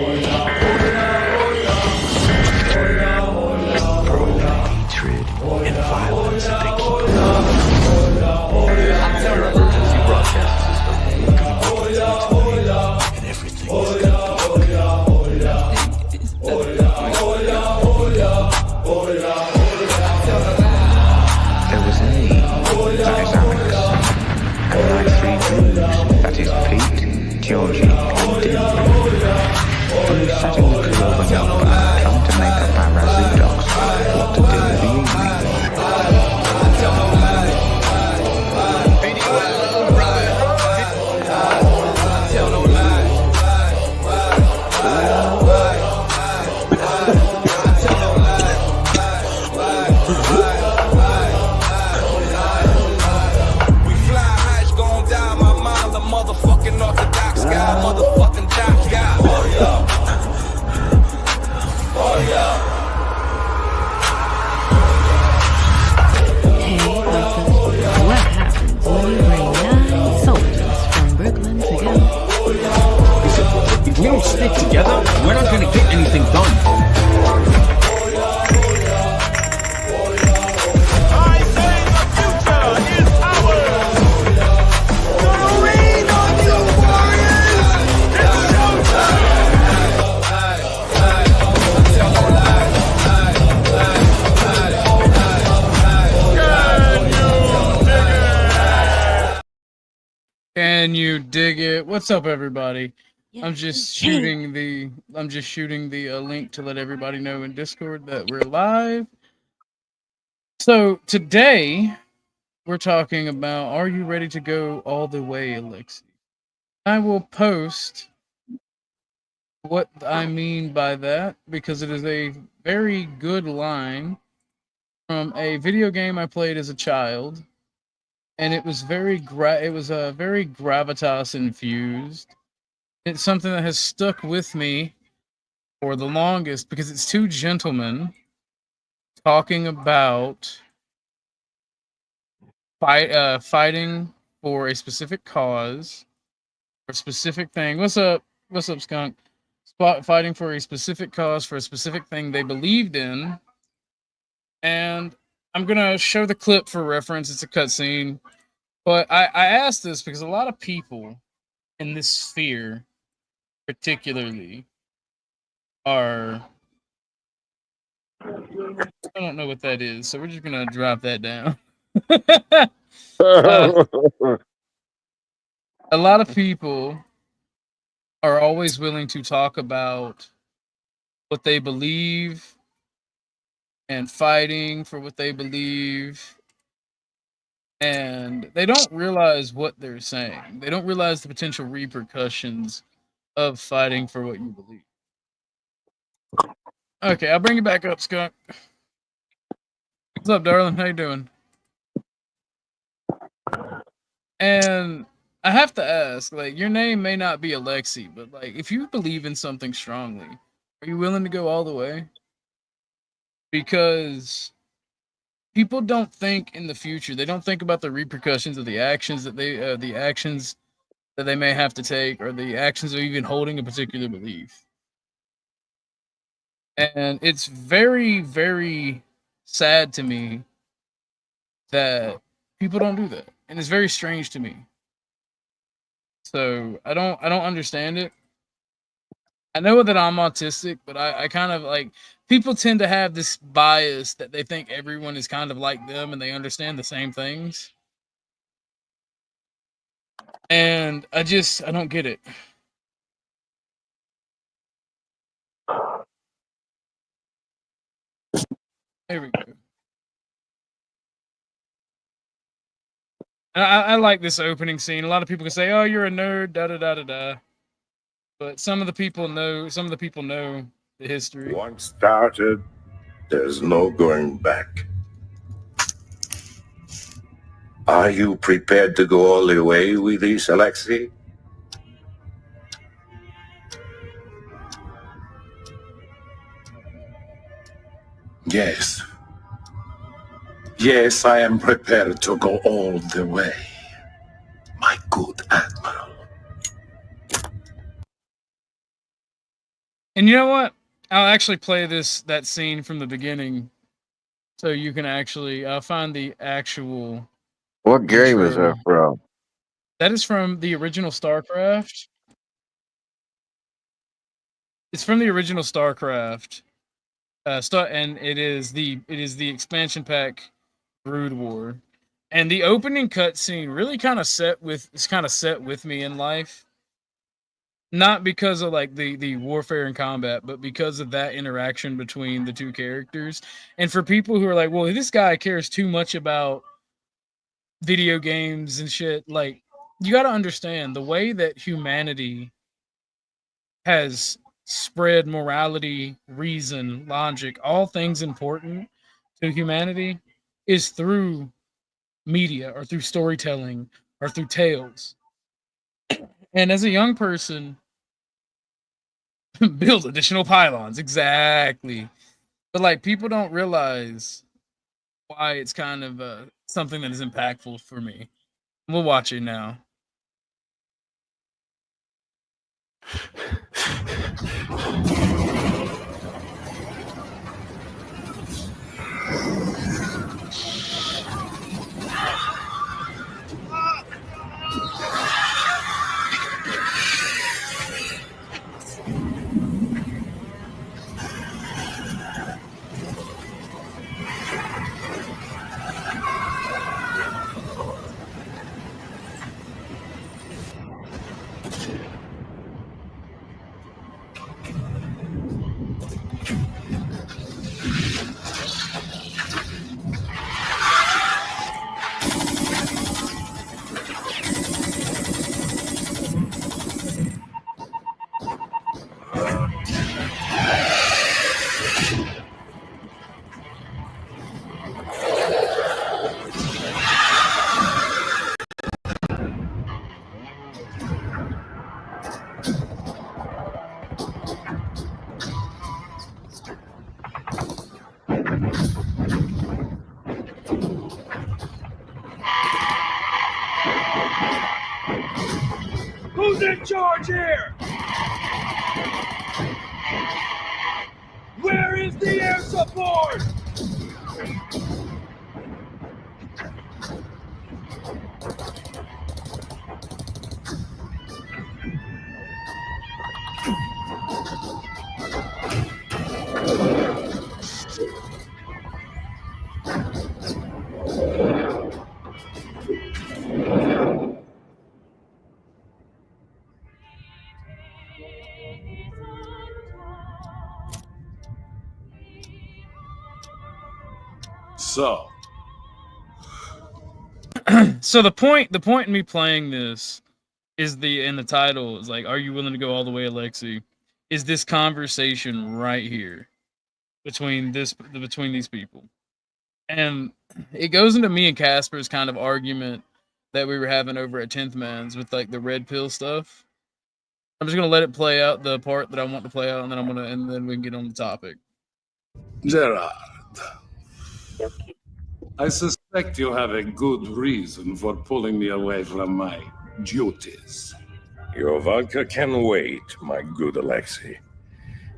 Hatred and violence that they keep broadcast system and everything is gonna There was a need for examiners, and like 3 Jews, that is Pete, Georgie, and Dylan, who sat in the crew of a notebook trying to make up our Orthodox what to do with the evening. Motherfucking Orthodox Guy, motherfucking Doc Guy. Oh yeah. Oh yeah. Hey, what happens when you bring 9 soldiers from Brooklyn together? Listen, if we don't stick together, we're not gonna get anything done. Can you dig it? What's up, everybody? Yeah. I'm just shooting the link to let everybody know in Discord that we're live. So today we're talking about, are you ready to go all the way, Alexi? I will post what I mean by that because it is a very good line from a video game I played as a child. And it was very very gravitas infused. It's something that has stuck with me for the longest because it's 2 gentlemen talking about fighting for a specific cause, or a specific thing. What's up, Skunk? Fighting for a specific cause for a specific thing they believed in. And I'm gonna show the clip for reference. It's a cutscene. But I asked this because a lot of people in this sphere, particularly, I don't know what that is, so we're just gonna drop that down. A lot of people are always willing to talk about what they believe and fighting for what they believe. And they don't realize what they're saying. They don't realize the potential repercussions of fighting for what you believe. Okay, I'll bring you back up, Skunk. What's up, darling? How you doing? And I have to ask, like, your name may not be Alexi, but like, if you believe in something strongly, are you willing to go all the way? Because people don't think in the future. They don't think about the repercussions of the actions that they may have to take, or the actions of even holding a particular belief. And it's very, very sad to me that people don't do that, and it's very strange to me. So I don't understand it. I know that I'm autistic, but I kind of like, people tend to have this bias that they think everyone is kind of like them and they understand the same things. And I don't get it. There we go. I like this opening scene. A lot of people can say, "Oh, you're a nerd," da da da da da. But some of the people know the history. Once started, there's no going back. Are you prepared to go all the way with this, Alexi? Yes. Yes, I am prepared to go all the way, my good admiral. And you know what? I'll actually play that scene from the beginning, so you can actually find the actual What game is that intro. from? That is from the original StarCraft. It's from the original StarCraft. And it is the expansion pack Brood War. And the opening cutscene really kind of set with me in life. Not because of like the warfare and combat, but because of that interaction between the two characters. And for people who are like, well, this guy cares too much about video games and shit, like you got to understand the way that humanity has spread morality, reason, logic, all things important to humanity is through media or through storytelling or through tales. And as a young person, build additional pylons. Exactly. But like people don't realize why it's kind of something that is impactful for me. We'll watch it now. Who's in charge here? Where is the air support? So, So the point in me playing this is in the title is like, are you willing to go all the way, Alexi? Is this conversation right here between these people? And it goes into me and Casper's kind of argument that we were having over at 10th Man's with like the red pill stuff. I'm just gonna let it play out the part that I want to play out, and then we can get on the topic. Gerard, I suspect you have a good reason for pulling me away from my duties. Your vodka can wait, my good Alexi.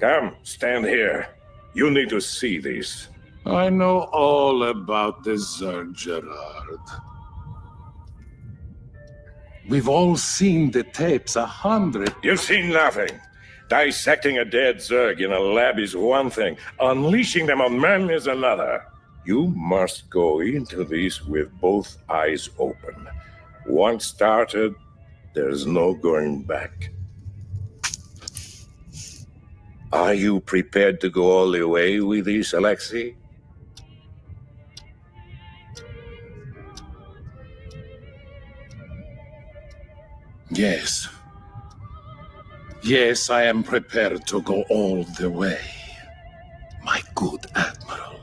Come, stand here. You need to see this. I know all about this Zerg, Gerard. We've all seen the tapes 100. You've seen nothing. Dissecting a dead Zerg in a lab is one thing. Unleashing them on men is another. You must go into this with both eyes open. Once started, there's no going back. Are you prepared to go all the way with this, Alexi? Yes. Yes, I am prepared to go all the way. My good Admiral.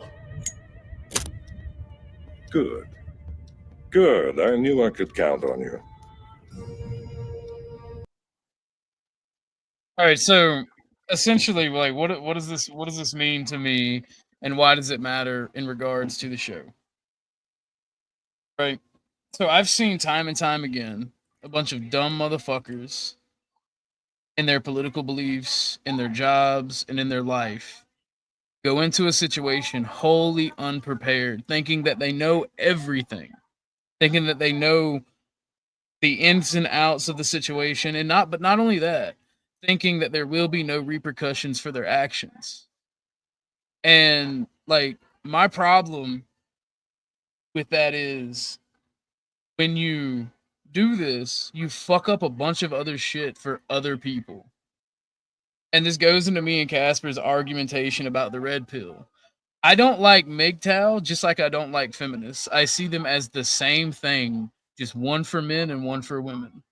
Good. Good. I knew I could count on you. All right, so essentially, like, what does this mean to me, and why does it matter in regards to the show? Right. So I've seen time and time again a bunch of dumb motherfuckers in their political beliefs, in their jobs, and in their life go into a situation wholly unprepared, thinking that they know everything, thinking that they know the ins and outs of the situation, and not only that, thinking that there will be no repercussions for their actions. And like my problem with that is when you do this, you fuck up a bunch of other shit for other people. And this goes into me and Casper's argumentation about the red pill. I don't like MGTOW just like I don't like feminists. I see them as the same thing, just one for men and one for women.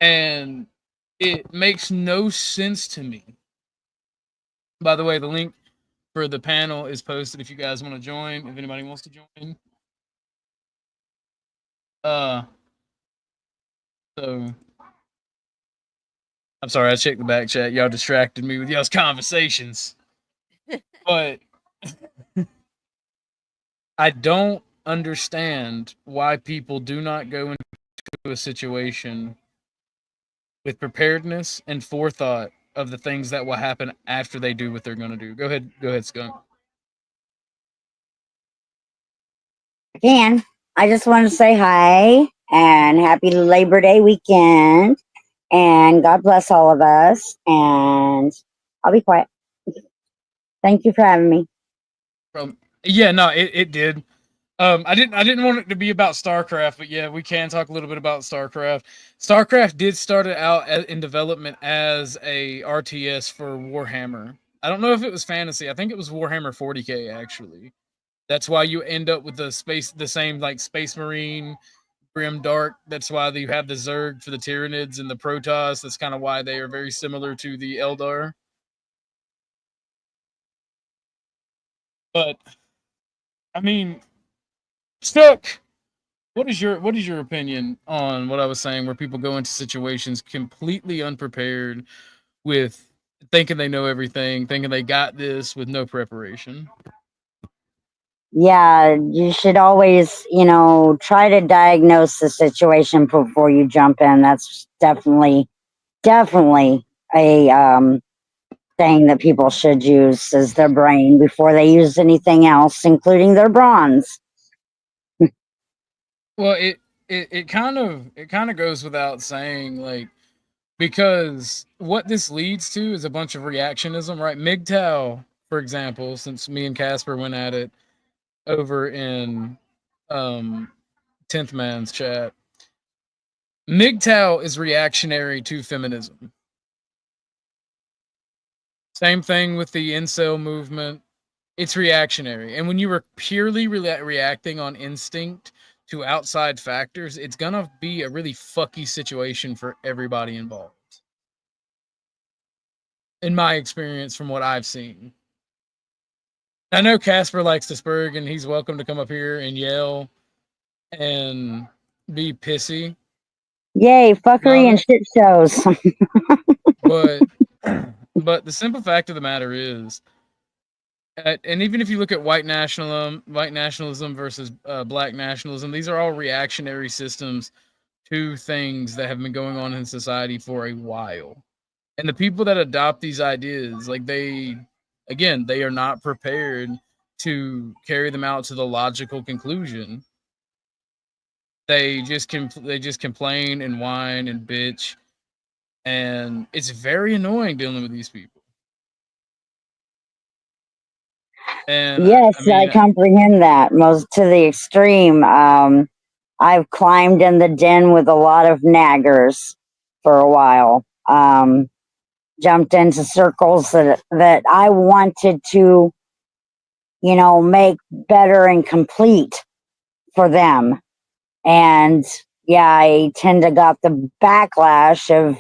And it makes no sense to me. By the way, the link for the panel is posted if you guys want to join, if anybody wants to join. So I'm sorry, I checked the back chat. Y'all distracted me with y'all's conversations. But I don't understand why people do not go into a situation with preparedness and forethought of the things that will happen after they do what they're going to do. Go ahead, Skunk. Again, I just want to say hi and happy Labor Day weekend. And God bless all of us. And I'll be quiet. Thank you for having me. Yeah, no, it did. I didn't want it to be about StarCraft, but yeah, we can talk a little bit about StarCraft. StarCraft did start it out in development as a RTS for Warhammer. I don't know if it was fantasy. I think it was Warhammer 40K actually. That's why you end up with the same like Space Marine, Grim Dark. That's why you have the Zerg for the Tyranids and the Protoss. That's kind of why they are very similar to the Eldar. But I mean, Stuck. What is your opinion on what I was saying, where people go into situations completely unprepared, with thinking they know everything, thinking they got this with no preparation? Yeah, you should always, try to diagnose the situation before you jump in. That's definitely a thing that people should use is their brain before they use anything else, including their bronze. Well, it kind of goes without saying, like, because what this leads to is a bunch of reactionism, right? MGTOW, for example, since me and Casper went at it over in 10th Man's chat, MGTOW is reactionary to feminism. Same thing with the incel movement. It's reactionary. And when you were purely reacting on instinct to outside factors, it's going to be a really fucky situation for everybody involved. In my experience, from what I've seen. I know Casper likes to spurg, and he's welcome to come up here and yell and be pissy. Yay, fuckery and shit shows. But the simple fact of the matter is, and even if you look at white nationalism versus black nationalism, these are all reactionary systems to things that have been going on in society for a while. And the people that adopt these ideas, like they are not prepared to carry them out to the logical conclusion. They just complain and whine and bitch, and it's very annoying dealing with these people. And yes, I comprehend that most to the extreme. I've climbed in the den with a lot of naggers for a while. Jumped into circles that I wanted to, make better and complete for them. And yeah, I tend to got the backlash of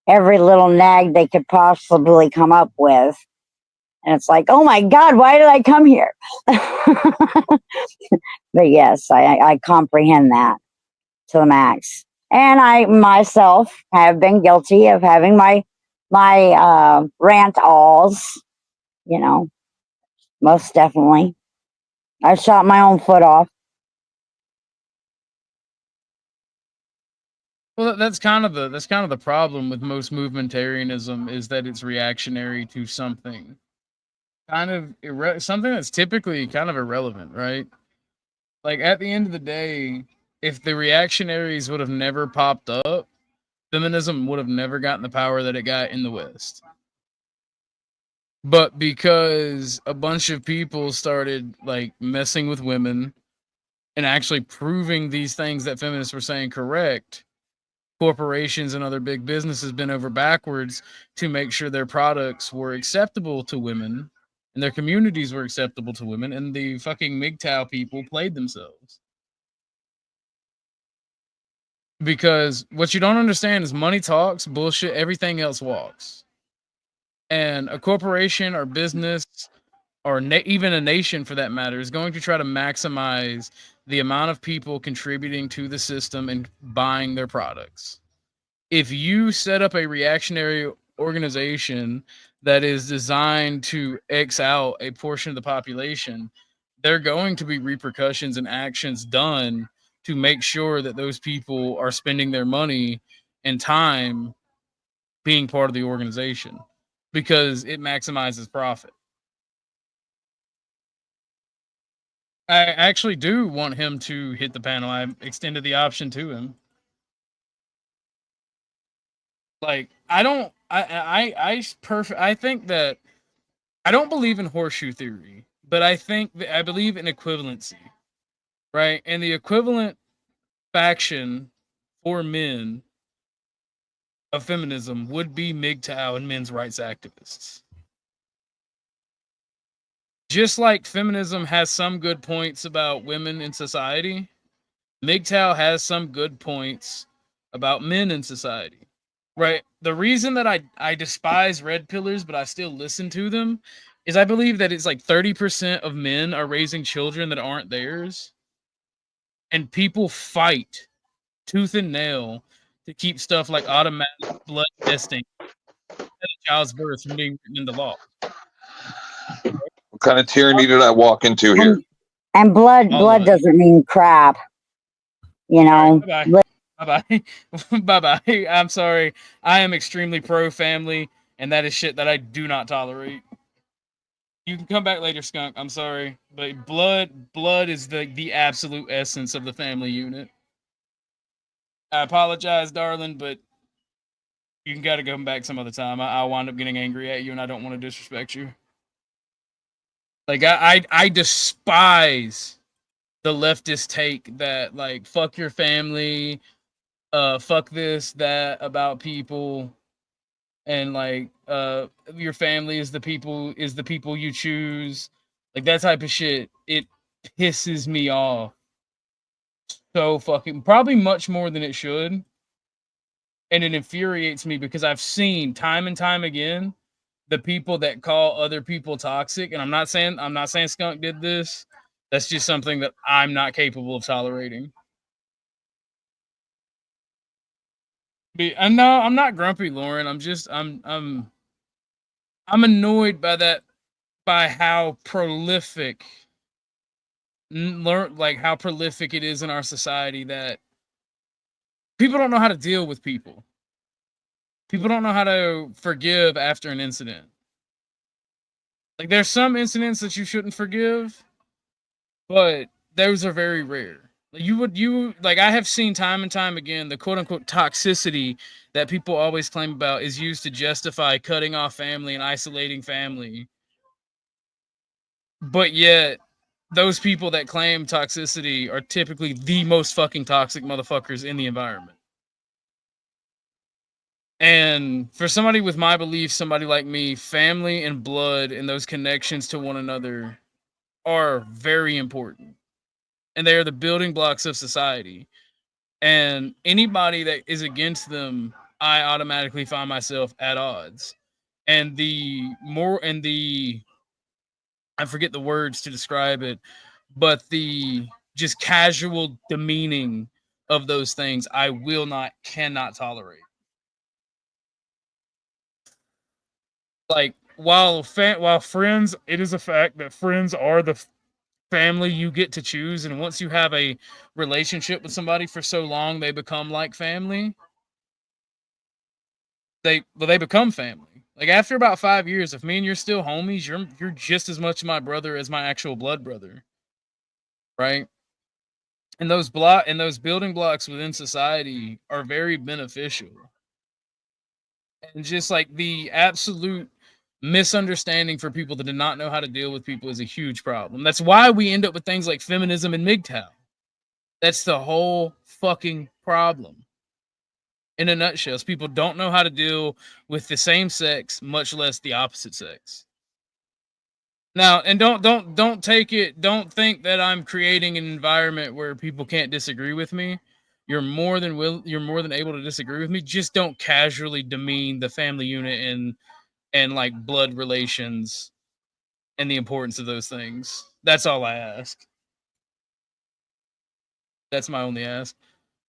every little nag they could possibly come up with. And it's like, oh my God, why did I come here? But yes, I comprehend that to the max. And I myself have been guilty of having my rant alls, most definitely. I shot my own foot off. Well, that's kind of the problem with most movementarianism is that it's reactionary to something kind of something that's typically kind of irrelevant, right? Like at the end of the day, if the reactionaries would have never popped up, feminism would have never gotten the power that it got in the West. But because a bunch of people started like messing with women and actually proving these things that feminists were saying correct, corporations and other big businesses bent over backwards to make sure their products were acceptable to women and their communities were acceptable to women, and the fucking MGTOW people played themselves. Because what you don't understand is money talks, bullshit, everything else walks. And a corporation or business or even a nation for that matter is going to try to maximize the amount of people contributing to the system and buying their products. If you set up a reactionary organization that is designed to X out a portion of the population, there are going to be repercussions and actions done to make sure that those people are spending their money and time being part of the organization because it maximizes profit. I actually do want him to hit the panel. I extended the option to him. Like I don't I think that I don't believe in horseshoe theory, but I think that I believe in equivalency. Right? And the equivalent faction for men of feminism would be MGTOW and men's rights activists. Just like feminism has some good points about women in society, MGTOW has some good points about men in society. Right. The reason that I despise red pillars, but I still listen to them, is I believe that it's like 30% of men are raising children that aren't theirs. And people fight tooth and nail to keep stuff like automatic blood testing at a child's birth from being written into law. What kind of tyranny did I walk into here? And blood doesn't mean crap. You know. Right, bye-bye. Bye-bye. I'm sorry. I am extremely pro-family, and that is shit that I do not tolerate. You can come back later, Skunk. I'm sorry. But blood is the absolute essence of the family unit. I apologize, darling, but you got to come back some other time. I'll wind up getting angry at you, and I don't want to disrespect you. Like, I despise the leftist take that, like, fuck your family, fuck this, that about people, and like your family is the people you choose. Like that type of shit, it pisses me off so fucking probably much more than it should. And it infuriates me because I've seen time and time again the people that call other people toxic, and I'm not saying Skunk did this. That's just something that I'm not capable of tolerating. And no, I'm not grumpy, Lauren. I'm annoyed by that, by how prolific, how prolific it is in our society that people don't know how to deal with people. People don't know how to forgive after an incident. Like there's some incidents that you shouldn't forgive, but those are very rare. I have seen time and time again the quote unquote toxicity that people always claim about is used to justify cutting off family and isolating family. But yet, those people that claim toxicity are typically the most fucking toxic motherfuckers in the environment. And for somebody with my beliefs, somebody like me, family and blood and those connections to one another are very important. And they are the building blocks of society. And anybody that is against them, I automatically find myself at odds. And I forget the words to describe it, but the just casual demeaning of those things, I cannot tolerate. Like while friends, it is a fact that friends are the family you get to choose, and once you have a relationship with somebody for so long, they become like family. they become family. Like after about 5 years, if me and you're still homies, you're just as much my brother as my actual blood brother, right? And those building blocks within society are very beneficial. And just like the absolute misunderstanding for people that do not know how to deal with people is a huge problem. That's why we end up with things like feminism and MGTOW. That's the whole fucking problem. In a nutshell, is people don't know how to deal with the same sex, much less the opposite sex. Now, and don't take it. Don't think that I'm creating an environment where people can't disagree with me. You're more than able to disagree with me. Just don't casually demean the family unit and like blood relations and the importance of those things. That's all I ask. That's my only ask.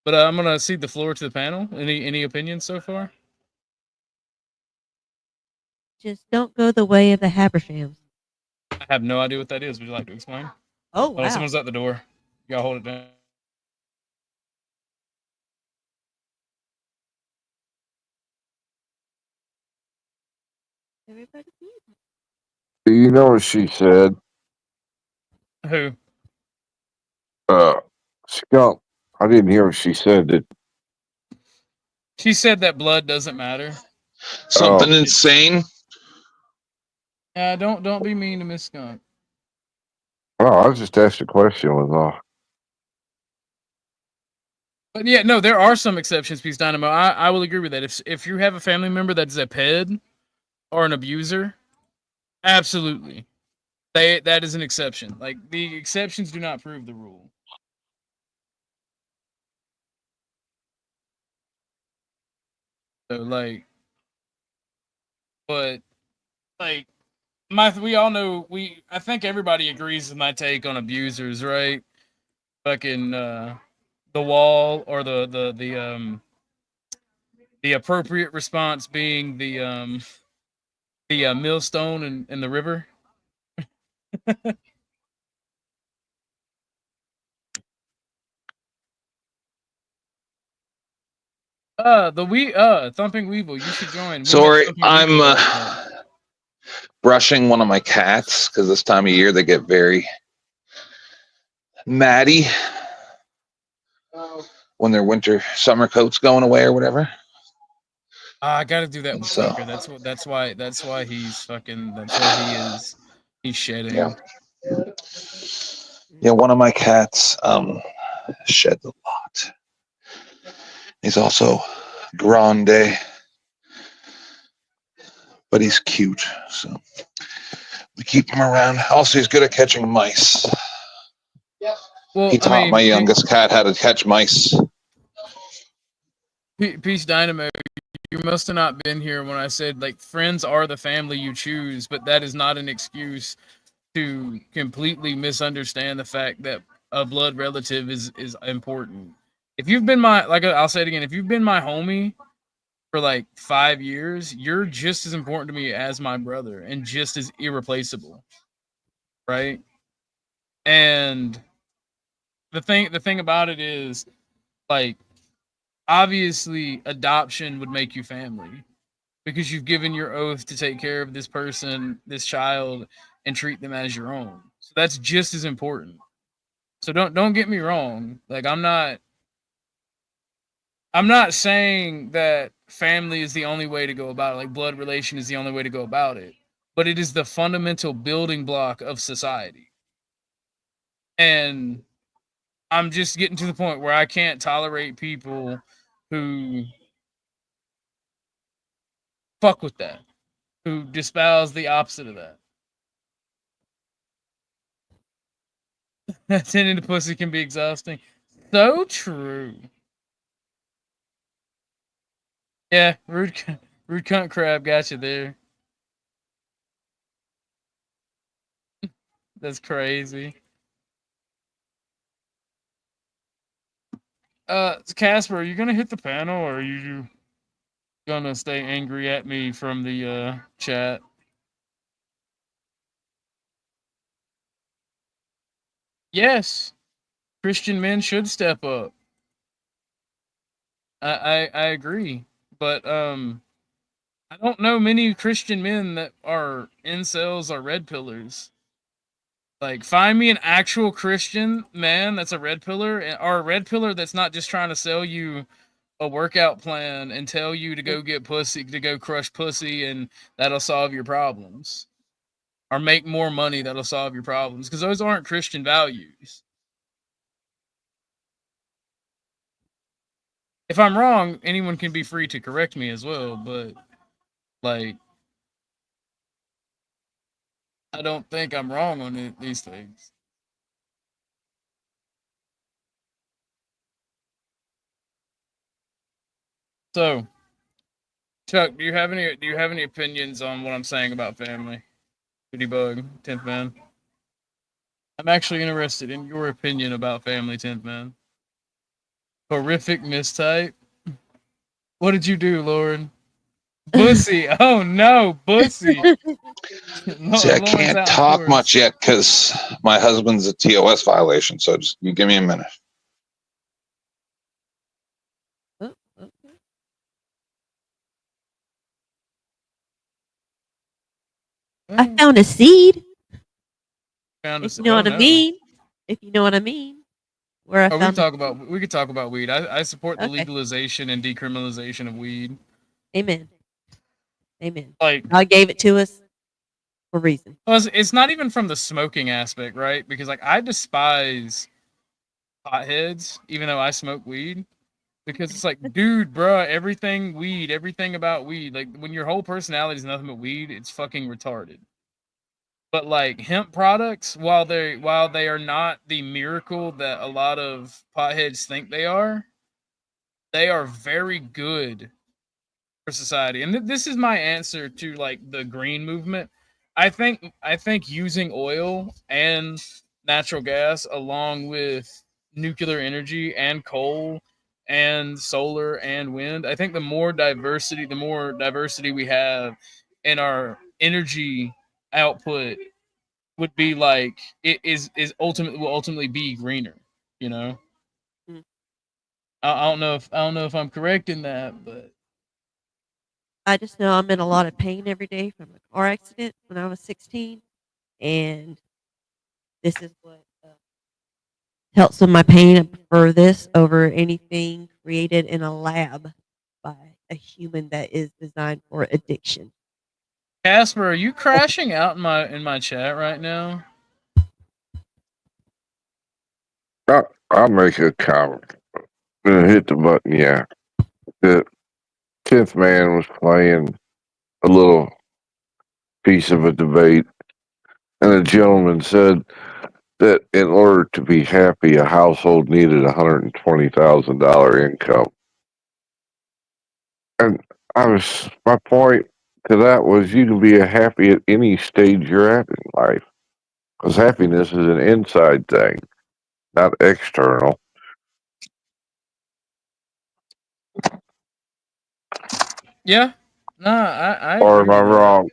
But I'm gonna cede the floor to the panel. Any opinions so far? Just don't go the way of the Habershams. I have no idea what that is. Would you like to explain? Oh, wow. Oh, someone's at the door. You gotta hold it down. Everybody. Do you know what she said? Who? Skunk. I didn't hear what she said. She said that blood doesn't matter. Something insane. Don't be mean to Miss Skunk. Oh, I was just asked a question. Was all. But yeah, no, there are some exceptions, Peace Dynamo. I will agree with that. If you have a family member that's a ped or an abuser, absolutely. That is an exception. Like the exceptions do not prove the rule. So like, but like we all know I think everybody agrees with my take on abusers, right? Fucking the wall or the appropriate response being the millstone in the river. Thumping Weevil, you should join. Sorry, I'm brushing one of my cats because this time of year they get very matty when their summer coat's going away or whatever. I gotta do that with Tucker. That's why he's fucking. That's why he's shedding. Yeah, one of my cats sheds a lot. He's also grande, but he's cute, so we keep him around. Also, he's good at catching mice. Well, he taught my youngest cat how to catch mice. Peace Dynamo, you must have not been here when I said like friends are the family you choose, but that is not an excuse to completely misunderstand the fact that a blood relative is important. If you've been I'll say it again, if you've been my homie for like 5 years, you're just as important to me as my brother and just as irreplaceable. Right? And the thing about it is like obviously adoption would make you family because you've given your oath to take care of this person, this child, and treat them as your own. So that's just as important. So don't get me wrong. Like I'm not saying that family is the only way to go about it. Like blood relation is the only way to go about it. But it is the fundamental building block of society. And I'm just getting to the point where I can't tolerate people who fuck with that, who espouse the opposite of that. Tending to pussy can be exhausting. So true. Yeah, rude cunt crab got you there. That's crazy. Casper, are you gonna hit the panel or are you gonna stay angry at me from the chat? Yes, Christian men should step up. I agree, but I don't know many Christian men that are incels or red pillars. Like, find me an actual Christian man that's a red pillar, or a red pillar that's not just trying to sell you a workout plan and tell you to go get pussy, to go crush pussy, and that'll solve your problems, or make more money that'll solve your problems, because those aren't Christian values. If I'm wrong, anyone can be free to correct me as well, but like, I don't think I'm wrong on these things. So, Chuck, do you have any opinions on what I'm saying about family? Goody Bug, 10th Man. I'm actually interested in your opinion about family, 10th Man. Horrific mistype. What did you do, Lauren? Bussy. Oh no, Bussy. See, I can't talk much yet because my husband's a TOS violation. So just you give me a minute. Oh, okay. I found a seed. If you know what I mean. If you know what I mean. Where I we found could talk about weed. I support the Okay. legalization and decriminalization of weed. Amen. Amen. Like, God gave it to us for a reason. well, it's not even from the smoking aspect, right? Because like, I despise potheads, even though I smoke weed. Because it's like, dude, bruh, everything about weed, like when your whole personality is nothing but weed, it's fucking retarded. But like, hemp products, while they are not the miracle that a lot of potheads think they are very good for society. And this is my answer to like the green movement. I think using oil and natural gas along with nuclear energy and coal and solar and wind, I think the more diversity we have in our energy output would be like, it is ultimately be greener, you know. Mm. I don't know if I'm correct in that, but I just know I'm in a lot of pain every day from a car accident when I was 16, and this is what helps with my pain. I prefer this over anything created in a lab by a human that is designed for addiction. Casper, are you crashing out in my chat right now? I'll make a comment. Hit the button, yeah. The 10th Man was playing a little piece of a debate, and a gentleman said that in order to be happy, a household needed $120,000 income. And my point to that was you can be happy at any stage you're at in life. Because happiness is an inside thing, not external. Yeah. No, I Or agree am I with that. wrong?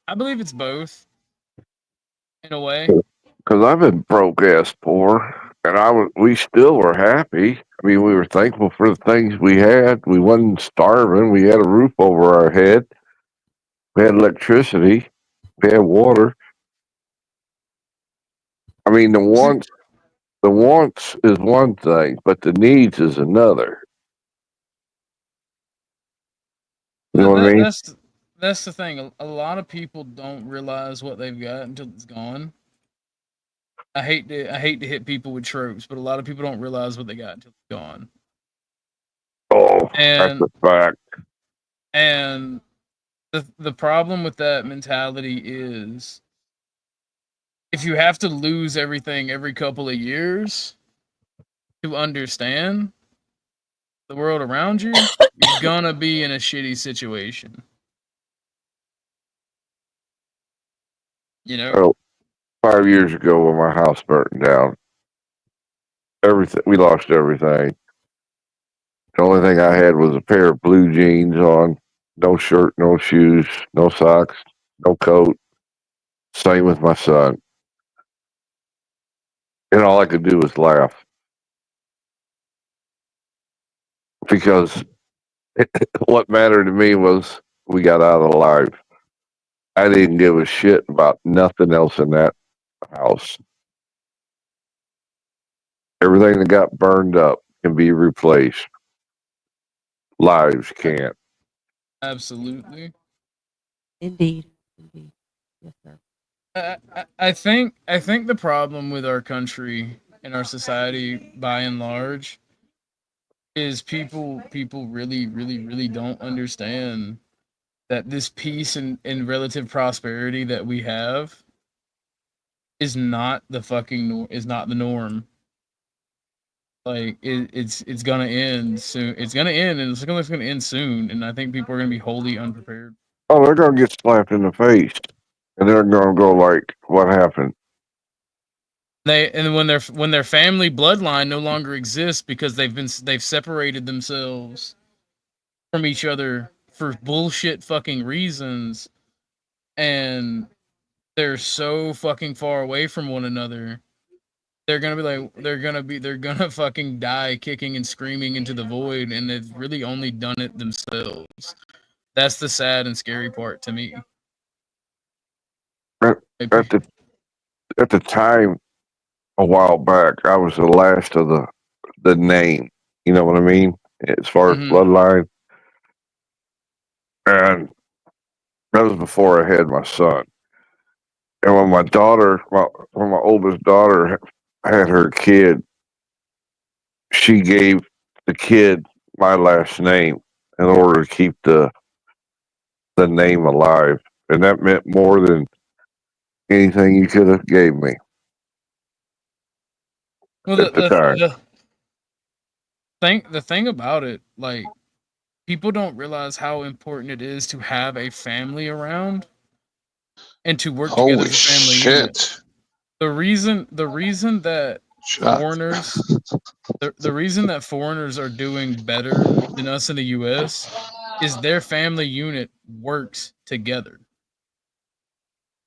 I believe it's both, in a way. Because I've been broke ass poor, and we still were happy. I mean, we were thankful for the things we had. We wasn't starving. We had a roof over our head. We had electricity. We had water. I mean, the wants is one thing, but the needs is another. You know what I mean? That's the thing. A lot of people don't realize what they've got until it's gone. I hate to hit people with tropes, but a lot of people don't realize what they got until it's gone. Oh, that's And a fact. and the problem with that mentality is, if you have to lose everything every couple of years to understand the world around you, you're gonna be in a shitty situation. You know? Oh, 5 years ago when my house burnt down, we lost everything. The only thing I had was a pair of blue jeans on, no shirt, no shoes, no socks, no coat. Same with my son. And all I could do was laugh. Because what mattered to me was we got out alive. I didn't give a shit about nothing else in that house. Everything that got burned up can be replaced. Lives can't. Absolutely. Indeed. Indeed. Yes, sir. I think the problem with our country and our society by and large is people really don't understand that this peace and relative prosperity that we have is not the fucking is not the norm. Like it's gonna end soon. It's gonna end, and it's gonna end soon. And I think people are gonna be wholly unprepared. Oh, they're gonna get slapped in the face, and they're gonna go like, "What happened?" When their family bloodline no longer exists because they've separated themselves from each other for bullshit fucking reasons, and they're so fucking far away from one another. They're gonna fucking die kicking and screaming into the void, and they've really only done it themselves. That's the sad and scary part to me. At, at the time, a while back, I was the last of the name. You know what I mean? As far as bloodline, and that was before I had my son. And when my oldest daughter had her kid, she gave the kid my last name in order to keep the name alive, and that meant more than anything you could have gave me. Well, at the time. The thing about it, like, people don't realize how important it is to have a family around and to work together as a family unit. The reason that foreigners the reason that foreigners are doing better than us in the US is their family unit works together.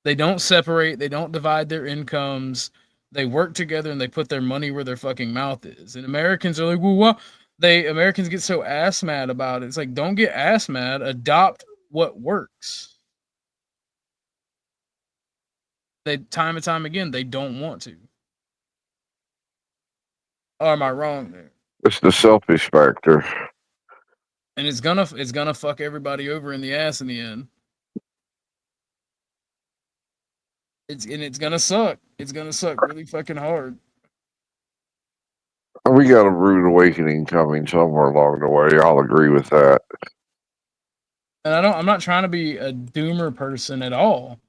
They don't separate, they don't divide their incomes. They work together and they put their money where their fucking mouth is. And Americans are like, well, what? Americans get so ass mad about it. It's like, don't get ass mad. Adopt what works. They time and time again, they don't want to. Or am I wrong there? It's the selfish factor. And it's gonna fuck everybody over in the ass in the end. It's gonna suck. It's gonna suck really fucking hard. We got a rude awakening coming somewhere along the way. I'll agree with that. And I'm not trying to be a doomer person at all.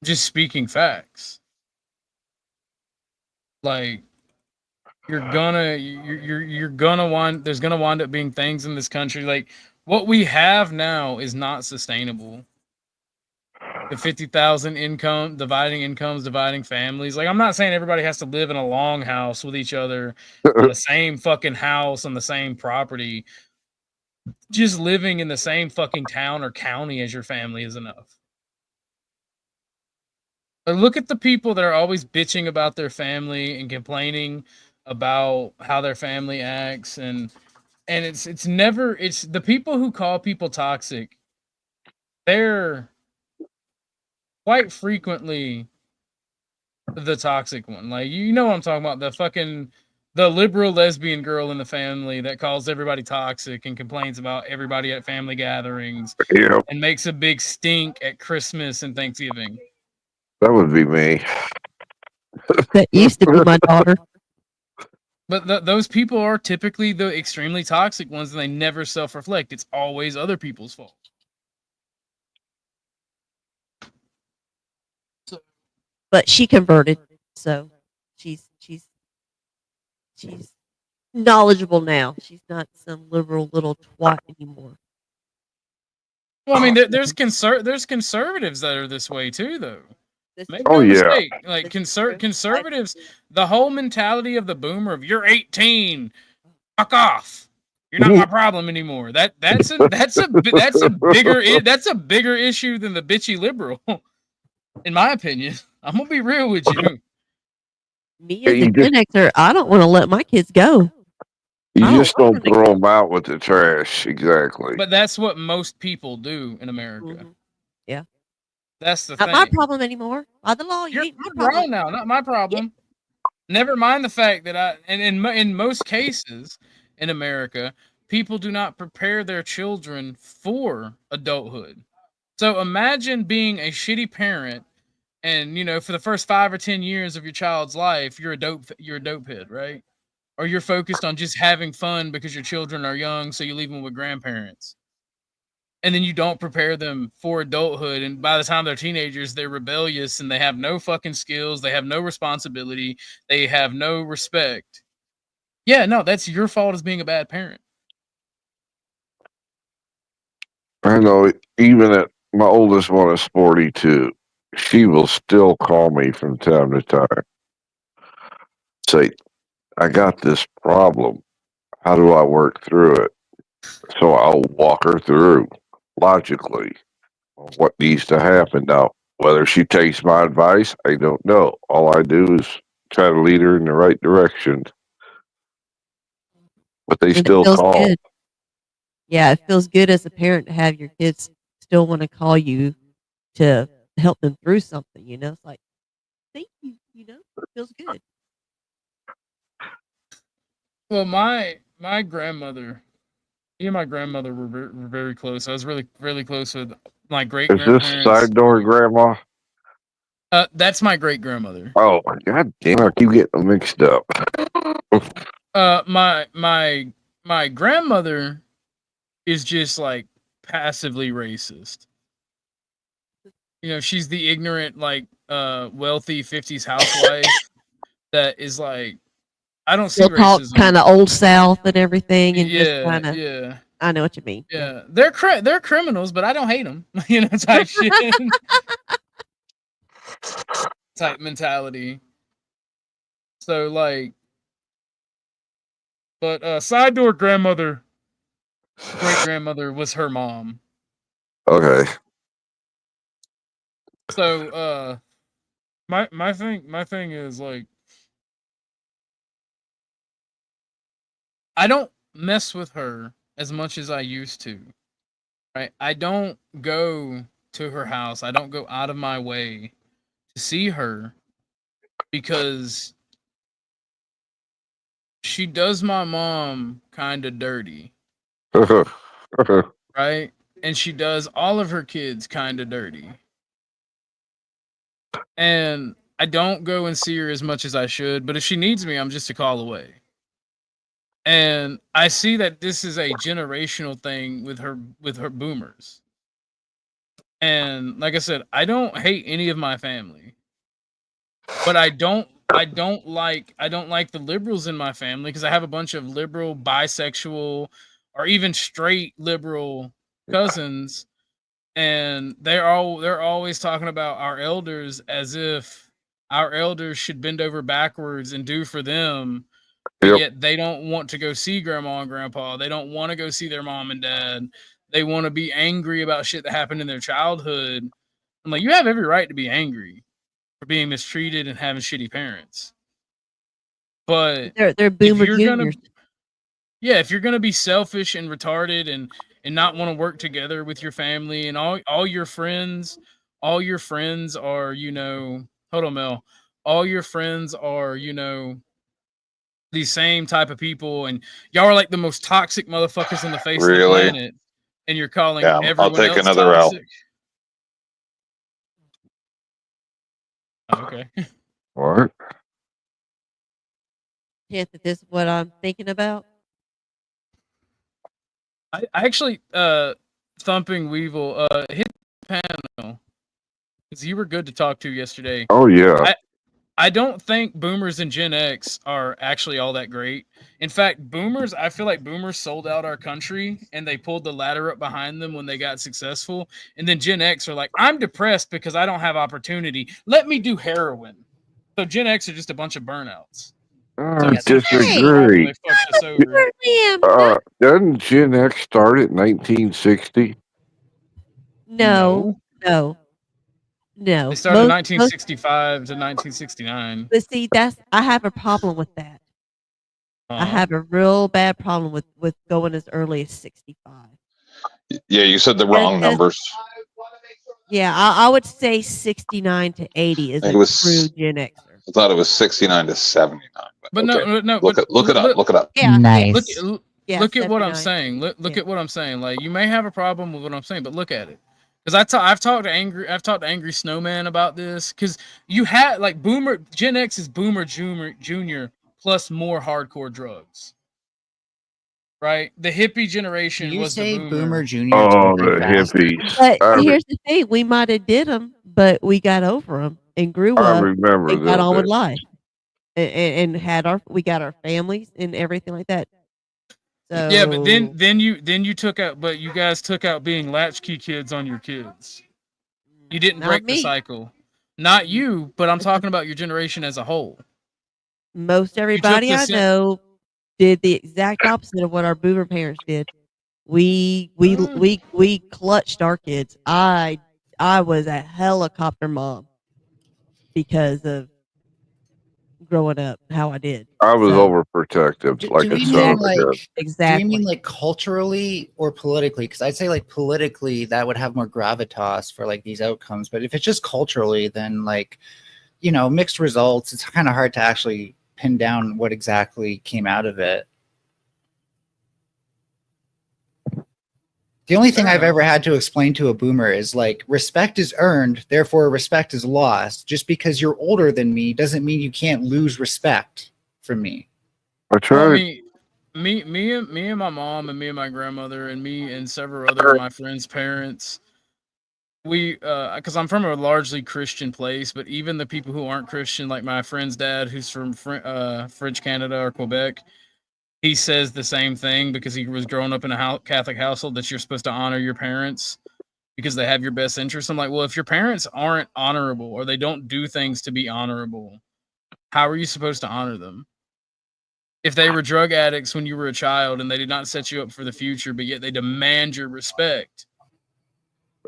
Just speaking facts. Like, there's gonna wind up being things in this country. Like, what we have now is not sustainable. The 50,000 income, dividing families. Like, I'm not saying everybody has to live in a long house with each other on the same fucking house on the same property. Just living in the same fucking town or county as your family is enough. But look at the people that are always bitching about their family and complaining about how their family acts, and it's the people who call people toxic. They're quite frequently the toxic one. Like, you know what I'm talking about, the liberal lesbian girl in the family that calls everybody toxic and complains about everybody at family gatherings. Yep. And makes a big stink at Christmas and Thanksgiving. That would be me. That used to be my daughter. But those people are typically the extremely toxic ones, and they never self-reflect. It's always other people's fault. But she converted, so she's knowledgeable now. She's not some liberal little twat anymore. Well, I mean, there's conservatives that are this way too, though. Make Oh, no yeah. mistake. Like, conservatives, the whole mentality of the boomer of "you're 18, fuck off, you're not my problem anymore." That's a bigger issue than the bitchy liberal, in my opinion. I'm gonna be real with you. Me as a Gen Xer, I don't want to let my kids go. You Oh, just don't throw them out with the trash. Exactly. But that's what most people do in America. Mhm. Yeah. That's the Not thing. my problem anymore. By the law, you You're ain't my grown problem. now, not my problem. Never mind the fact that in most cases in America, people do not prepare their children for adulthood. So imagine being a shitty parent, and for the first 5 or 10 years of your child's life, you're a dope head, right? Or you're focused on just having fun because your children are young, so you leave them with grandparents. And then you don't prepare them for adulthood, and by the time they're teenagers, they're rebellious and they have no fucking skills, they have no responsibility, they have no respect. Yeah, no, that's your fault as being a bad parent. I know. Even at my oldest one is 42. She will still call me from time to time. Say, I got this problem. How do I work through it? So I'll walk her through logically what needs to happen. Now, whether she takes my advice, I don't know. All I do is try to lead her in the right direction. But they And it still feels call. good. Yeah, it feels good as a parent to have your kids still want to call you to help them through something. It's like, thank you. It feels good. Well, my grandmother, me and my grandmother were very close. I was really really close with my great Is this grandparents. side door grandma? That's my great grandmother. Oh, god damn! I keep getting them mixed up. My grandmother is just like passively racist. She's the ignorant, like wealthy 50s housewife that is like, I don't see They'll talk racism. kind of old South and everything, and just Yeah, kind of. yeah, I know what you mean. yeah. They're criminals, but I don't hate them. Type shit. Type mentality. So like, but side door grandmother, great grandmother was her mom. Okay. So my thing is like, I don't mess with her as much as I used to. Right? I don't go to her house. I don't go out of my way to see her because she does my mom kind of dirty. Right? And she does all of her kids kind of dirty. And I don't go and see her as much as I should, but if she needs me, I'm just a call away. And I see that this is a generational thing with her boomers. And like I said, I don't hate any of my family. But I don't like the liberals in my family because I have a bunch of liberal, bisexual, or even straight liberal cousins, and they're always talking about our elders as if our elders should bend over backwards and do for them, but Yep. yet they don't want to go see grandma and grandpa. They don't want to go see their mom and dad. They want to be angry about shit that happened in their childhood. I'm like, you have every right to be angry for being mistreated and having shitty parents. But They're boomer juniors. if you're gonna be selfish and retarded and not want to work together with your family and all your friends are hold on, Mel, all your friends are the same type of people, and y'all are like the most toxic motherfuckers on the face of the Really? planet, and you're calling Yeah, I'll everyone take else another L. toxic. Okay. What? Can't that this is what I'm thinking about? I actually thumping Weevil hit the panel because you were good to talk to yesterday. Oh yeah. I don't think boomers and Gen X are actually all that great. In fact, I feel like boomers sold out our country and they pulled the ladder up behind them when they got successful. And then Gen X are like, I'm depressed because I don't have opportunity. Let me do heroin. So Gen X are just a bunch of burnouts. So I it's their fucking problem disagree. they fucked us over. Doesn't Gen X start at 1960? No. They started in Most, 1965 to 1969. but see, I have a problem with that. I have a real bad problem with going as early as 65. Yeah, you said the wrong numbers. Yeah, I would say 69 to 80 is I think a it was. true Gen Xer. I thought it was 69 to 79. But okay. no. Look it up. Look it up. Yeah, Nice. Look at what I'm 79. saying. Look at what I'm saying. Like, you may have a problem with what I'm saying, but look at it. Because I've talked to Angry Snowman about this. Because you had like Gen X is Boomer Junior plus more hardcore drugs. Right? The hippie generation You was say the Boomer Junior. Oh, the hippies. But here's the thing: we might have did them, but we got over them and grew I up remember and got on with that. life, and we got our families and everything like that. So yeah, but then you took out, but you guys took out being latchkey kids on your kids. You didn't break the cycle. Not you, but I'm talking about your generation as a whole. Most everybody I know did the exact opposite of what our boomer parents did. We clutched our kids. I was a helicopter mom because of growing up how I did. I was overprotective, like a son of a gun. Exactly. Do you mean like culturally or politically? Because I'd say like politically that would have more gravitas for like these outcomes. But if it's just culturally, then like, you know, mixed results. It's kind of hard to actually pin down what exactly came out of it. The only thing I've ever had to explain to a boomer is like respect is earned, therefore respect is lost. Just because you're older than me doesn't mean you can't lose respect from me. That's right. Well, me and my mom and me and my grandmother and me and several other of my friends' parents, we because I'm from a largely Christian place, but even the people who aren't Christian, like my friend's dad, who's from French Canada or Quebec, he says the same thing because he was growing up in a Catholic household that you're supposed to honor your parents because they have your best interests. I'm like, well, if your parents aren't honorable or they don't do things to be honorable, how are you supposed to honor them? If they were drug addicts when you were a child and they did not set you up for the future, but yet they demand your respect.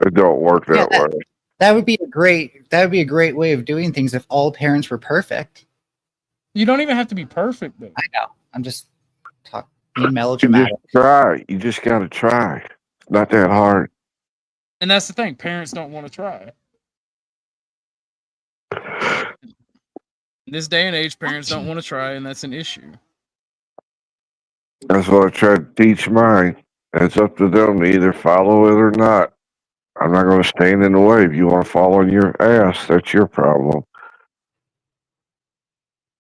It don't work that way. That would be a great way of doing things if all parents were perfect. You don't even have to be perfect though. I know. I'm just being melodramatic. You just gotta try. It's not that hard. And that's the thing. Parents don't want to try. In this day and age, parents don't want to try, and that's an issue. That's what I try to teach mine. And it's up to them to either follow it or not. I'm not going to stand in the way. If you want to fall on your ass, that's your problem.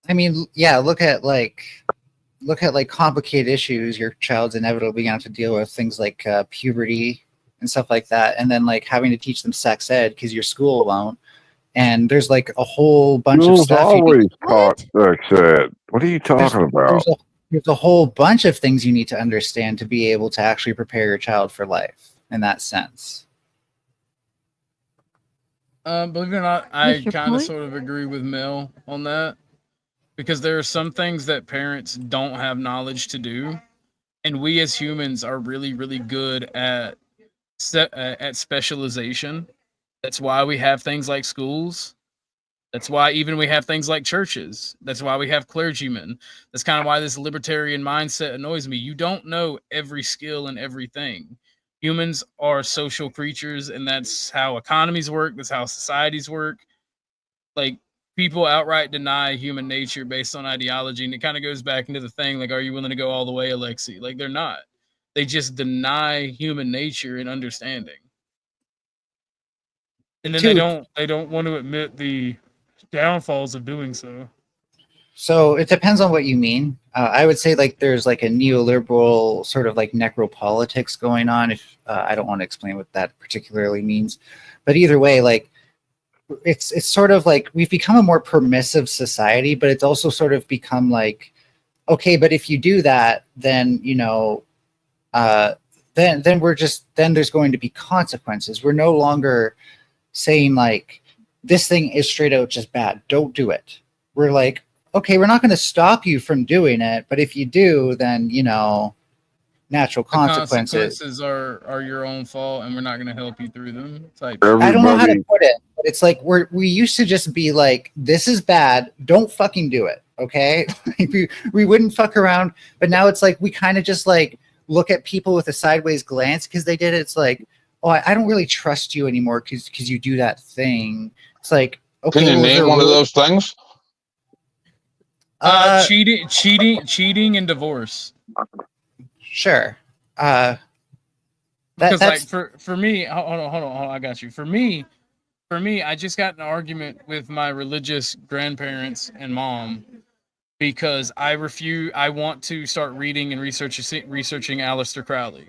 I mean, yeah, look at like complicated issues your child's inevitably going to have to deal with, things like puberty and stuff like that, and then like having to teach them sex ed because your school won't. And there's like a whole bunch of stuff. Always taught sex ed. What are you talking about? There's a whole bunch of things you need to understand to be able to actually prepare your child for life in that sense. Believe it or not, I kind of sort of agree with Mel on that because there are some things that parents don't have knowledge to do, and we as humans are really, really good at specialization. That's why we have things like schools. That's why even we have things like churches. That's why we have clergymen. That's kind of why this libertarian mindset annoys me. You don't know every skill and everything. Humans are social creatures, and that's how economies work. That's how societies work. Like, people outright deny human nature based on ideology, and it kind of goes back into the thing, like, are you willing to go all the way, Alexi? Like, they're not. They just deny human nature and understanding. And then they don't want to admit the downfalls of doing so. So it depends on what you mean. I would say like there's like a neoliberal sort of like necropolitics going on. If I don't want to explain what that particularly means, but either way, like it's sort of like we've become a more permissive society, but it's also sort of become like, okay, but if you do that, then you know, then there's going to be consequences. We're no longer saying like this thing is straight out just bad, don't do it. We're like, okay, we're not going to stop you from doing it, but if you do, then you know, natural consequences are your own fault, and we're not going to help you through them. I don't know how to put it, but it's like we used to just be like, this is bad, don't fucking do it. Okay, we wouldn't fuck around, but now it's like we kind of just like look at people with a sideways glance because they did it. It's like, oh, I don't really trust you anymore because you do that thing. It's like, okay, can you name one of those things? Cheating, and divorce. Sure. Because like for me, hold on, I got you. For me, I just got in an argument with my religious grandparents and mom because I want to start reading and researching Aleister Crowley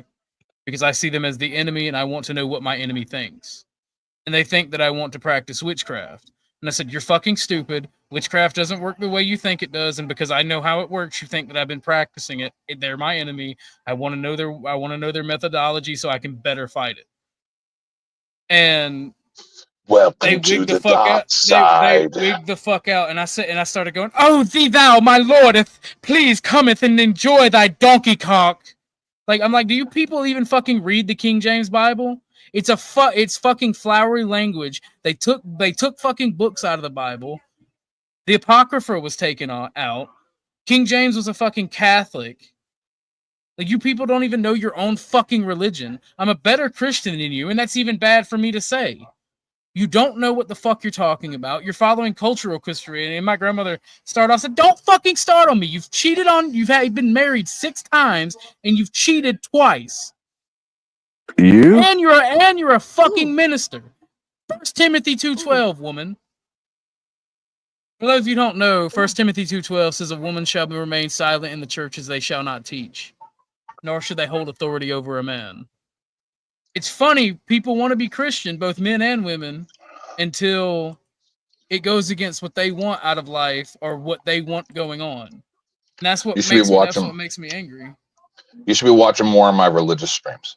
because I see them as the enemy and I want to know what my enemy thinks. And they think that I want to practice witchcraft. And I said, you're fucking stupid. Witchcraft doesn't work the way you think it does. And because I know how it works, you think that I've been practicing it. They're my enemy. I want to know their methodology so I can better fight it. And welcome to the dark side. They wigged the fuck out. And I started going, oh, thou, my lordeth, please cometh and enjoy thy donkey cock. Like, I'm like, do you people even fucking read the King James Bible? It's fucking flowery language. They took fucking books out of the Bible. The Apocrypha was taken out. King James was a fucking Catholic. Like, you people don't even know your own fucking religion. I'm a better Christian than you, and that's even bad for me to say. You don't know what the fuck you're talking about. You're following cultural Christianity. And my grandmother started off and said, don't fucking start on me. You've been married 6 times, and you've cheated twice. You? And you're a fucking minister. 1 Timothy 2:12, woman. For those of you who don't know, 1 Timothy 2:12 says a woman shall remain silent in the churches, they shall not teach, nor should they hold authority over a man. It's funny, people want to be Christian, both men and women, until it goes against what they want out of life or what they want going on. And that's what makes me angry. You should be watching more of my religious streams.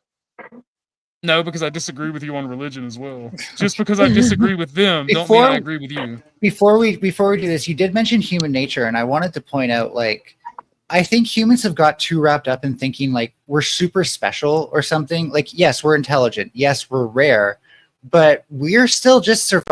No, because I disagree with you on religion as well. Just because I disagree with them, don't mean I agree with you. Before we do this, you did mention human nature, and I wanted to point out, like, I think humans have got too wrapped up in thinking like we're super special or something. Like, yes, we're intelligent. Yes, we're rare, but we're still just surviving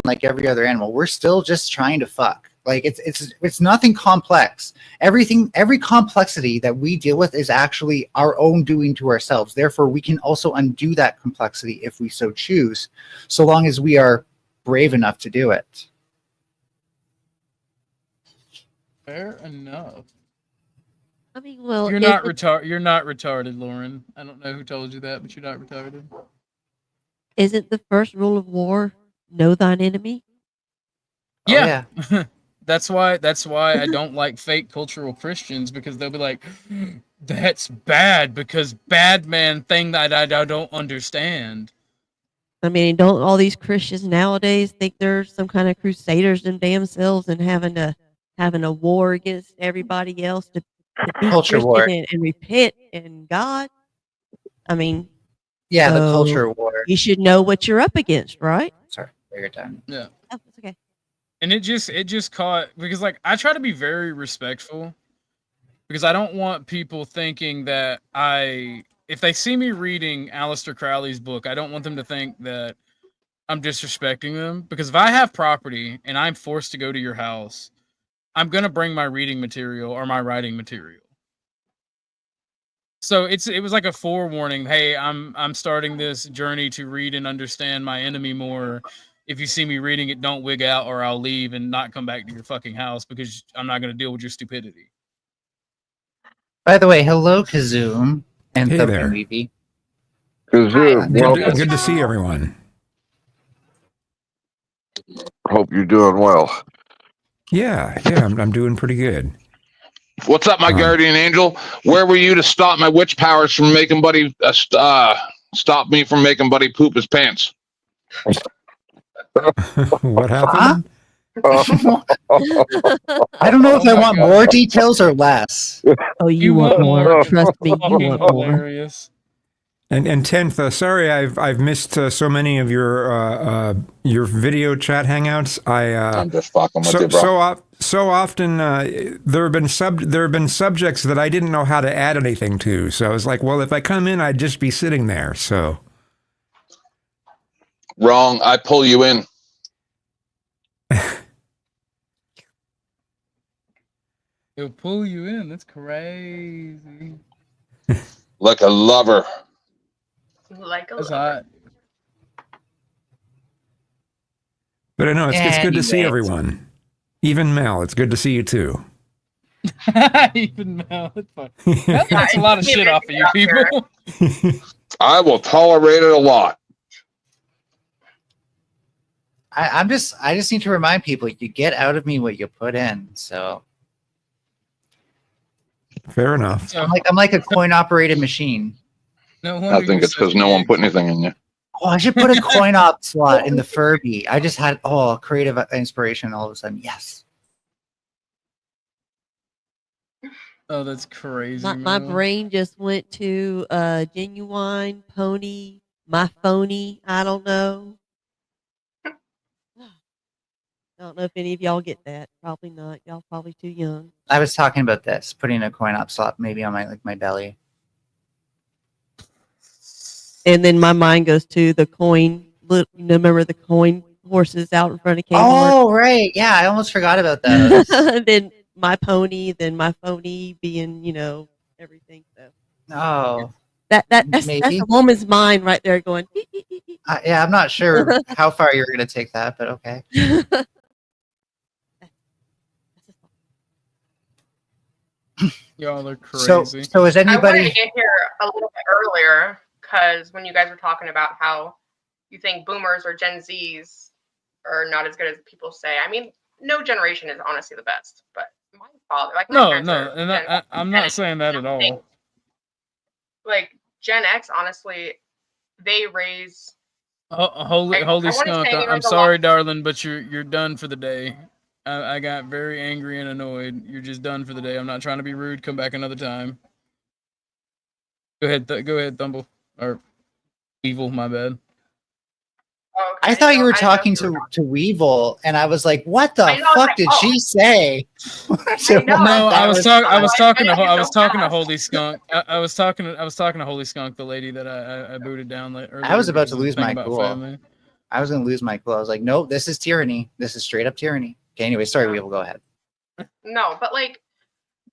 like every other animal. We're still just trying to fuck. Like, it's nothing complex. Every complexity that we deal with is actually our own doing to ourselves. Therefore, we can also undo that complexity if we so choose, so long as we are brave enough to do it. Fair enough. I mean, well, you're not retarded, Lauren. I don't know who told you that, but you're not retarded. Isn't the first rule of war know thine enemy? Yeah. Oh, yeah. That's why I don't like fake cultural Christians, because they'll be like, that's bad because bad man thing that I don't understand. I mean, don't all these Christians nowadays think they're some kind of crusaders them damn selves and having a war against everybody else to be culture Christian war and repent in God? I mean, yeah, the culture war. You should know what you're up against, right? Sorry, you're done. Yeah. Oh, it's okay. And it just caught, because like I try to be very respectful, because I don't want people thinking that if they see me reading Aleister Crowley's book, I don't want them to think that I'm disrespecting them. Because if I have property and I'm forced to go to your house, I'm gonna bring my reading material or my writing material. So it was like a forewarning. Hey, I'm starting this journey to read and understand my enemy more. If you see me reading it, don't wig out or I'll leave and not come back to your fucking house, because I'm not going to deal with your stupidity. By the way, hello, Kazoom. And hey there. Kazoom, good to see everyone. Hope you're doing well. Yeah, I'm doing pretty good. What's up, my guardian angel? Where were you to stop my witch powers from making Buddy stop me from making Buddy poop his pants? What happened? I don't know if I want more details or less. Oh, you want more? Trust me, you want more. Hilarious. And 10th, sorry I've missed so many of your video chat hangouts. I'm just fucking with you, bro. So often there have been subjects that I didn't know how to add anything to. So I was like, well, if I come in, I'd just be sitting there. So wrong. I pull you in. He'll pull you in. That's crazy. Like a lover. Like a That's lover. hot. But I know it's good to see Anyways. everyone. Even Mel, it's good to see you too. Even Mel, that's fine. That takes a lot of shit off of you people. I will tolerate it a lot. I just need to remind people, you get out of me what you put in. So Fair enough. I'm like a coin operated machine. No I think it's because no one put anything in you. Oh, I should put a coin op slot in the Furby. I just had creative inspiration all of a sudden. Yes. Oh, that's crazy. My brain just went to Genuine, Pony, My Phony. I don't know. I don't know if any of y'all get that. Probably not. Y'all probably too young. I was talking about this, putting a coin op slot maybe on my belly. And then my mind goes to the coin. Remember the coin horses out in front of Kmart? Oh, right. Yeah, I almost forgot about those. Then My Pony, then My Phony being, everything. So Oh. that's a woman's mind right there going. Yeah, I'm not sure how far you're going to take that, but okay. Y'all are crazy. So is I wanted anybody? to get here a little bit earlier because when you guys were talking about how you think boomers or Gen Zs are not as good as people say, I mean, no generation is honestly the best, but my father, like my No, parents are and I'm not saying that at all. Like Gen X, honestly, they raise. Holy I wanna skunk! say I'm there's a sorry, lot- darling, but you're done for the day. I got very angry and annoyed. You're just done for the day. I'm not trying to be rude. Come back another time. Go ahead, Thumble or Evil. My bad. I thought you were talking to Weevil, and I was like, "What the fuck did she say?" No, I was talking to Holy Skunk. I was talking to Holy Skunk, the lady that I booted down earlier. I was about to because lose the thing my about cool. family. I was going to lose my cool. I was like, "Nope, this is tyranny. This is straight up tyranny." Okay, anyway, sorry, Weevil, go ahead. No, but like,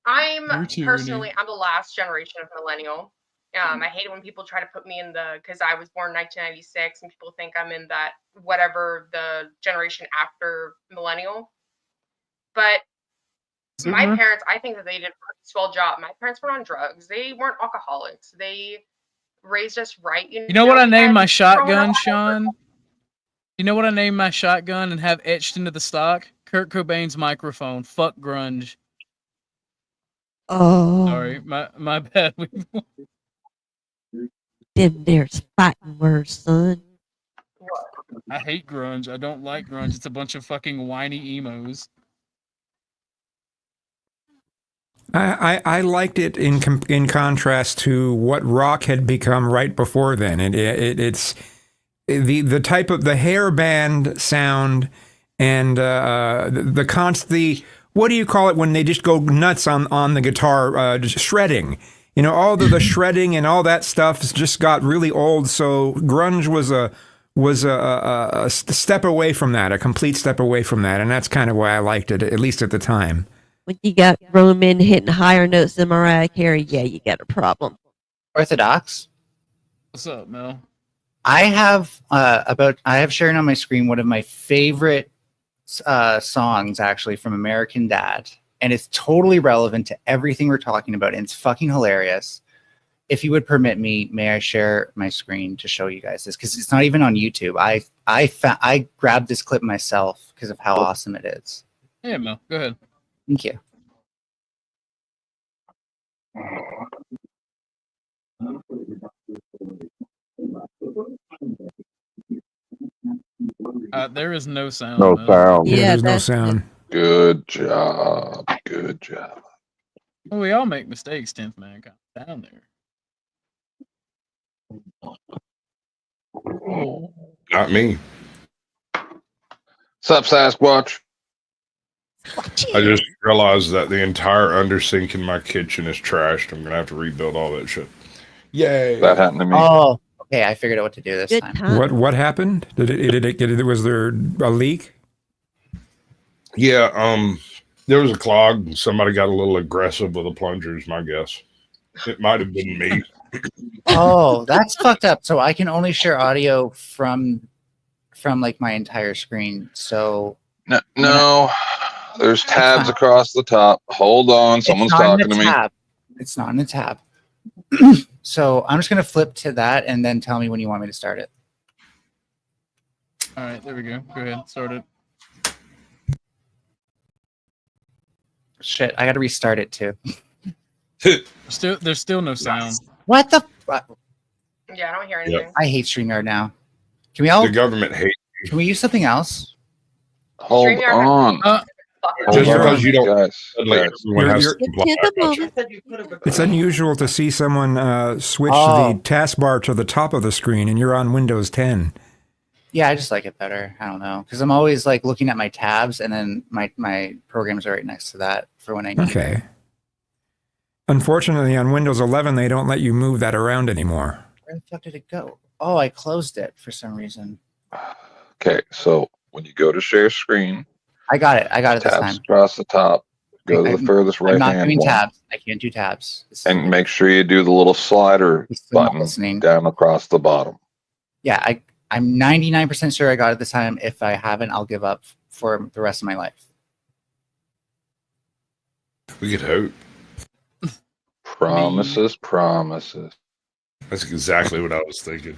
I'm You're tyranny. personally, I'm the last generation of millennial. I hate it when people try to put me in because I was born 1996 and people think I'm in that whatever the generation after millennial. But my Zoomer? parents, I think that they did a pretty swell job. My parents were on drugs. They weren't alcoholics. They raised us right. You know what I we named had my shotgun, growing up- Sean? You know what I named my shotgun and have etched into the stock? Kurt Cobain's microphone. Fuck grunge. Oh, Sorry, my bad. them there's fighting words, son. I hate grunge. I don't like grunge. It's a bunch of fucking whiny emos. I liked it in contrast to what rock had become right before then. It's the type of the hair band sound and the what do you call it when they just go nuts on the guitar, just shredding. All the shredding and all that stuff just got really old. So grunge was a step away from that, a complete step away from that, and that's kind of why I liked it, at least at the time. When you got grown men hitting higher notes than Mariah Carey, yeah, you got a problem. Orthodox. What's up, Mel? I have sharing on my screen one of my favorite songs actually from American Dad, and it's totally relevant to everything we're talking about, and it's fucking hilarious. If you would permit me, may I share my screen to show you guys this, because it's not even on YouTube. I grabbed this clip myself because of how awesome it is. Yeah, Mel, go ahead. Thank you. There is no sound. No Mel. sound. Yeah, there's no sound. Good job. Good job. Well, we all make mistakes, 10th man. Calm down there. Not me. Sup, Sasquatch? I just realized that the entire undersink in my kitchen is trashed. I'm gonna have to rebuild all that shit. Yay! That happened to me. Oh, okay. I figured out what to do this time. What happened? Was there a leak? Yeah. There was a clog, and somebody got a little aggressive with the plungers, my guess. It might have been me. Oh, that's fucked up. So I can only share audio from like my entire screen. So no, there's tabs across the top. Hold on, someone's talking to me. It's not in the tab. So I'm just gonna flip to that and then tell me when you want me to start it. All right, there we go. Go ahead, start it. Shit, I gotta restart it too. There's still no sound. What the? Yeah, I don't hear anything. I hate StreamYard now. Can we all? The government hates you. Can we use something else? Hold on. Just because you don't. It's unusual to see someone switch the taskbar to the top of the screen, and you're on Windows 10. Yeah, I just like it better. I don't know, because I'm always like looking at my tabs, and then my programs are right next to that for when I need it. Unfortunately, on Windows 11, they don't let you move that around anymore. Where the fuck did it go? Oh, I closed it for some reason. Okay, so when you go to share screen, I got it. This tabs time. across the top. Go to the furthest right hand. I'm not doing one, tabs. I can't do tabs. and make sure you do the little slider button down across the bottom. Yeah, I'm 99% sure I got it this time. If I haven't, I'll give up for the rest of my life. We could hope. Promises. That's exactly what I was thinking.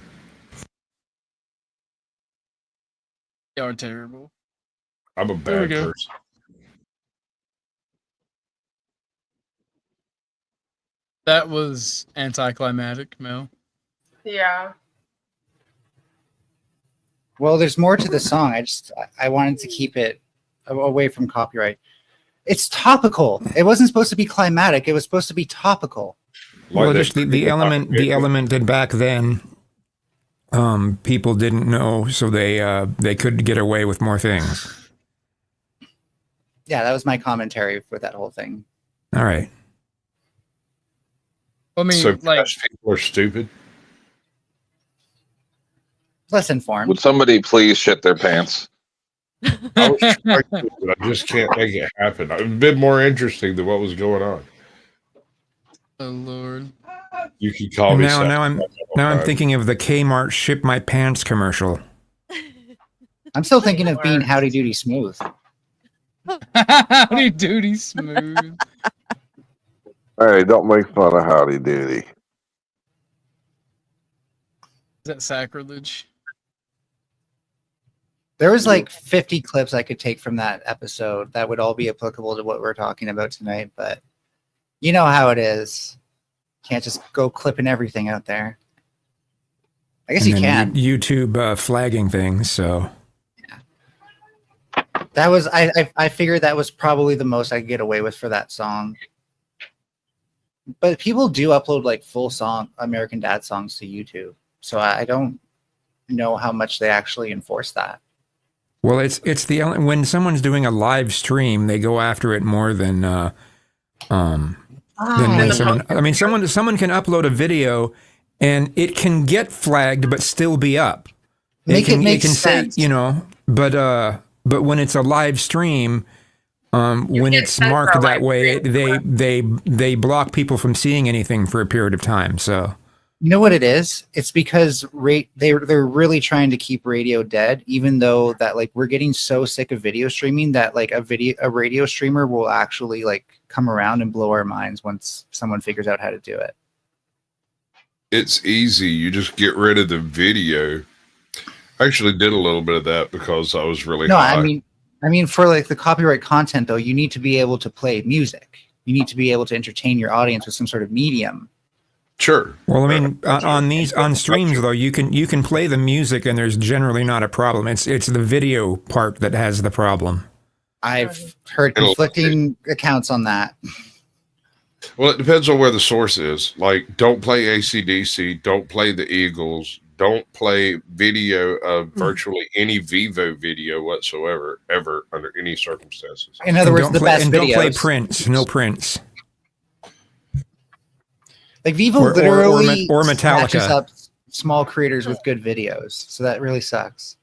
Y'all are terrible. I'm a bad person. That was anticlimactic, Mel. Yeah. Well, there's more to the song. I wanted to keep it away from copyright. It's topical. It wasn't supposed to be climatic. It was supposed to be topical. Well, just the element that back then people didn't know, so they could get away with more things. Yeah, that was my commentary for that whole thing. All right. I mean, so people are stupid. Less informed. Would somebody please shit their pants? I was trying to, but I just can't make it happen. It would have been more interesting than what was going on. Oh Lord! You can call me. Now I'm thinking of the Kmart "Ship My Pants" commercial. I'm still thinking of being Howdy Doody Smooth. Howdy Doody Smooth. Hey, don't make fun of Howdy Doody. Is that sacrilege? There was like 50 clips I could take from that episode that would all be applicable to what we're talking about tonight, but you know how it is. Can't just go clipping everything out there. I guess you can. YouTube flagging things, so. Yeah. That was, I figured that was probably the most I could get away with for that song. But people do upload like full song American Dad songs to YouTube. So I don't know how much they actually enforce that. Well, it's when someone's doing a live stream, they go after it more than when someone. I mean, someone can upload a video, and it can get flagged, but still be up. It can sense. Say, you know, but when it's a live stream, when it's marked that way, they block people from seeing anything for a period of time. So. You know what it is? It's because they're really trying to keep radio dead, even though that like we're getting so sick of video streaming that like a radio streamer will actually like come around and blow our minds once someone figures out how to do it. It's easy. You just get rid of the video. I actually did a little bit of that because I was really high. I mean for like the copyright content though, you need to be able to play music. You need to be able to entertain your audience with some sort of medium. Sure. Well, I mean, on streams though, you can play the music, and there's generally not a problem. It's the video part that has the problem. I've heard conflicting accounts on that. Well, it depends on where the source is. Like, don't play AC/DC, don't play the Eagles, don't play video of virtually any Vivo video whatsoever, ever under any circumstances. In other words, best videos. Don't play Prince. No Prince. Like Vivo literally or Metallica matches up small creators with good videos, so that really sucks.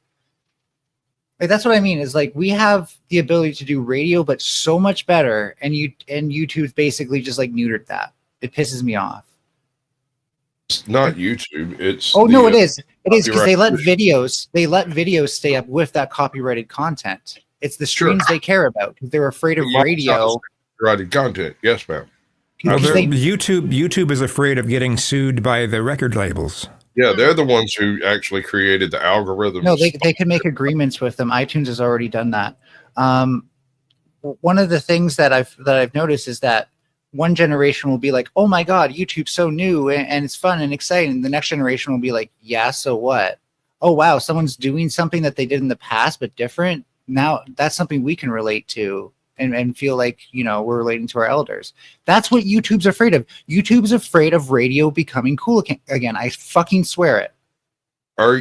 Like, that's what I mean. Is like we have the ability to do radio, but so much better, and YouTube's basically just like neutered that. It pisses me off. It's not YouTube. It's no, it is. It is because they let copyright- videos stay up with that copyrighted content. It's the streams they care about because they're afraid of radio. Copyrighted content. Yes, ma'am. YouTube is afraid of getting sued by the record labels. Yeah, they're the ones who actually created the algorithms. No, they can make agreements with them. iTunes has already done that. One of the things that I've noticed is that one generation will be like, "Oh my God, YouTube's so new and it's fun and exciting." The next generation will be like, "Yeah, so what? Oh wow, someone's doing something that they did in the past but different. Now that's something we can relate to and feel like, you know, we're relating to our elders." That's what YouTube's afraid of. YouTube's afraid of radio becoming cool again. I fucking swear it. Are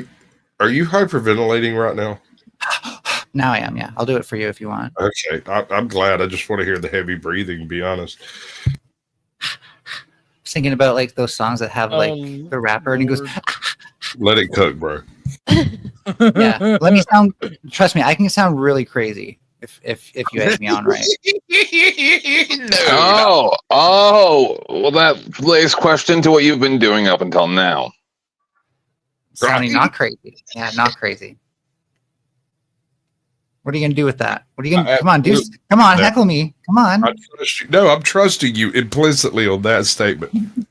you hyperventilating right now? Now I am, yeah. I'll do it for you if you want. Okay, I'm glad. I just want to hear the heavy breathing, to be honest. I was thinking about like those songs that have like the rapper and he goes, "Let it cook, bro." Yeah, let me sound. Trust me, I can sound really crazy if you have me on right. Well, that lays question to what you've been doing up until now. Sounding not crazy. Yeah, not crazy. What are you gonna do with that? What are you gonna? Come on, heckle me. Come on. I'm trusting you implicitly on that statement.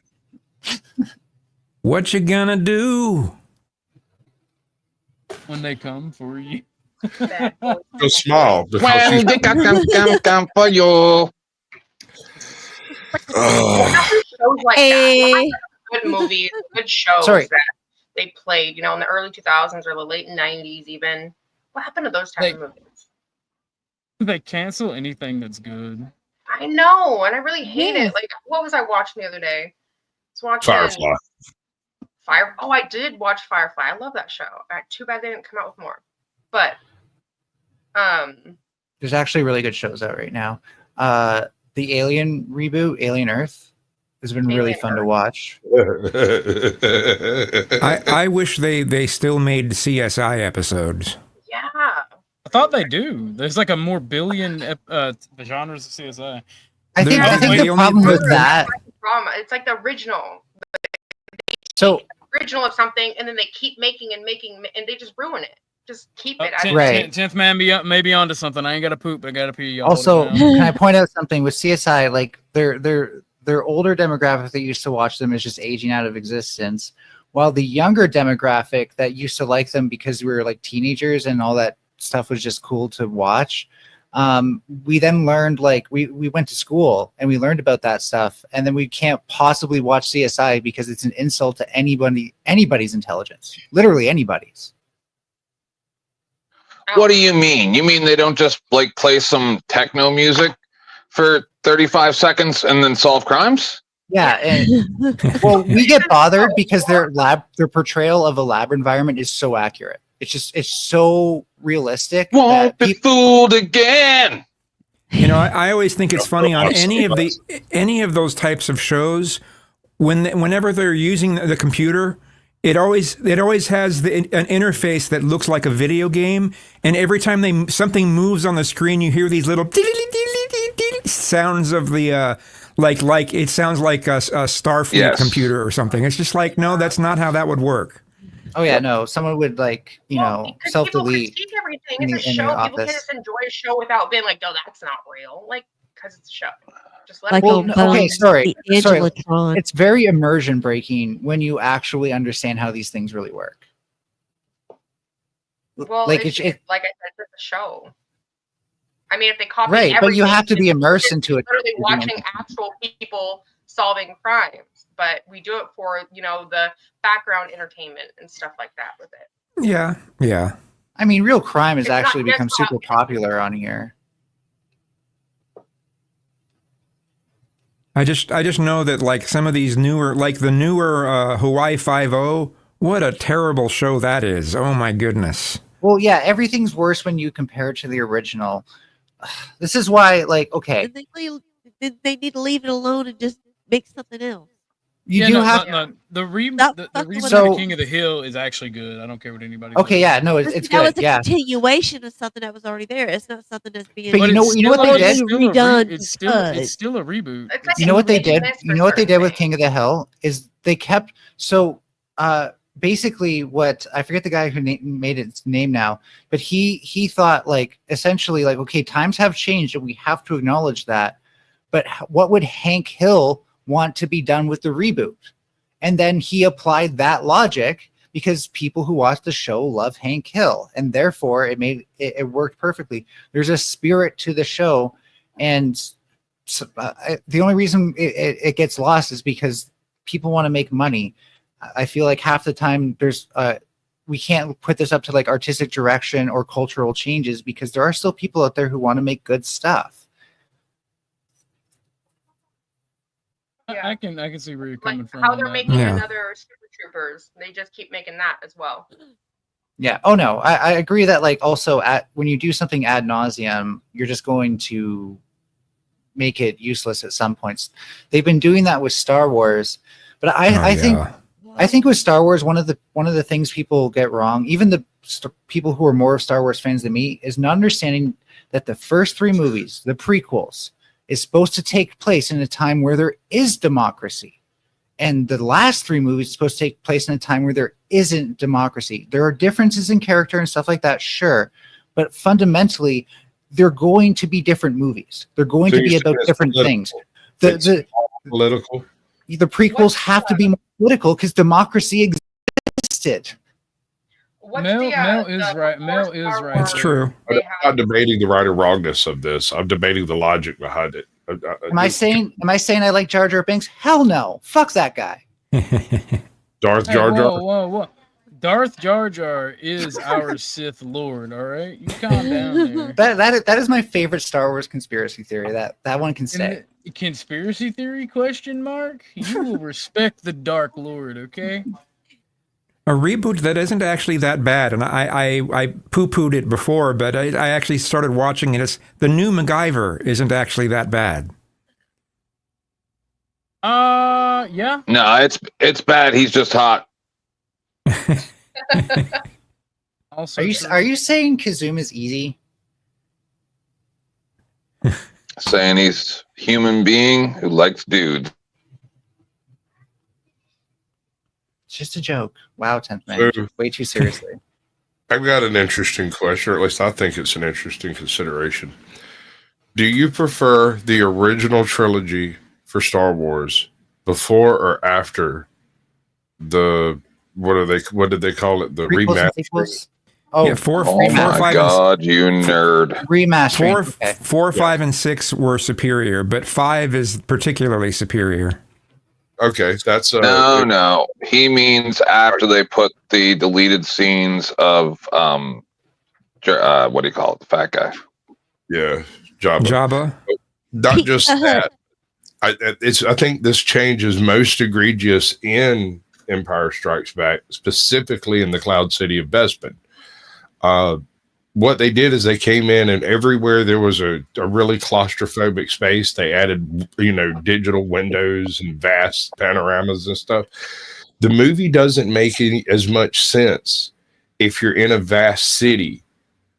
What you gonna do when they come for you? Just smile. When they come for you. Shows like that. Good movies, good shows that they played, you know, in the early 2000s or the late 90s even. What happened to those type of movies? They cancel anything that's good. I know, and I really hate it. Like, what was I watching the other day? I was watching Firefly. Oh, I did watch Firefly. I love that show. Too bad they didn't come out with more. But there's actually really good shows out right now. The Alien reboot, Alien Earth, has been really fun to watch. I wish they still made CSI episodes. Yeah. I thought they do. There's like a more billion genres of CSI. I think the problem with that. It's like the original. So original of something, and then they keep making, and they just ruin it. Just keep it. Right. 10th man maybe onto something. I ain't got to poop, but I got to pee. Also, can I point out something with CSI? Like their older demographic that used to watch them is just aging out of existence, while the younger demographic that used to like them because we were like teenagers and all that stuff was just cool to watch. We then learned, like we went to school and we learned about that stuff, and then we can't possibly watch CSI because it's an insult to anybody's intelligence, literally anybody's. What do you mean? You mean they don't just like play some techno music for 35 seconds and then solve crimes? Yeah, and well, we get bothered because their portrayal of a lab environment is so accurate. It's so realistic. Won't be fooled again. You know, I always think it's funny on any of those types of shows whenever they're using the computer. It always has an interface that looks like a video game, and every time something moves on the screen, you hear these little sounds of the like it sounds like a Starfleet computer or something. It's just like, no, that's not how that would work. Oh yeah, no. Someone would self-delete. Critique everything. It's a show. People can just enjoy a show without being like, no, that's not real. Like, because it's a show. Just let sorry. It's very immersion breaking when you actually understand how these things really work. Well, like I said, it's a show. I mean, if they copy everything, but you have to be immersed into it. Literally watching actual people solving crimes, but we do it for, you know, the background entertainment and stuff like that with it. Yeah. I mean, real crime has actually become super popular on here. I just know that like some of these newer, like the newer Hawaii 5-0, what a terrible show that is. Oh my goodness. Well, yeah, everything's worse when you compare it to the original. This is why, like, okay. They need to leave it alone and just make something else. You do have the That's reboot So- of King of the Hill is actually good. I don't care what anybody. Okay, says. yeah, no, But it's see, that good. was a Yeah, continuation of something that was already there. It's not something that's being. But you know what they did? Redone It's because. still a reboot. It's like You know what they it did? missed You for know what they certain did with things. King of the Hill is they kept basically what I forget the guy who made its name now, but he thought like essentially like, okay, times have changed and we have to acknowledge that. But what would Hank Hill want to be done with the reboot? And then he applied that logic because people who watch the show love Hank Hill, and therefore it worked perfectly. There's a spirit to the show, and the only reason it gets lost is because people want to make money. I feel like half the time there's we can't put this up to like artistic direction or cultural changes because there are still people out there who want to make good stuff. I can see where you're Like coming from. how on they're that. making another Super Troopers. They just keep making that as well. Yeah. Oh no, I agree that like also when you do something ad nauseum, you're just going to make it useless at some points. They've been doing that with Star Wars, but I think with Star Wars, one of the things people get wrong, even the people who are more of Star Wars fans than me, is not understanding that the first 3 movies, the prequels, is supposed to take place in a time where there is democracy. And the last 3 movies are supposed to take place in a time where there isn't democracy. There are differences in character and stuff like that, sure. But fundamentally, they're going to be different movies. They're going to be about different things. The prequels have to be more political because democracy existed. Mel is right. Mel is right. It's true. I'm not debating the right or wrongness of this. I'm debating the logic behind it. Am I saying I like Jar Jar Binks? Hell no. Fuck that guy. Darth Jar Jar? Whoa. Darth Jar Jar is our Sith Lord, all right? You calm down there. That is my favorite Star Wars conspiracy theory. That one can stay. Conspiracy theory question mark? You will respect the Dark Lord, okay? A reboot that isn't actually that bad, and I poo-pooed it before, but I actually started watching it. It's the new MacGyver isn't actually that bad. Yeah. No, it's bad. He's just hot. Also, are you saying Kazum is easy? Saying he's a human being who likes dudes. It's just a joke. Wow, 10th man. So- Way too seriously. I've got an interesting question, or at least I think it's an interesting consideration. Do you prefer the original trilogy for Star Wars before or after the what did they call it? The Prequels and remaster? sequels? Oh, Yeah, four, Oh my 5, god, you nerd. remastering. 4, 5, and 6 were superior, but 5 is particularly superior. Okay, that's No. He means after they put the deleted scenes of what do you call it? The fat guy. Yeah, Jabba. Not just that. I think this change is most egregious in Empire Strikes Back, specifically in the Cloud City of Bespin. What they did is they came in, and everywhere there was a really claustrophobic space, they added, digital windows and vast panoramas and stuff. The movie doesn't make as much sense if you're in a vast city.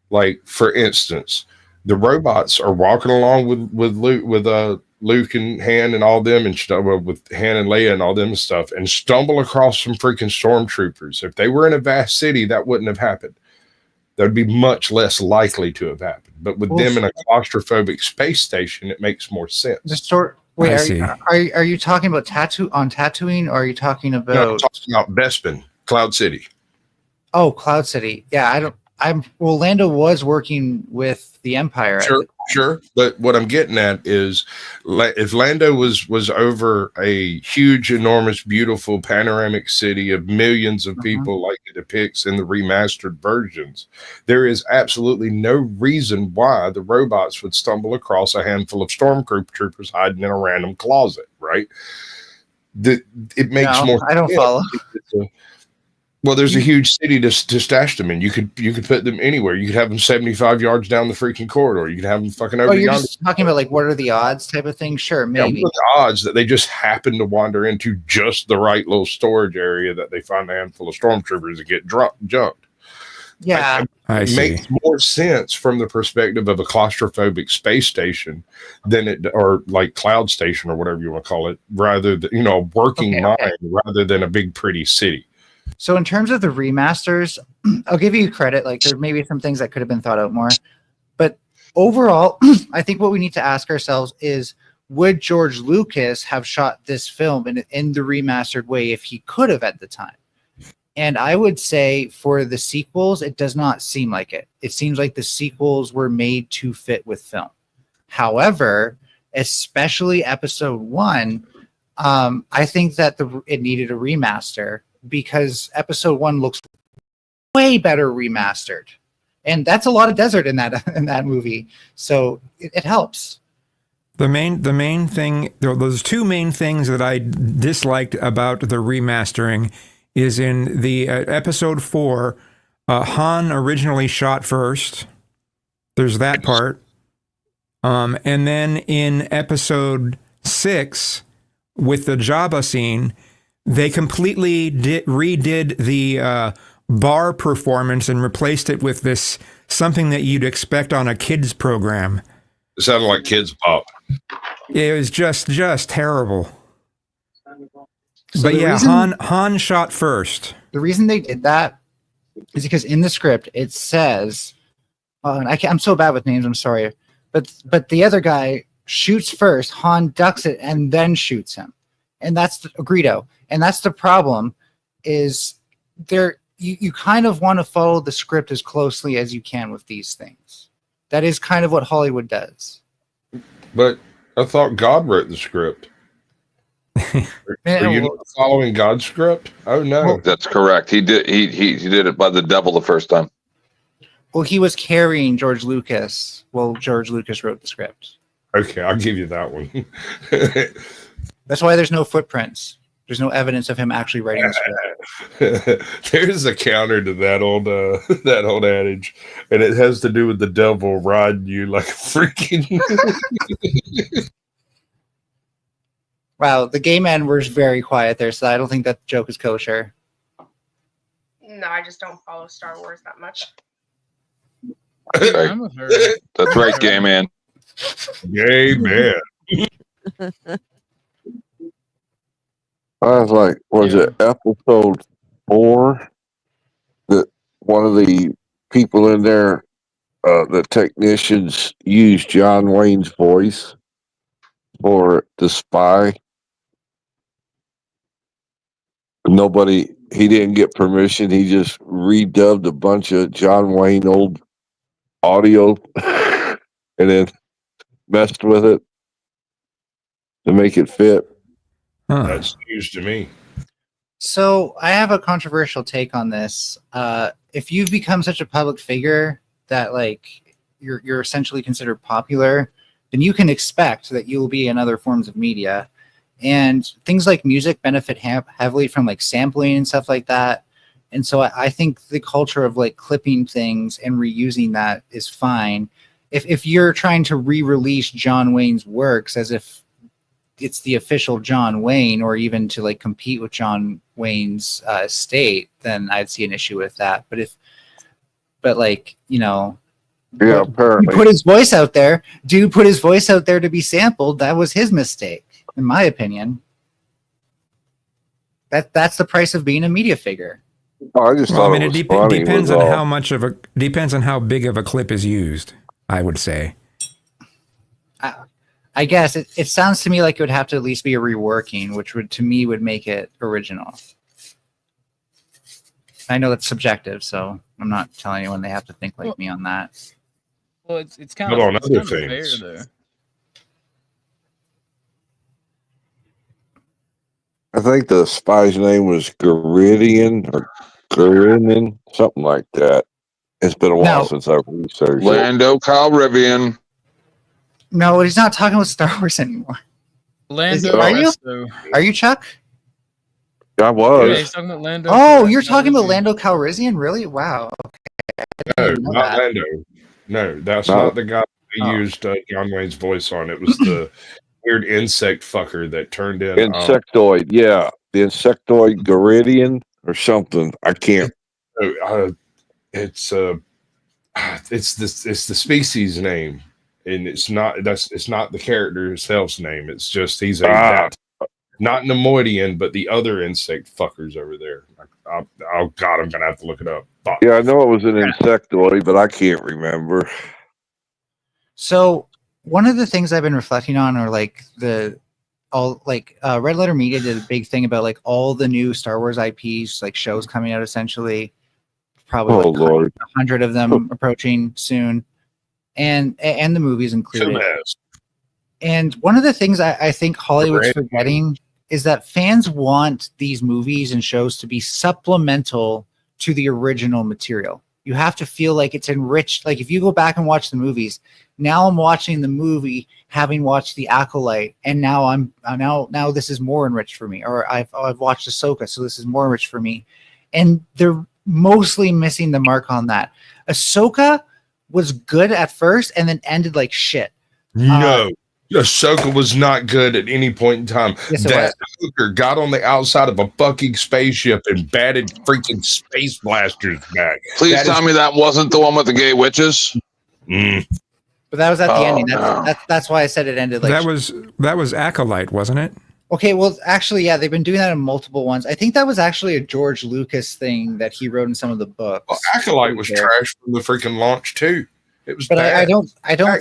Like, for instance, the robots are walking along with Luke and Han and all them, and with Han and Leia and all them stuff, and stumble across some freaking stormtroopers. If they were in a vast city, that wouldn't have happened. That would be much less likely to have happened. But with them in a claustrophobic space station, it makes more sense. Are you talking about Tatooine, or are you talking about? No, I'm talking about Bespin, Cloud City. Oh, Cloud City. Yeah, Lando was working with the Empire. Sure. But what I'm getting at is, if Lando was over a huge, enormous, beautiful, panoramic city of millions of people like it depicts in the remastered versions, there is absolutely no reason why the robots would stumble across a handful of stormtroopers hiding in a random closet, right? It makes more sense. I don't follow. Well, there's a huge city to stash them in. You could put them anywhere. You could have them 75 yards down the freaking corridor. You could have them fucking over. Oh, you're yonder. just talking about like what are the odds type of thing? Sure, Yeah, maybe. what are the odds that they just happen to wander into just the right little storage area that they find a handful of stormtroopers and get junked? Yeah, I see. Makes more sense from the perspective of a claustrophobic space station than it, or like cloud station or whatever you want to call it, rather than, you know, working mine rather than a big pretty city. So in terms of the remasters, I'll give you credit. Like there may be some things that could have been thought out more, but overall, I think what we need to ask ourselves is, would George Lucas have shot this film in the remastered way if he could have at the time? And I would say for the sequels, it does not seem like it. It seems like the sequels were made to fit with film. However, especially episode 1, I think that it needed a remaster because episode 1 looks way better remastered. And that's a lot of desert in that movie. So it helps. The main thing, those two main things that I disliked about the remastering is in the episode 4, Han originally shot first. There's that part. And then in episode 6, with the Jabba scene, they completely redid the bar performance and replaced it with this something that you'd expect on a kids program. It sounded like Kids Pop. It was just terrible. So but yeah, Han shot first. The reason they did that is because in the script it says, I'm so bad with names, I'm sorry, but the other guy shoots first, Han ducks it and then shoots him, and that's Greedo, and that's the problem. Is there you kind of want to follow the script as closely as you can with these things. That is kind of what Hollywood does. But I thought God wrote the script. Are you not following God's script? Oh no, that's correct. He did. He did it by the devil the first time. Well, he was carrying George Lucas. Well, George Lucas wrote the script. Okay, I'll give you that one. That's why there's no footprints. There's no evidence of him actually writing the script. There's a counter to that old adage, and it has to do with the devil riding you like a freaking. Wow, the gay man was very quiet there, so I don't think that joke is kosher. No, I just don't follow Star Wars that much. Right. That's right, gay man. Gay man. I was like, was it episode 4 that one of the people in there, the technicians, used John Wayne's voice for the spy? He didn't get permission. He just redubbed a bunch of John Wayne old audio and then messed with it to make it fit. That's news to me. So I have a controversial take on this. If you've become such a public figure that like you're essentially considered popular, then you can expect that you will be in other forms of media. And things like music benefit heavily from like sampling and stuff like that. And so I think the culture of like clipping things and reusing that is fine. If you're trying to re-release John Wayne's works as if it's the official John Wayne, or even to like compete with John Wayne's estate, then I'd see an issue with that. But like, you know, yeah, apparently put his voice out there. Dude put his voice out there to be sampled. That was his mistake, in my opinion. That's the price of being a media figure. Oh, I just thought it depends on how much of depends on how big of a clip is used, I would say. I guess it sounds to me like it would have to at least be a reworking, which to me would make it original. I know that's subjective, so I'm not telling anyone they have to think like me on that. Well, it's kind But of on it's other kind of fair things. though. I think the spy's name was Guridian or Guridian, something like that. It's been a while since I've researched Lando Calrissian. No, he's not talking about Star Wars anymore. Lando, are you Chuck? I was. Yeah, he's talking about Lando. Oh, you're talking about Lando Calrissian? Really? Wow. Okay. No, not Lando. No, that's not the guy they used John Wayne's voice on. It was the weird insect fucker that turned in. Insectoid, yeah. The Insectoid Garidian or something. I can't. It's the species name, and it's not the character himself's name. It's just he's not Nemoidian, but the other insect fuckers over there. Oh God, I'm gonna have to look it up. Yeah, I know it was an insectoid, but I can't remember. So one of the things I've been reflecting on are like Red Letter Media did a big thing about like all the new Star Wars IPs, like shows coming out essentially. Probably like 100 of them approaching soon, and the movies included. And one of the things I think Hollywood's forgetting is that fans want these movies and shows to be supplemental to the original material. You have to feel like it's enriched. Like if you go back and watch the movies, now I'm watching the movie having watched The Acolyte, and now now this is more enriched for me. Or I've watched Ahsoka, so this is more enriched for me. And they're mostly missing the mark on that. Ahsoka was good at first and then ended like shit. No, Ahsoka was not good at any point in time. Yes, that hooker got on the outside of a fucking spaceship and batted freaking space blasters back. Please tell me that wasn't the one with the gay witches. But that was at the ending. That's why I said it ended like that was Acolyte, wasn't it? Okay, well, actually, yeah, they've been doing that in multiple ones. I think that was actually a George Lucas thing that he wrote in some of the books. Well, Acolyte was trash from the freaking launch too. It was, but I don't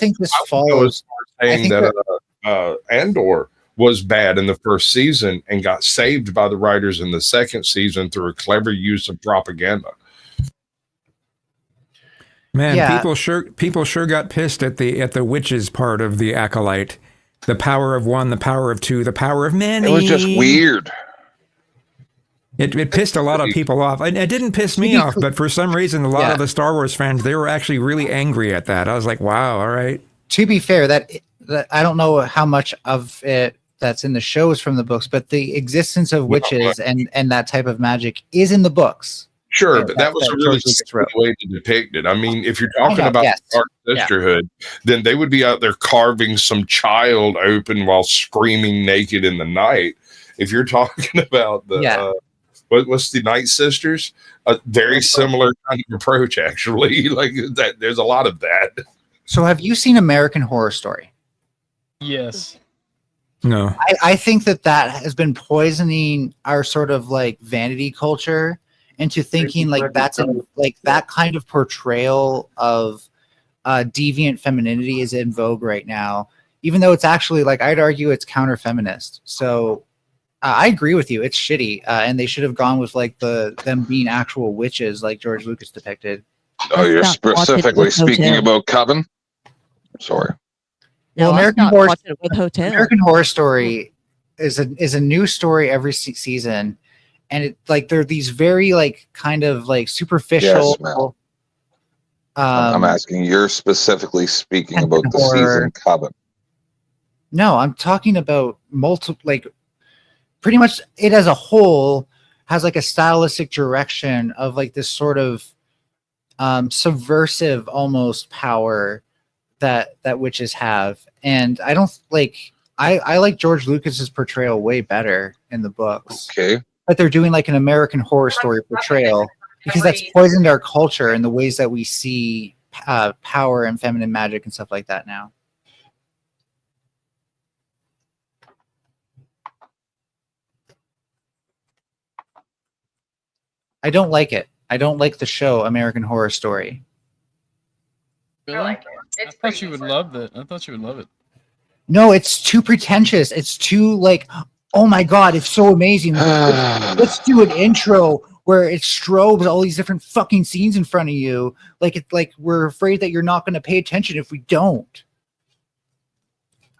think this follows. Saying that Andor was bad in the first season and got saved by the writers in the second season through a clever use of propaganda. Man, people sure got pissed at the witches part of the Acolyte. The power of one, the power of two, the power of many. It was just weird. It pissed a lot of people off. It didn't piss me off, but for some reason, a lot of the Star Wars fans, they were actually really angry at that. I was like, wow, all right. To be fair, that I don't know how much of it that's in the shows from the books, but the existence of witches and that type of magic is in the books. Sure, but that was a really simple way to depict it. I mean, if you're talking about Dark Sisterhood, then they would be out there carving some child open while screaming naked in the night. If you're talking about the what's the Night Sisters, a very similar kind of approach, actually. Like that, there's a lot of that. So, have you seen American Horror Story? Yes. No. I think that has been poisoning our sort of like vanity culture into thinking like that kind of portrayal of deviant femininity is in vogue right now, even though it's actually like I'd argue it's counter-feminist. So I agree with you. It's shitty, and they should have gone with like them being actual witches like George Lucas depicted. Oh, you're specifically speaking about Coven? Sorry. Well, American Horror Story is a new story every season. And it like there are these very like kind of like superficial. Yes, I'm asking. You're specifically speaking about the season Coven. No, I'm talking about multiple. Like, pretty much, it as a whole has like a stylistic direction of like this sort of subversive almost power that witches have, and I don't like. I like George Lucas's portrayal way better in the books. Okay. But they're doing like an American Horror Story portrayal because that's poisoned our culture and the ways that we see power and feminine magic and stuff like that now. I don't like it. I don't like the show American Horror Story. Really? I like it. I thought you would love it. I thought you would love it. No, it's too pretentious. It's too like, oh my God, it's so amazing. Let's do an intro where it strobes all these different fucking scenes in front of you. Like it's like we're afraid that you're not going to pay attention if we don't.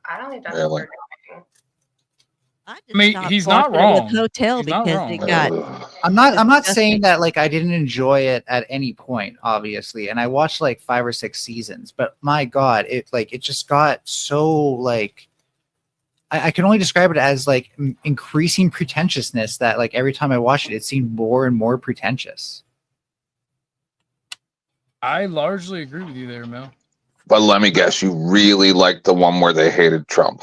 I don't think that's what we're doing. I mean, he's not wrong. Hotel because it got. I'm not saying that like I didn't enjoy it at any point, obviously, and I watched like 5 or 6 seasons. But my God, it just got so like I can only describe it as like increasing pretentiousness. That like every time I watched it, it seemed more and more pretentious. I largely agree with you there, Mel. But let me guess, you really liked the one where they hated Trump,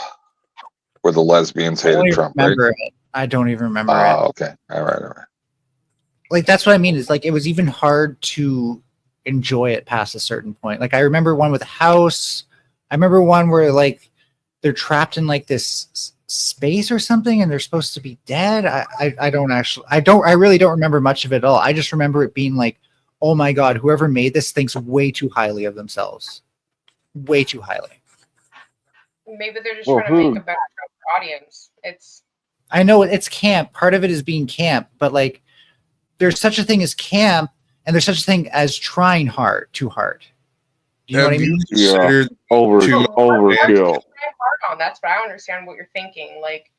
where the lesbians hated Trump, right? I don't even remember it. Oh, okay. All right. Like that's what I mean. Is like it was even hard to enjoy it past a certain point. Like I remember one with a house. I remember one where like they're trapped in like this space or something, and they're supposed to be dead. I really don't remember much of it at all. I just remember it being like, oh my god, whoever made this thinks way too highly of themselves. Way too highly. Maybe they're just trying to make a better audience. I know it's camp. Part of it is being camp, but like there's such a thing as camp, and there's such a thing as trying too hard. Do you know what I mean? Yeah, overkill. That's what I understand what you're thinking. Like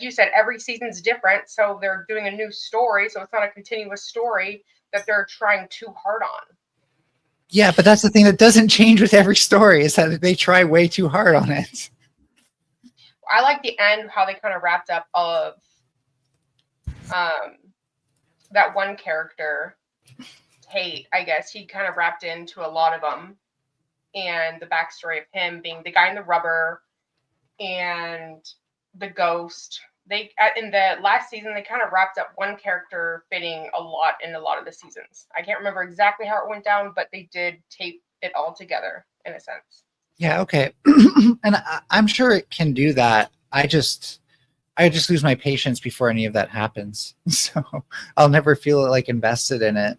you said, every season's different, so they're doing a new story, so it's not a continuous story that they're trying too hard on. Yeah, but that's the thing that doesn't change with every story, is that they try way too hard on it. I like the end, how they kind of wrapped up of that one character, Tate, I guess. He kind of wrapped into a lot of them. And the backstory of him being the guy in the rubber and the ghost. In the last season, they kind of wrapped up one character fitting a lot in a lot of the seasons. I can't remember exactly how it went down, but they did tape it all together in a sense. Yeah, okay. And I'm sure it can do that. I just lose my patience before any of that happens. So I'll never feel like invested in it.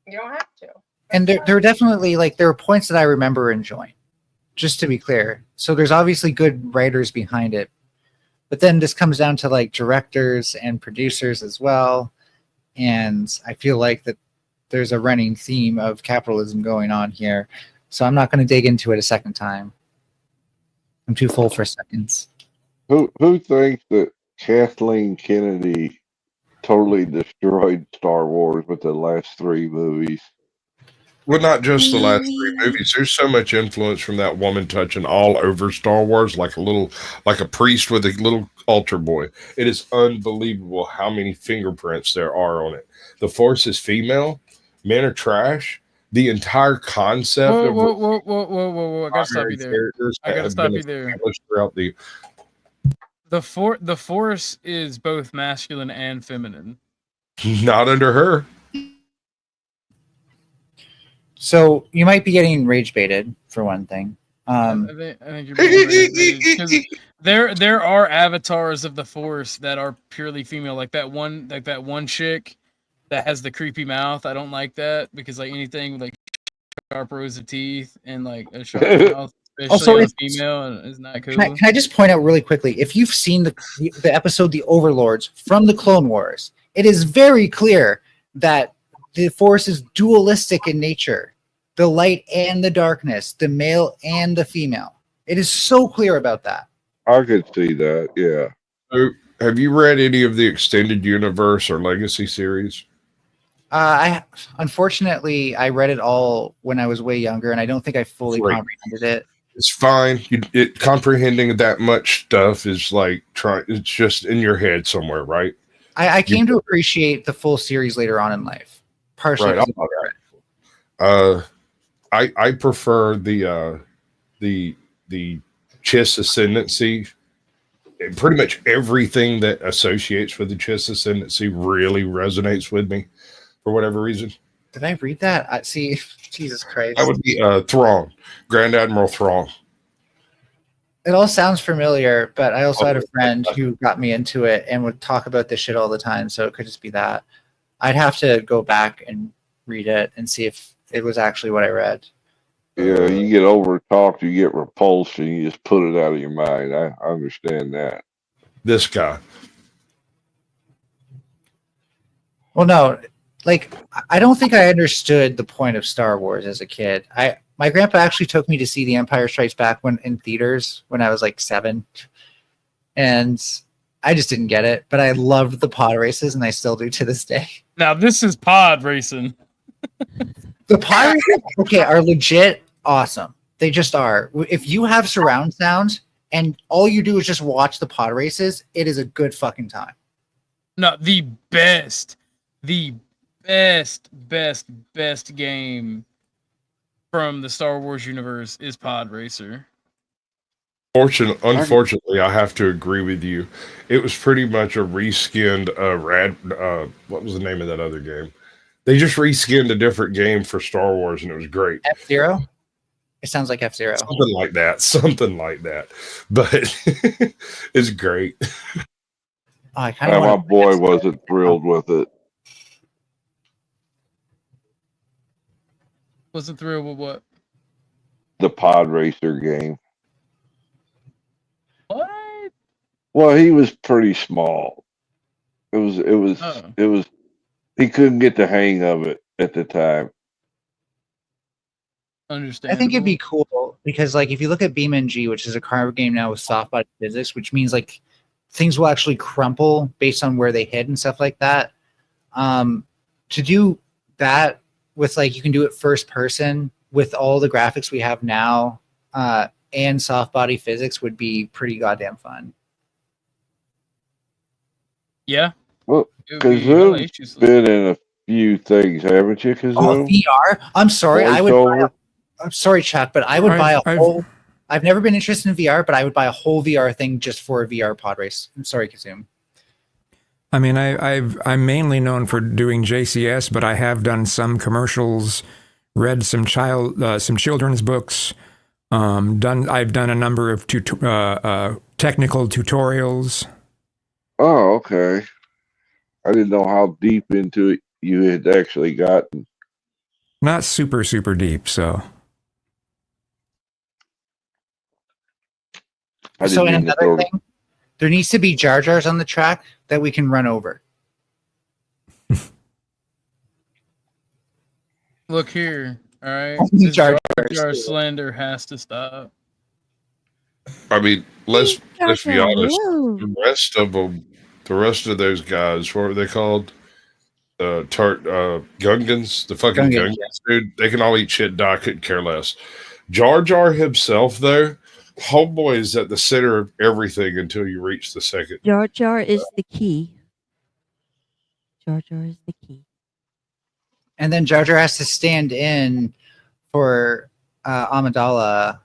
You don't have to. And there are definitely like there are points that I remember enjoying, just to be clear. So there's obviously good writers behind it, but then this comes down to like directors and producers as well. And I feel like that there's a running theme of capitalism going on here. So I'm not going to dig into it a second time. I'm too full for seconds. Who thinks that Kathleen Kennedy totally destroyed Star Wars with the last 3 movies? Well, not just the last 3 movies. There's so much influence from that woman touching all over Star Wars, like a priest with a little altar boy. It is unbelievable how many fingerprints there are on it. The Force is female. Men are trash. The entire concept of whoa! I gotta stop you there. Throughout the Force is both masculine and feminine. Not under her. So you might be getting rage baited for one thing. I think you're being rage baited, because there are avatars of the Force that are purely female, like that one chick that has the creepy mouth. I don't like that, because like anything with like sharp rows of teeth and like a sharp mouth, especially on female, is not cool. Can I just point out really quickly, if you've seen the episode The Overlords from the Clone Wars, it is very clear that the Force is dualistic in nature. The light and the darkness, the male and the female. It is so clear about that. I could see that, yeah. So, have you read any of the Extended Universe or Legacy series? Unfortunately, I read it all when I was way younger, and I don't think I fully comprehended it. It's fine. Comprehending that much stuff is like it's just in your head somewhere, right? I came to appreciate the full series later on in life, partially. Right. I prefer the Chiss ascendancy. Pretty much everything that associates with the Chiss ascendancy really resonates with me for whatever reason. Did I read that? See, Jesus Christ. That would be Thrawn, Grand Admiral Thrawn. It all sounds familiar, but I also had a friend who got me into it and would talk about this shit all the time, so it could just be that. I'd have to go back and read it and see if it was actually what I read. Yeah, you get over-talked, you get repulsion, you just put it out of your mind. I understand that. This guy. Well, no, like, I don't think I understood the point of Star Wars as a kid. My grandpa actually took me to see The Empire Strikes Back in theaters when I was like 7. And I just didn't get it, but I loved the pod races, and I still do to this day. Now, this is pod racing. The pod races, okay, are legit awesome. They just are. If you have surround sound and all you do is just watch the pod races, it is a good fucking time. No, the best game from the Star Wars universe is Pod Racer. Unfortunately, I have to agree with you. It was pretty much a reskinned what was the name of that other game? They just reskinned a different game for Star Wars, and it was great. F-Zero? It sounds like F-Zero. Something like that. But it's great. My boy wasn't thrilled with it. Wasn't thrilled with what? The Pod Racer game. What? Well, he was pretty small. It was. He couldn't get the hang of it at the time. Understandable. I think it'd be cool because, like, if you look at BeamNG, which is a car game now with soft body physics, which means like things will actually crumple based on where they hit and stuff like that. To do that with, like, you can do it first person with all the graphics we have now and soft body physics would be pretty goddamn fun. Yeah. Well, Kazoo's been in a few things, haven't you, Kazoo? Oh, VR? I'm sorry. I'm sorry, Chuck, but I would buy a whole. I've never been interested in VR, but I would buy a whole VR thing just for a VR pod race. I'm sorry, Kazoo. I mean, I'm mainly known for doing JCS, but I have done some commercials, read some children's books. I've done a number of technical tutorials. Oh, okay. I didn't know how deep into it you had actually gotten. Not super, super deep, so. So, and another thing, there needs to be Jar Jars on the track that we can run over. Look here, all right? Jar Jar slander has to stop. I mean, let's be honest. The rest of those guys, what were they called? Gungans, the fucking Gungans, dude. They can all eat shit. Die, couldn't care less. Jar Jar himself, though, homeboy is at the center of everything until you reach the second. Jar Jar is the key. Jar Jar is the key. And then Jar Jar has to stand in for Amidala,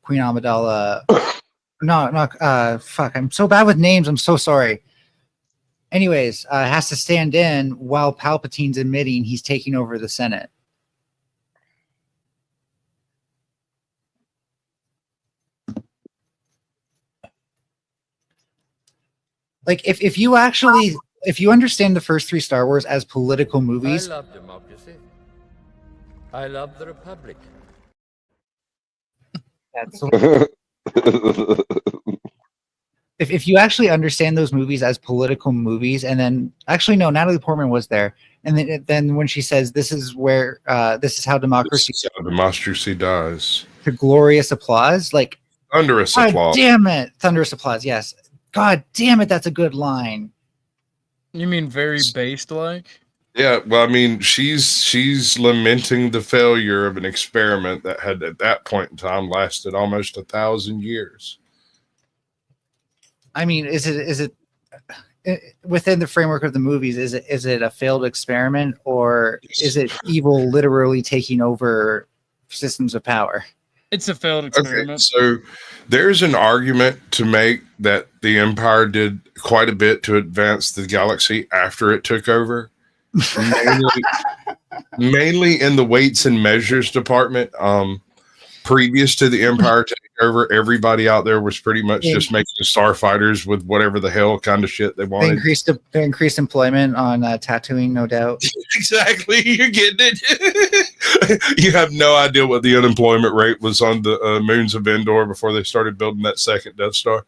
Queen Amidala. Fuck, I'm so bad with names. I'm so sorry. Anyways, has to stand in while Palpatine's admitting he's taking over the Senate. Like, if you understand the first three Star Wars as political movies, I love democracy. I love the Republic. If you actually understand those movies as political movies, and then actually no, Natalie Portman was there, and then when she says this is how democracy dies, to glorious applause, like thunderous applause. Damn it, thunderous applause. Yes, God damn it, that's a good line. You mean very based like? Yeah, well, I mean, she's lamenting the failure of an experiment that had at that point in time lasted almost 1,000 years. I mean, is it within the framework of the movies? Is it a failed experiment, or is it evil literally taking over systems of power? It's a failed experiment. Okay, so there's an argument to make that the Empire did quite a bit to advance the galaxy after it took over, mainly in the weights and measures department. Previous to the Empire taking over, everybody out there was pretty much just making starfighters with whatever the hell kind of shit they wanted. They increased employment on Tatooine, no doubt. Exactly, you're getting it. You have no idea what the unemployment rate was on the moons of Endor before they started building that second Death Star.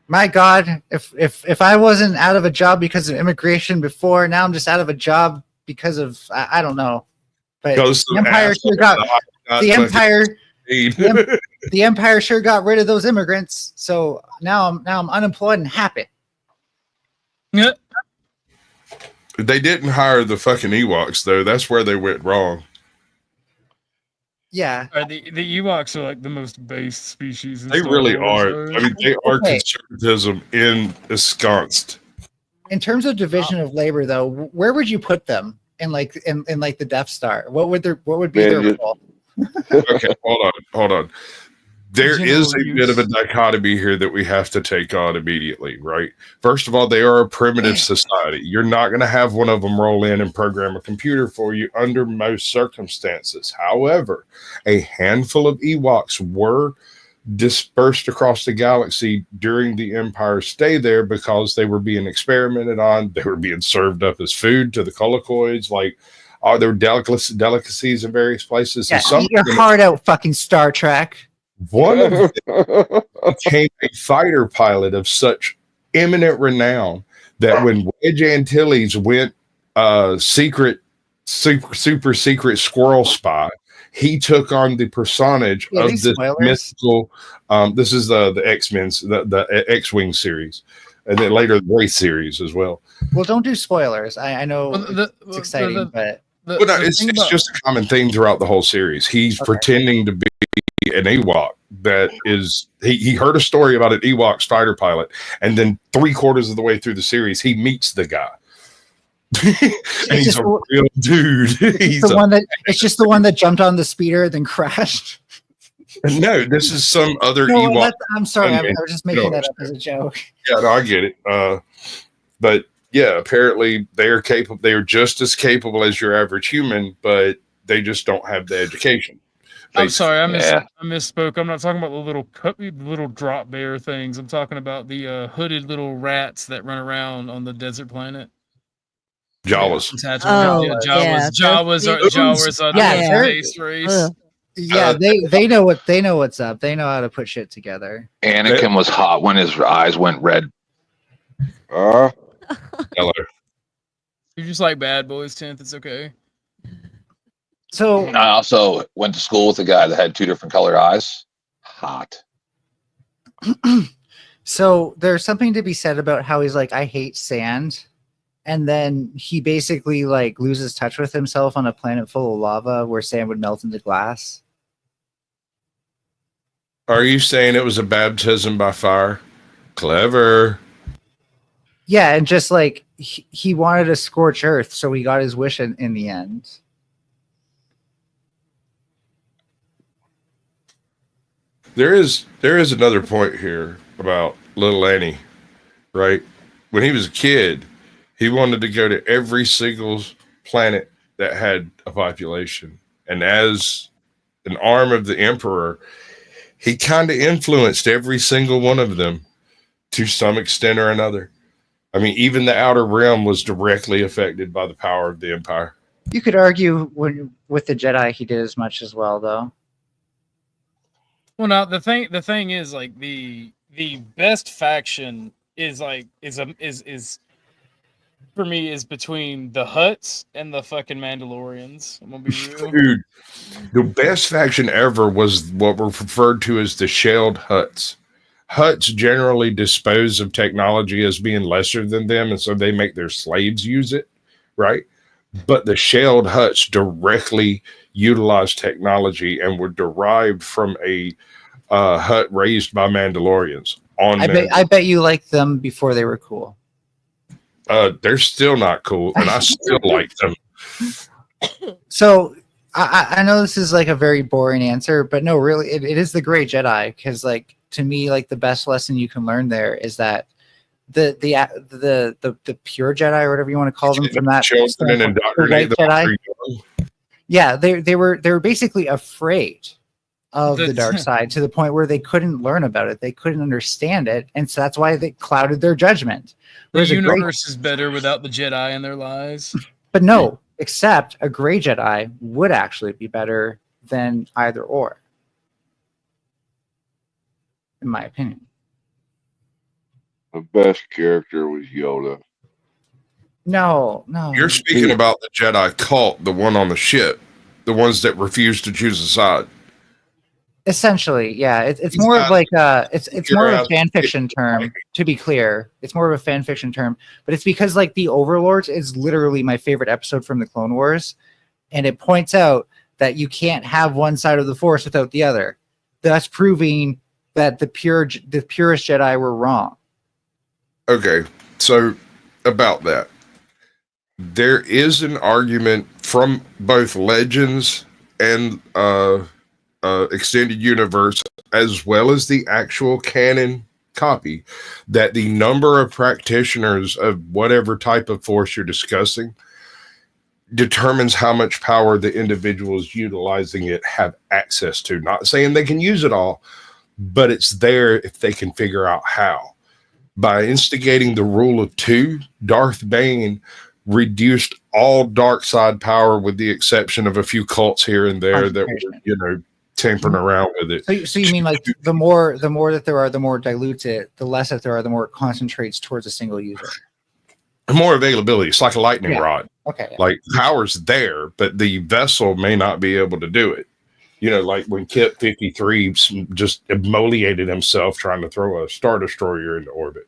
My God, if I wasn't out of a job because of immigration before, now I'm just out of a job because of I don't know. But the Empire sure got the Empire. The Empire sure got rid of those immigrants, so now I'm unemployed and happy. Yeah. They didn't hire the fucking Ewoks though. That's where they went wrong. Yeah. The Ewoks are like the most base species. In They Star really Wars, are. though. I mean, they are Okay. conservatism ensconced. In terms of division of labor, though, where would you put them in like the Death Star? What would be their role? Okay, hold on. There General is a bit of a dichotomy here that we have to take on immediately, right? First of all, they are a primitive society. You're not going to have one of them roll in and program a computer for you under most circumstances. However, a handful of Ewoks were dispersed across the galaxy during the Empire's stay there because they were being experimented on. They were being served up as food to the Colicoids. Like, there were delicacies in various places. Yeah, And some eat your heart out, fucking Star Trek. one of them became a fighter pilot of such eminent renown that when Wedge Antilles went super secret squirrel spy, he took on the personage of this mythical. This is the X-Men's the X-Wing series, and then later the Wraith series as well. Well, don't do spoilers. I know it's exciting, but it's just a common theme throughout the whole series. He's pretending to be an Ewok that is he heard a story about an Ewok fighter pilot, and then 3/4 of the way through the series he meets the guy. And he's a real dude. It's just the one that jumped on the speeder then crashed. No, this is some other Ewok. I'm sorry, I was just making that up as a joke. Yeah, no, I get it. But yeah, apparently they are capable. They are just as capable as your average human, but they just don't have the education. I'm sorry, I misspoke. I'm not talking about the little drop bear things. I'm talking about the hooded little rats that run around on the desert planet. Jawas. Jawas are the base race. Yeah, they know what's up. They know how to put shit together. Anakin was hot when his eyes went red. Hello. You're just like Bad Boys 10th. It's okay. So I also went to school with a guy that had 2 different colored eyes. Hot. So there's something to be said about how he's like, I hate sand. And then he basically like loses touch with himself on a planet full of lava where sand would melt into glass. Are you saying it was a baptism by fire? Clever. Yeah, and just like he wanted to scorch earth, so he got his wish in the end. There is another point here about little Annie, right? When he was a kid, he wanted to go to every single planet that had a population. And as an arm of the Emperor, he kind of influenced every single one of them to some extent or another. I mean, even the Outer Rim was directly affected by the power of the Empire. You could argue with the Jedi, he did as much as well, though. Well, now the thing is like the best faction is for me is between the Hutts and the fucking Mandalorians. I'm gonna be real. Dude, the best faction ever was what were referred to as the Shelled Hutts. Hutts generally dispose of technology as being lesser than them, and so they make their slaves use it, right? But the Shelled Hutts directly utilized technology and were derived from a hut raised by Mandalorians. I bet you liked them before they were cool. They're still not cool, and I still like them. So I know this is like a very boring answer, but no, really, it is the Great Jedi, because like to me, like the best lesson you can learn there is that the pure Jedi or whatever you want to call them from that the White Jedi. Yeah, they were basically afraid of the dark side to the point where they couldn't learn about it, they couldn't understand it, and so that's why they clouded their judgment. The universe is better without the Jedi in their lives. But no, except a Gray Jedi would actually be better than either or, in my opinion. The best character was Yoda. No. You're speaking about the Jedi cult, the one on the ship, the ones that refuse to choose a side. Essentially, yeah. It's more of like it's more of a fan fiction term, to be clear. It's more of a fan fiction term, but it's because like the Overlords is literally my favorite episode from the Clone Wars, and it points out that you can't have one side of the Force without the other. Thus proving that the purest Jedi were wrong. Okay, so about that, there is an argument from both Legends and Extended Universe, as well as the actual canon copy, that the number of practitioners of whatever type of Force you're discussing determines how much power the individuals utilizing it have access to. Not saying they can use it all, but it's there if they can figure out how. By instigating the rule of 2, Darth Bane reduced all dark side power with the exception of a few cults here and there that were, tampering around with it. So you mean like the more that there are, the more dilutes it, the less that there are, the more it concentrates towards a single user. More availability. It's like a lightning rod. Okay. Like power's there, but the vessel may not be able to do it. Like when Kip 53 just emoliated himself trying to throw a Star Destroyer into orbit.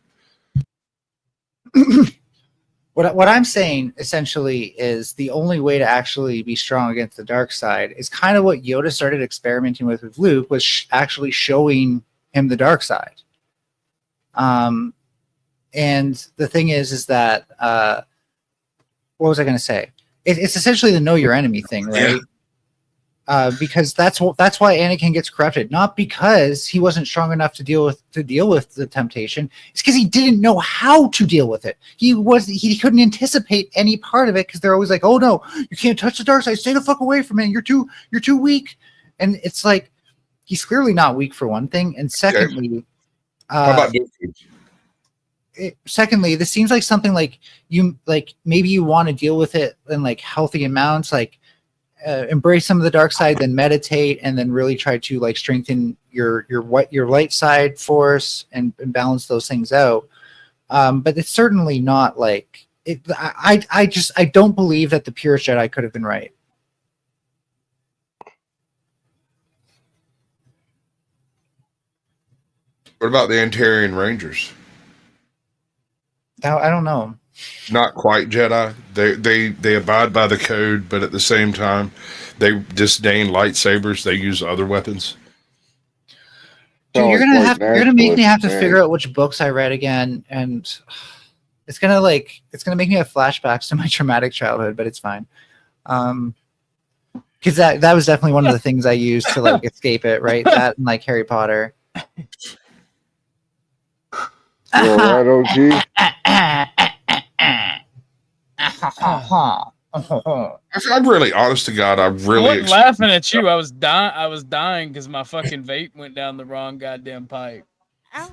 What I'm saying essentially is the only way to actually be strong against the dark side is kind of what Yoda started experimenting with Luke, was actually showing him the dark side. And the thing is that what was I going to say? It's essentially the know your enemy thing, right? Yeah. Because that's why Anakin gets corrupted, not because he wasn't strong enough to deal with the temptation. It's because he didn't know how to deal with it. He couldn't anticipate any part of it because they're always like, "Oh no, you can't touch the dark side. Stay the fuck away from it. You're too weak." And it's like he's clearly not weak for one thing, and secondly, how about secondly, this seems like something like maybe you want to deal with it in like healthy amounts, like. Embrace some of the dark side, then meditate, and then really try to like strengthen your light side force and balance those things out. But it's certainly not like it. I don't believe that the purest Jedi could have been right. What about the Antarian Rangers? I don't know. Not quite Jedi. They abide by the code, but at the same time, they disdain lightsabers. They use other weapons. Dude, you're gonna make me have to figure out which books I read again, and it's gonna make me have flashbacks to my traumatic childhood, but it's fine. Because that was definitely one of the things I used to like escape it, right? That and like Harry Potter. All right, OG. I'm really honest to God. I wasn't laughing at you. I was dying because my fucking vape went down the wrong goddamn pipe.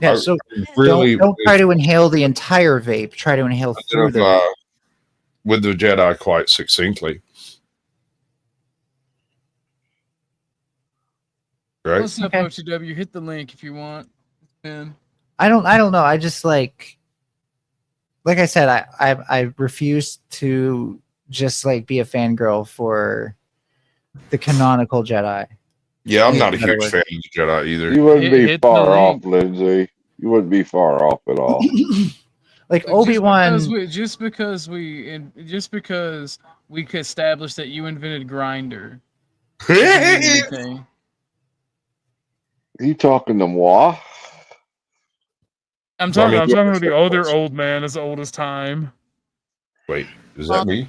Yeah, so don't try to inhale the entire vape. Try to inhale through the with the Jedi quite succinctly. Right. What's up, OTW? Hit the link if you want. Ben. I don't know. I just like I said, I refuse to just like be a fangirl for the canonical Jedi. Yeah, I'm not a huge fan of the Jedi either. You wouldn't be far off, Lindsay. You wouldn't be far off at all. Like Obi-Wan. Just because we could establish that you invented Grindr. You talking to moi? I'm talking to the other old man as old as time. Wait, is that me?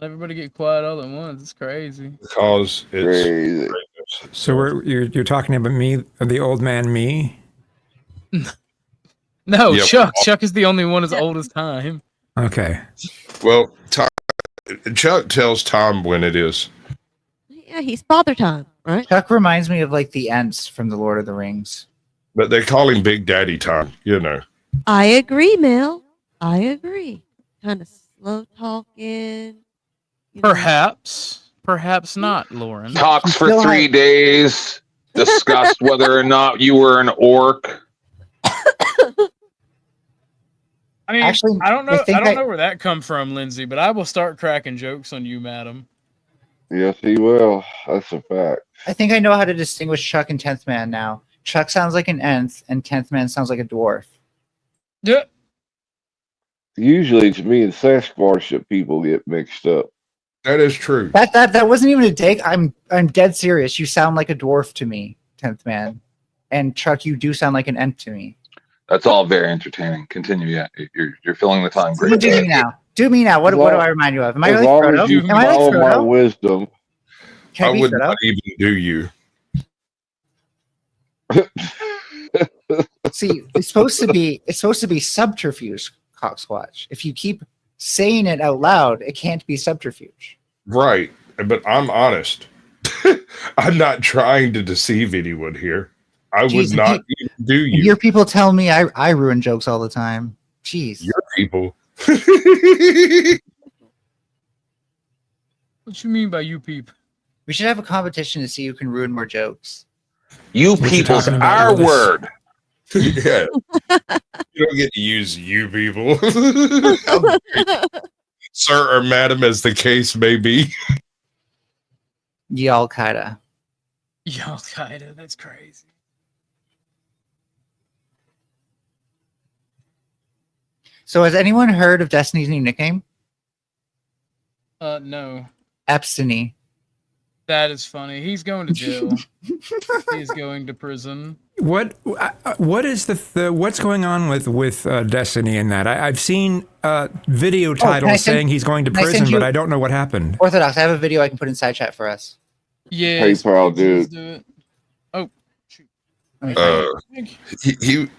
Everybody get quiet all at once. It's crazy. Because it's crazy. So you're talking about me, the old man, me? No, yep. Chuck is the only one as old as time. Okay. Well, Chuck tells Tom when it is. Yeah, he's Father Time, right? Chuck reminds me of like the Ents from the Lord of the Rings. But they call him Big Daddy Time, you know. I agree, Mel. I agree. Kind of slow talking. Perhaps not, Lauren. Talks for 3 days. Discussed whether or not you were an orc. I mean, actually, I don't know where that come from, Lindsay, but I will start cracking jokes on you, madam. Yes, he will. That's a fact. I think I know how to distinguish Chuck and 10th Man now. Chuck sounds like an Nth, and 10th Man sounds like a dwarf. Yeah. Usually it's me and Sasquatch that people get mixed up. That is true. That wasn't even a dig. I'm dead serious. You sound like a dwarf to me, 10th man. And Chuck, you do sound like an ent to me. That's all very entertaining. Continue. Yeah, you're filling the time. Someone do me now. Do me now. What do I remind you of? Am I As like long Frodo? as you Am I like follow my Frodo? wisdom. Can I I be would Frodo? not even do you. See, it's supposed to be subterfuge, Cocksquatch. If you keep saying it out loud, it can't be subterfuge. Right. But I'm honest. I'm not trying to deceive anyone here. I would not even do you. Your people tell me I ruin jokes all the time. Jeez. Your people. What you mean by you peep? We should have a competition to see who can ruin more jokes. You people's our word. Yeah. You don't get to use you people. Sir or madam, as the case may be. Y'all Qaeda. Y'all Qaeda, that's crazy. So has anyone heard of Destiny's new nickname? No. Epstiny. That is funny. He's going to jail. He's going to prison. What is what's going on with Destiny in that? I've seen video titles saying he's going to prison, but I don't know what happened. Orthodox, I have a video I can put in side chat for us. Yeah. PayPal, dude. Do it. Oh, shoot.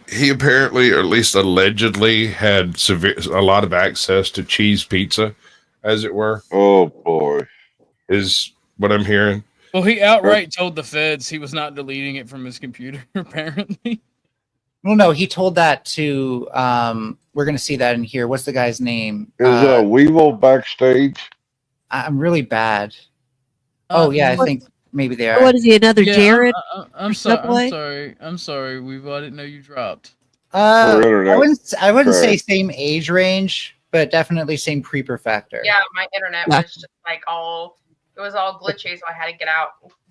He apparently, or at least allegedly, had a lot of access to cheese pizza, as it were. Oh boy, is what I'm hearing. Well, he outright told the feds he was not deleting it from his computer, apparently. Well, no, he told that to, we're going to see that in here. What's the guy's name? Is Weevil backstage? I'm really bad. Oh, yeah, I think maybe they are. What is he, another Jared? I'm sorry. I'm sorry. I didn't know you dropped. I wouldn't say same age range, but definitely same creeper factor. Yeah, my internet was just like it was all glitchy, so I had to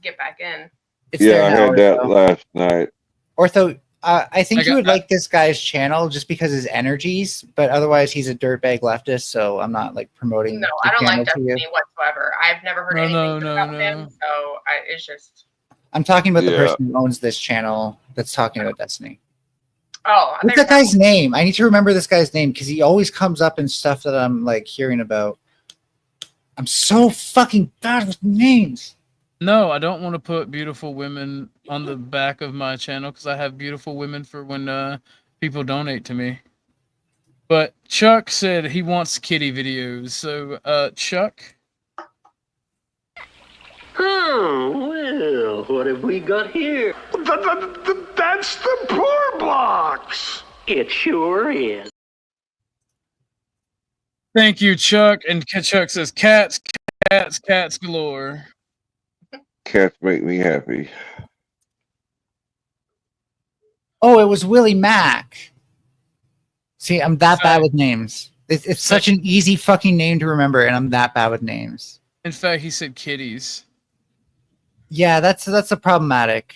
get back in. I had that last night. Ortho, I think you would like this guy's channel just because his energies, but otherwise he's a dirtbag leftist, so I'm not like promoting. No, I don't like Destiny whatsoever. I've never heard anything about him, so it's just. I'm talking about the person who owns this channel that's talking about Destiny. Oh, what's that guy's name? I need to remember this guy's name because he always comes up in stuff that I'm like hearing about. I'm so fucking bad with names. No, I don't want to put beautiful women on the back of my channel because I have beautiful women for when people donate to me. But Chuck said he wants kitty videos. So, Chuck? Oh, well, what have we got here? That's the poor box. It sure is. Thank you, Chuck. And Chuck says, cats galore. Cats make me happy. Oh, it was Willie Mack. See, I'm that bad with names. It's such an easy fucking name to remember, and I'm that bad with names. In fact, he said kitties. Yeah, that's a problematic.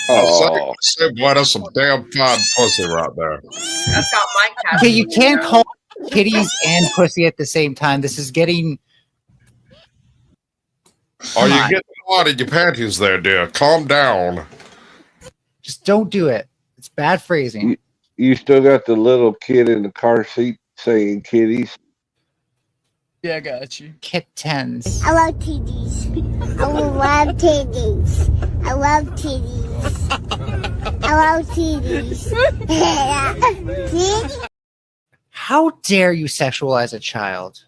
Oh, boy, that's some damn fine pussy right there. That's not my cat. Okay, you can't call kitties and pussy at the same time. This is getting. Are you getting hot in your panties there, dear? Calm down. Just don't do it. It's bad phrasing. You still got the little kid in the car seat saying kitties? Yeah, I got you. Kittens. I love titties. I love titties. I love titties. I love titties. How dare you sexualize a child?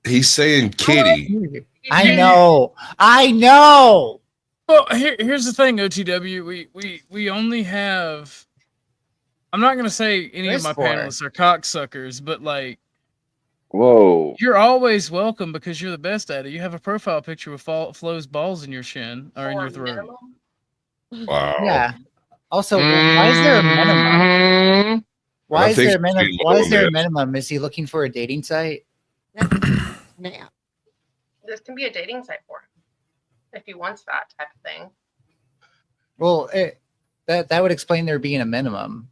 He's saying kitty. I know. Well, here's the thing, OTW. We only have. I'm not gonna say any of my panelists are cocksuckers, but like. Whoa. You're always welcome because you're the best at it. You have a profile picture with Flo's balls in your shin or in your throat. Wow. Yeah. Also, why is there a minimum? Why is there a minimum? Is he looking for a dating site? Now. This can be a dating site for him if he wants that type of thing. Well, That would explain there being a minimum.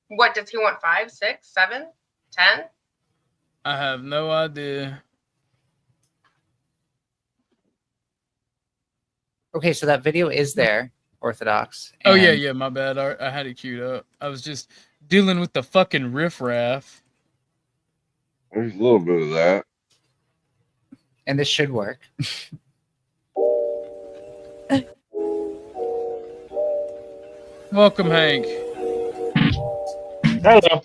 What does he want? 5, 6, 7, 10? I have no idea. Okay, so that video is there, Orthodox. Oh yeah, my bad. I had it queued up. I was just dealing with the fucking riffraff. There's a little bit of that. And this should work. Welcome, Hank. Hello.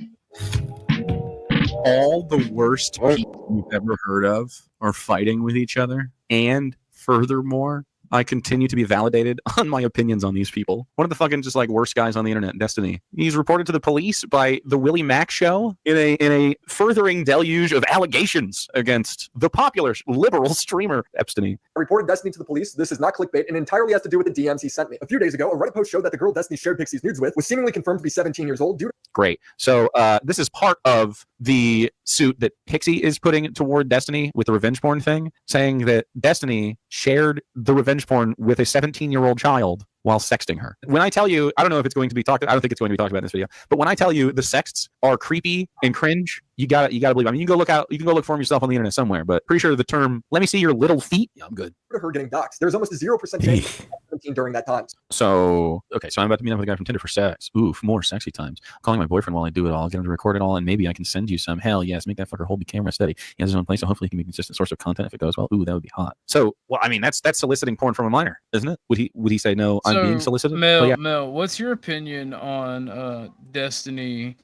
All the worst people you've ever heard of are fighting with each other. And furthermore, I continue to be validated on my opinions on these people. One of the fucking just like worst guys on the internet, Destiny. He's reported to the police by the Willie Mack Show in a furthering deluge of allegations against the popular liberal streamer Epstein. I reported Destiny to the police. This is not clickbait and entirely has to do with the DMs he sent me. A few days ago, a Reddit post showed that the girl Destiny shared Pixie's nudes with was seemingly confirmed to be 17 years old. Great. So this is part of the suit that Pixie is putting toward Destiny with the revenge porn thing, saying that Destiny shared the revenge porn with a 17-year-old child while sexting her. When I tell you, I don't know if it's going to be talked. I don't think it's going to be talked about in this video. But when I tell you the sexts are creepy and cringe, you gotta believe. I mean, you can go look for them yourself on the internet somewhere. But pretty sure the term "let me see your little feet." Yeah, I'm good. Her getting doxxed. There's almost a 0% chance of 17 during that time. So okay, so I'm about to meet up with a guy from Tinder for sex. Oof, more sexy times. I'm calling my boyfriend while I do it all. I'll get him to record it all, and maybe I can send you some. Hell yes, make that fucker hold the camera steady. He has his own place, so hopefully he can be a consistent source of content if it goes well. Ooh, that would be hot. So, well, I mean, that's soliciting porn from a minor, isn't it? Would he say no? I'm being solicited. Mel, what's your opinion on Destiny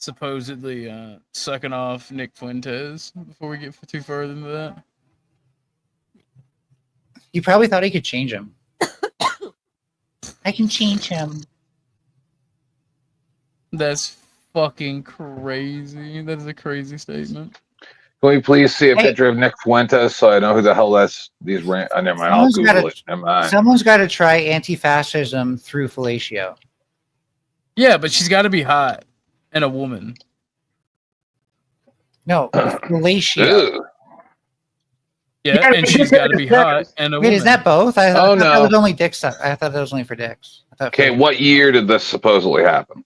supposedly sucking off Nick Fuentes? Before we get too further into that, you probably thought he could change him. I can change him. That's fucking crazy. That is a crazy statement. Can we please see a picture of Nick Fuentes so I know who the hell that's these never mind. I'll Google it. Never mind. Someone's got to try anti-fascism through fellatio. Yeah, but she's got to be hot and a woman. No, fellatio. Yeah, and she's got to be hot and a woman. Wait, is that both? I Oh, thought no. that was only dick suck. I thought that was only for dicks. Okay, what year did this supposedly happen?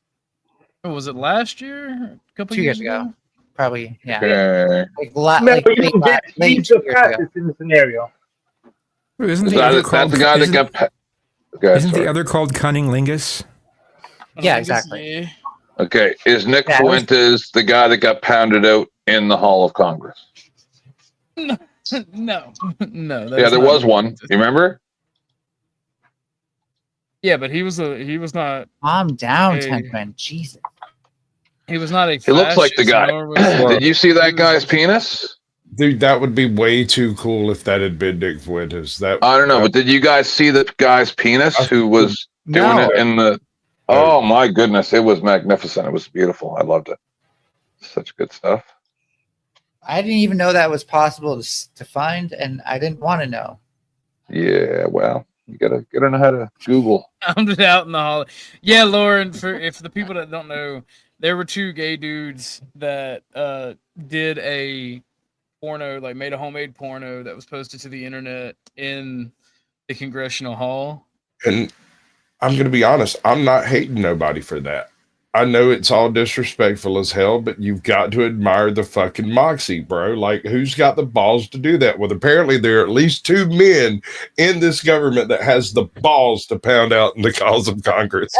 Oh, was it last year? A couple 2 years ago. Probably, yeah. Okay. Late 2 years ago. In the scenario. Isn't Is the that other that's called, the guy that isn't, got? Okay, isn't sorry. the other called Cunning Lingus? Yeah, exactly. Okay, is Nick Yeah, Fuentes the guy that got pounded out in the Hall of Congress? No. Yeah, there was one. You remember? Yeah, but he was not. Calm down, Tenkman. Jesus. He was not a. He looks like the guy. Did you see that guy's penis? Dude, that would be way too cool if that had been Nick Fuentes. I don't know, but did you guys see the guy's penis who was doing it in the? Oh my goodness, it was magnificent. It was beautiful. I loved it. Such good stuff. I didn't even know that was possible to find, and I didn't want to know. Yeah, well, you gotta know how to Google. Found it out in the hall. Yeah, Lauren. If the people that don't know, there were two gay dudes that did a porno, like made a homemade porno that was posted to the internet in the Congressional Hall. And I'm going to be honest, I'm not hating nobody for that. I know it's all disrespectful as hell, but you've got to admire the fucking moxie, bro. Like, who's got the balls to do that? Well, apparently there are at least 2 men in this government that has the balls to pound out in the cause of Congress.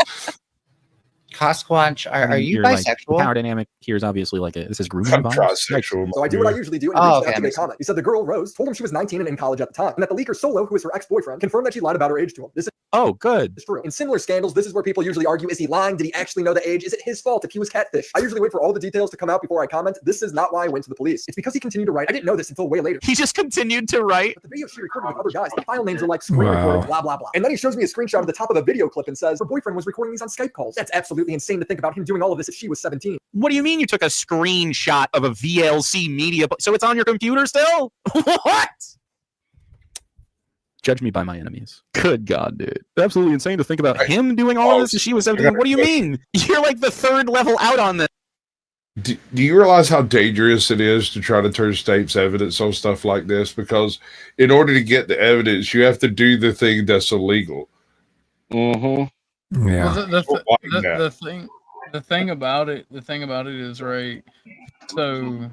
Cosquanch, are you bisexual? Power dynamic here is obviously like this is grooming. I'm trisexual. So I do what I usually do and reached out to make a comment. He said the girl, Rose, told him she was 19 and in college at the time, and that the leaker Solo, who was her ex-boyfriend, confirmed that she lied about her age to him. This is good. It's true. In similar scandals, this is where people usually argue, is he lying? Did he actually know the age? Is it his fault if he was catfish? I usually wait for all the details to come out before I comment. This is not why I went to the police. It's because he continued to write. I didn't know this until way later. He just continued to write. But the video she recorded with other guys, the file names are like screen recording, blah, blah, blah. And then he shows me a screenshot of the top of the video clip and says, her boyfriend was recording these on Skype calls. That's absolutely insane to think about him doing all of this if she was 17. What do you mean you took a screenshot of a VLC media? So it's on your computer still? What? Judge me by my enemies. Good God, dude. Absolutely insane to think about him doing all of this if she was 17. What do you mean? You're like the 3rd level out on this. Do you realize how dangerous it is to try to turn state's evidence on stuff like this? Because in order to get the evidence, you have to do the thing that's illegal. Mm-hmm. Yeah. Well, the thing about it is, right. So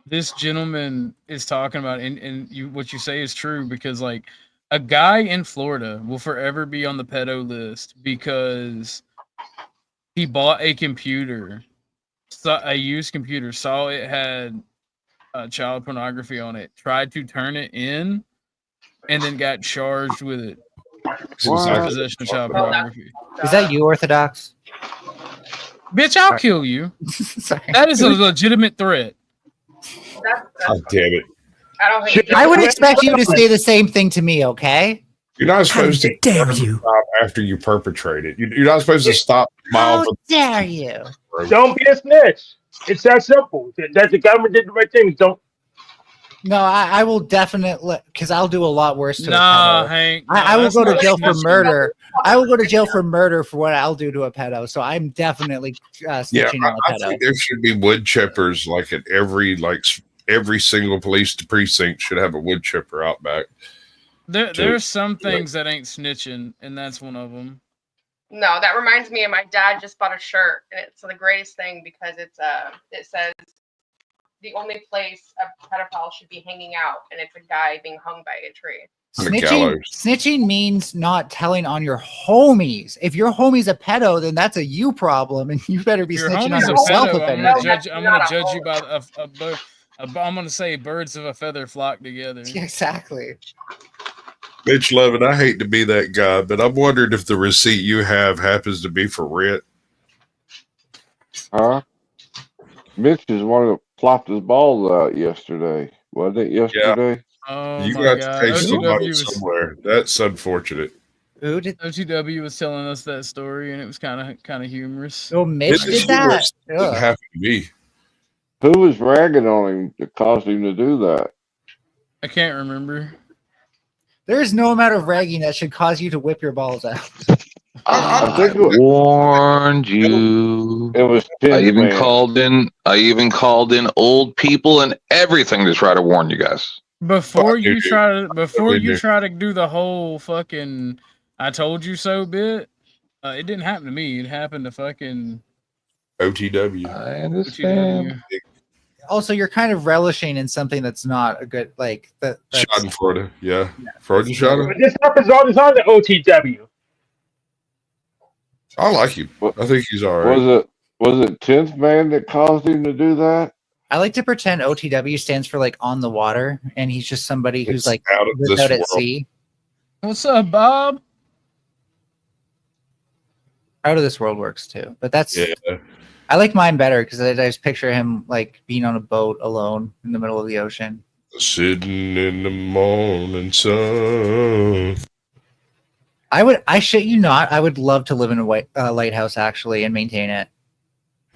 this gentleman is talking about, and what you say is true, because like a guy in Florida will forever be on the pedo list because he bought a computer, a used computer, saw it had child pornography on it, tried to turn it in, and then got charged with it. Possession of child pornography. Is that you, Orthodox? Bitch, I'll kill you. That is a legitimate threat. Oh, damn it. I don't think I would expect you to say the same thing to me, okay? You're not supposed to dare you stop after you perpetrate it. You're not supposed to stop. How dare you? Don't be a snitch. It's that simple. That the government did the right thing. Don't. No, I will definitely, because I'll do a lot worse to a Nah, pedo. Hank. I will that's go to not jail for snitching. murder. I will go to jail for murder for what I'll do to a pedo. So I'm definitely snitching on a I pedo. think there should be wood chippers like at every single police precinct should have a wood chipper out back. There's some things that ain't snitching, and that's one of them. No, that reminds me of my dad just bought a shirt, and it's the greatest thing because it says the only place a pedophile should be hanging out, and it's a guy being hung by a tree. Snitching means not telling on your homies. If your homie's a pedo, then that's a you problem, and you better be Your snitching on homie's a yourself. pedo. If I'm anything. gonna judge you by I'm gonna say birds of a feather flock together. Exactly. Mitch Levin, I hate to be that guy, but I'm wondering if the receipt you have happens to be for rent. Huh? Mitch is one that flopped his balls out yesterday. Wasn't it yesterday? Oh You my got god! to take somebody OTW was somewhere. That's unfortunate. OTW was telling us that story, and it was kind of humorous. Oh, Mitch did that. Didn't happen to me. Who was ragging on him that caused him to do that? I can't remember. There is no amount of ragging that should cause you to whip your balls out. I think warned you. It was I even Man. called in old people and everything to try to warn you guys. Before you try to do the whole fucking "I told you so" bit, it didn't happen to me. It happened to fucking OTW. I understand. Also, you're kind of relishing in something that's not a good that. Shot in Florida, yeah. Florida shot him. But this happens all the time to OTW. I like him. I think he's all right. Was it 10th Man that caused him to do that? I like to pretend OTW stands for like on the water, and he's just somebody who's like out of this out at world. sea. What's up, Bob? Out of this world works too, but that's Yeah. I like mine better because I just picture him like being on a boat alone in the middle of the ocean. Sitting in the morning sun. I shit you not, I would love to live in a lighthouse actually and maintain it.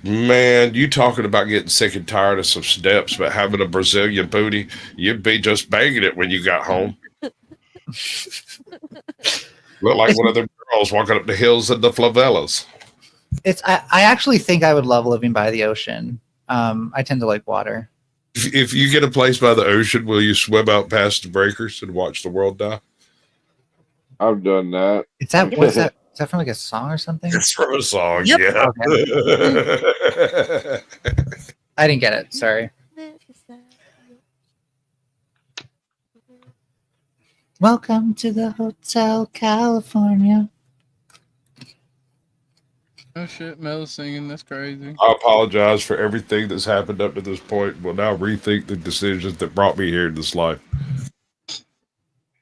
Man, you talking about getting sick and tired of some steps, but having a Brazilian booty, you'd be just banging it when you got home. Look like one of them girls walking up the hills in the favelas. I actually think I would love living by the ocean. I tend to like water. If you get a place by the ocean, will you swim out past the breakers and watch the world die? I've done that. What's that? Is that from like a song or something? It's from a song, Yep. yeah. Okay. I didn't get it. Sorry. Welcome to the Hotel California. Oh shit, Mel's singing. That's crazy. I apologize for everything that's happened up to this point. Will now rethink the decisions that brought me here in this life.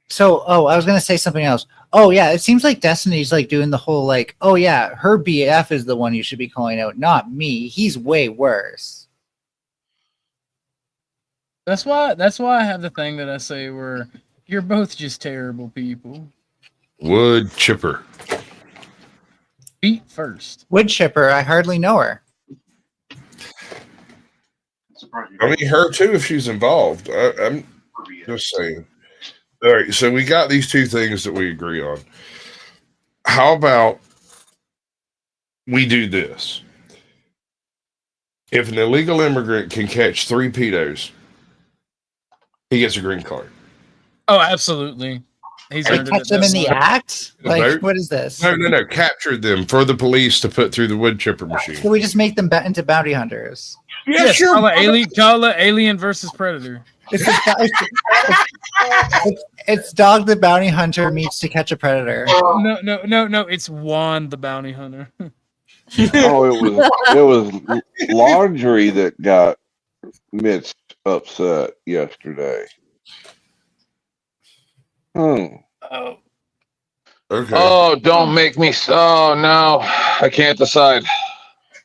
So, I was gonna say something else. Oh yeah, it seems like Destiny's like doing the whole like, oh yeah, her BF is the one you should be calling out, not me. He's way worse. That's why I have the thing that I say where you're both just terrible people. Wood chipper. Feet first. Wood chipper, I hardly know her. I mean, her too if she's involved. I'm just saying. All right, so we got these two things that we agree on. How about we do this? If an illegal immigrant can catch 3 pedos, he gets a green card. Oh, absolutely. He's They earned it catch at them that in the point. act? Like, what is this? No. Capture them for the police to put through the wood chipper machine. So we just make them into bounty hunters. Yeah, Yes, sure. Call it Alien versus Predator. It's Dog the Bounty Hunter meets To Catch a Predator. No. It's Juan the Bounty Hunter. It was laundry that got Mitch upset yesterday. Oh. Okay. Oh, don't make me. Oh no, I can't decide.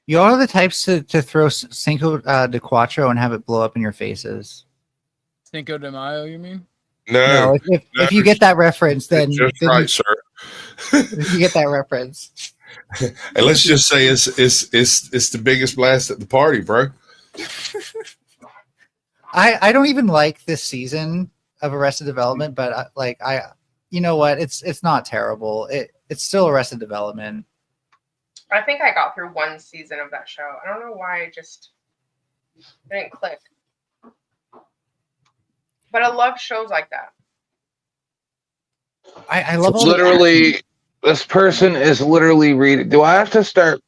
You all are the types to throw Cinco de Cuatro and have it blow up in your faces. Cinco de Mayo, you mean? No. If you get that reference, then just then right, you, sir. if you get that reference. And let's just say it's the biggest blast at the party, bro. I don't even like this season of Arrested Development, but you know what? It's not terrible. It's still Arrested Development. I think I got through one season of that show. I don't know why it didn't click. But I love shows like that. I love all literally. This person is literally reading. Do I have to start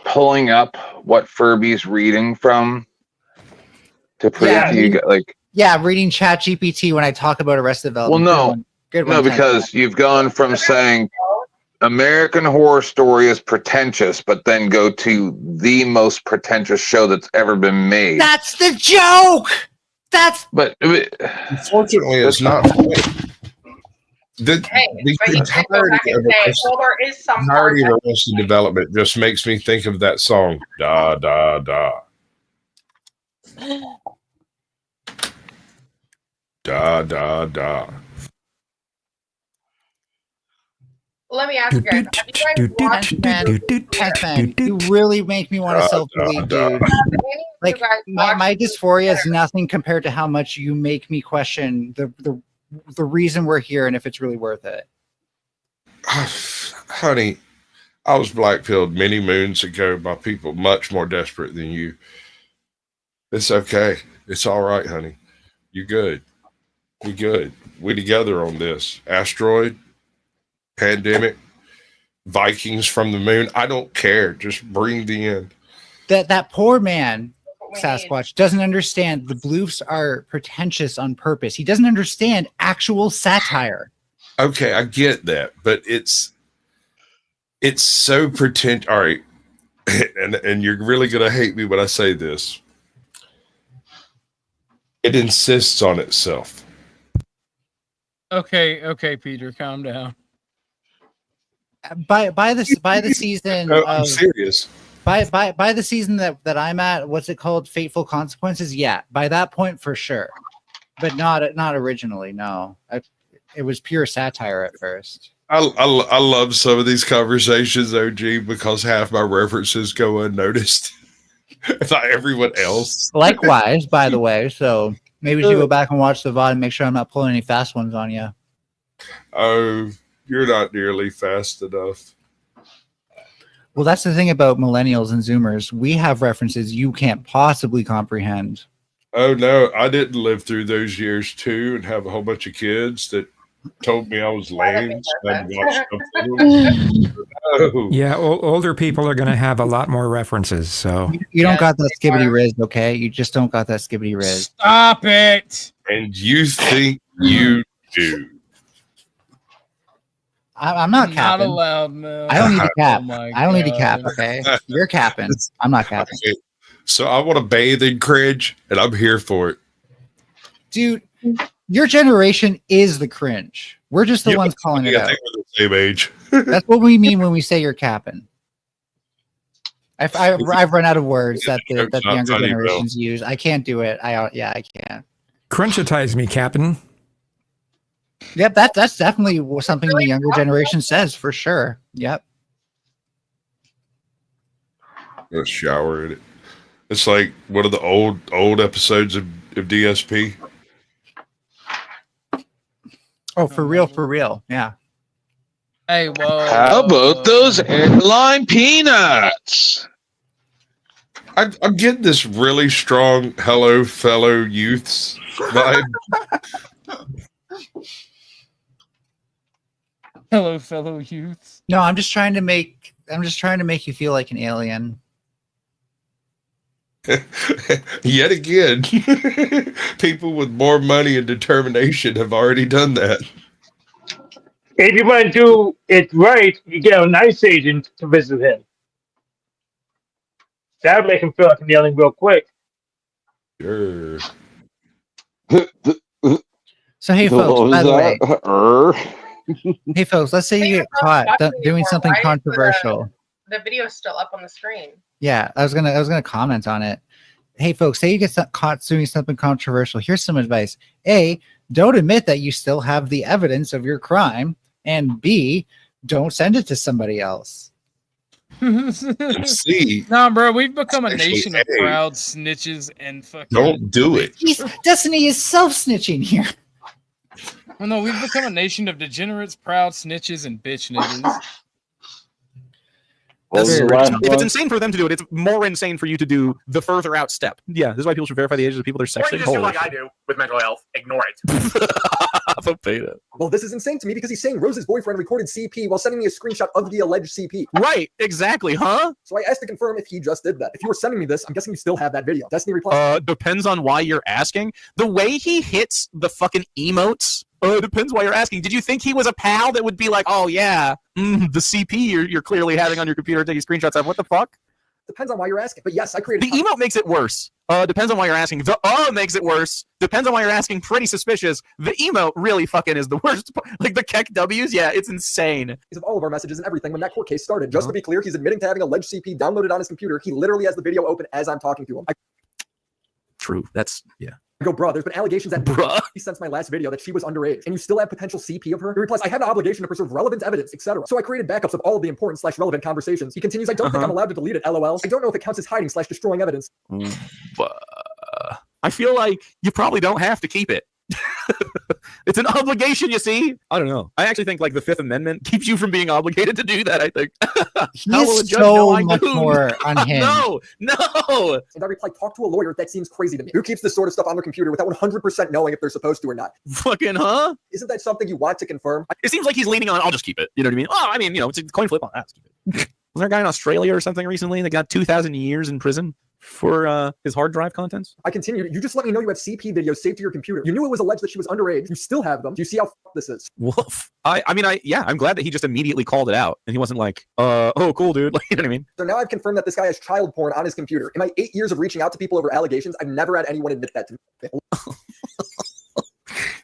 pulling up what Furby's reading from to prove to you? Reading ChatGPT when I talk about Arrested Well, Development. no, because you've gone from saying American Horror Story is pretentious, but then go to the most pretentious show that's ever been made. That's the joke. But unfortunately, it's not. The entirety of Arrested Development just makes me think of that song, da da da. Da da da. Let me ask you guys, have you guys watched You really make me want to self-delete, dude. Like my dysphoria is nothing compared to how much you make me question the reason we're here and if it's really worth it. Honey, I was blackpilled many moons ago by people much more desperate than you. It's okay. It's all right, honey. You're good. We're good. We together on this. Asteroid, pandemic, Vikings from the moon. I don't care. Just bring the end. That poor man, Sasquatch, doesn't understand the bloofs are pretentious on purpose. He doesn't understand actual satire. Okay, I get that, but it's so pretentious. All right, and you're really gonna hate me when I say this. It insists on itself. Okay, Peter, calm down. By the season, No, I'm serious. By the season that I'm at, what's it called? Fateful Consequences. Yeah, by that point for sure, but not originally. No, it was pure satire at first. I love some of these conversations, OG, because half my references go unnoticed. Not everyone else. Likewise, by the way. So maybe you should go back and watch the VOD and make sure I'm not pulling any fast ones on you. Oh, you're not nearly fast enough. Well, that's the thing about millennials and Zoomers. We have references you can't possibly comprehend. Oh, no, I didn't live through those years, too, and have a whole bunch of kids that told me I was lame. Yeah, older people are going to have a lot more references. So you don't got that skibbity riz, okay? You just don't got that skibbity riz. Stop it! And you think you do. I'm not capping. Not allowed, man. I don't need to cap. Oh I don't need to cap, okay? You're capping. I'm not capping. Okay. So I want to bathe in cringe, and I'm here for it. Dude, your generation is the cringe. We're just the ones calling it out. I think we're the same age. That's what we mean when we say you're capping. I've run out of words that the younger generations use. I can't do it. I can't. Crunchitize me, Captain. Yep, that's definitely something the younger generation says for sure. Yep. Let's shower in it. It's like one of the old episodes of DSP. Oh, for real. Yeah. Hey, whoa. How about those airline peanuts? I'm getting this really strong "Hello, fellow youths" vibe. Hello, fellow youths. No, I'm just trying to make you feel like an alien. Yet again, people with more money and determination have already done that. If you want to do it right, you get a nice agent to visit him. That'll make him feel like an alien real quick. Sure. So hey, folks. By the way, hey folks. Let's say you get caught doing something controversial. The video's still up on the screen. Yeah, I was gonna comment on it. Hey folks, say you get caught doing something controversial. Here's some advice: A, don't admit that you still have the evidence of your crime, and B, don't send it to somebody else. See, nah, bro, we've become a nation of proud snitches and fucking. Don't do it. Destiny is self-snitching here. Well, no, we've become a nation of degenerates, proud snitches, and bitch niggas. If it's insane for them to do it, it's more insane for you to do the further out step. Yeah, this is why people should verify the ages of people they're Or sexting. you just do like I do with mental health. Ignore it. Well, this is insane to me because he's saying Rose's boyfriend recorded CP while sending me a screenshot of the alleged CP. Right, exactly, huh? So I asked to confirm if he just did that. If you were sending me this, I'm guessing you still have that video. Destiny replied. Depends on why you're asking. The way he hits the fucking emotes. Depends why you're asking. Did you think he was a pal that would be like, oh yeah, the CP you're clearly having on your computer taking screenshots of? What the fuck? Depends on why you're asking. But yes, I created. The emote makes it worse. Depends on why you're asking. The makes it worse. Depends on why you're asking. Pretty suspicious. The emote really fucking is the worst. Like the Keck W's, yeah, it's insane. Of all of our messages and everything when that court case started. Just to be clear, he's admitting to having alleged CP downloaded on his computer. He literally has the video open as I'm talking to him. True. That's yeah. I go, bruh, there's been allegations that since my last video that she was underage, and you still have potential CP of her? He replies, I have an obligation to preserve relevant evidence, etc. So I created backups of all of the important / relevant conversations. He continues, I don't think I'm allowed to delete it, LOL. I don't know if it counts as hiding / destroying evidence. I feel like you probably don't have to keep it. It's an obligation, you see. I don't know. I actually think like the Fifth Amendment keeps you from being obligated to do that. I think. He's so much more on him. No. And I reply, talk to a lawyer. That seems crazy to me. Who keeps this sort of stuff on their computer without 100% knowing if they're supposed to or not? Fucking huh? Isn't that something you want to confirm? It seems like he's leaning on. I'll just keep it. You know what I mean? Oh, I mean, it's a coin flip on that. Let's keep it. Was there a guy in Australia or something recently that got 2,000 years in prison for his hard drive contents? I continued. You just let me know you have CP videos saved to your computer. You knew it was alleged that she was underage. You still have them. Do you see how this is? Woof. I'm glad that he just immediately called it out and he wasn't like, oh, cool, dude. Like, you know what I mean? So now I've confirmed that this guy has child porn on his computer. In my 8 years of reaching out to people over allegations, I've never had anyone admit that to me.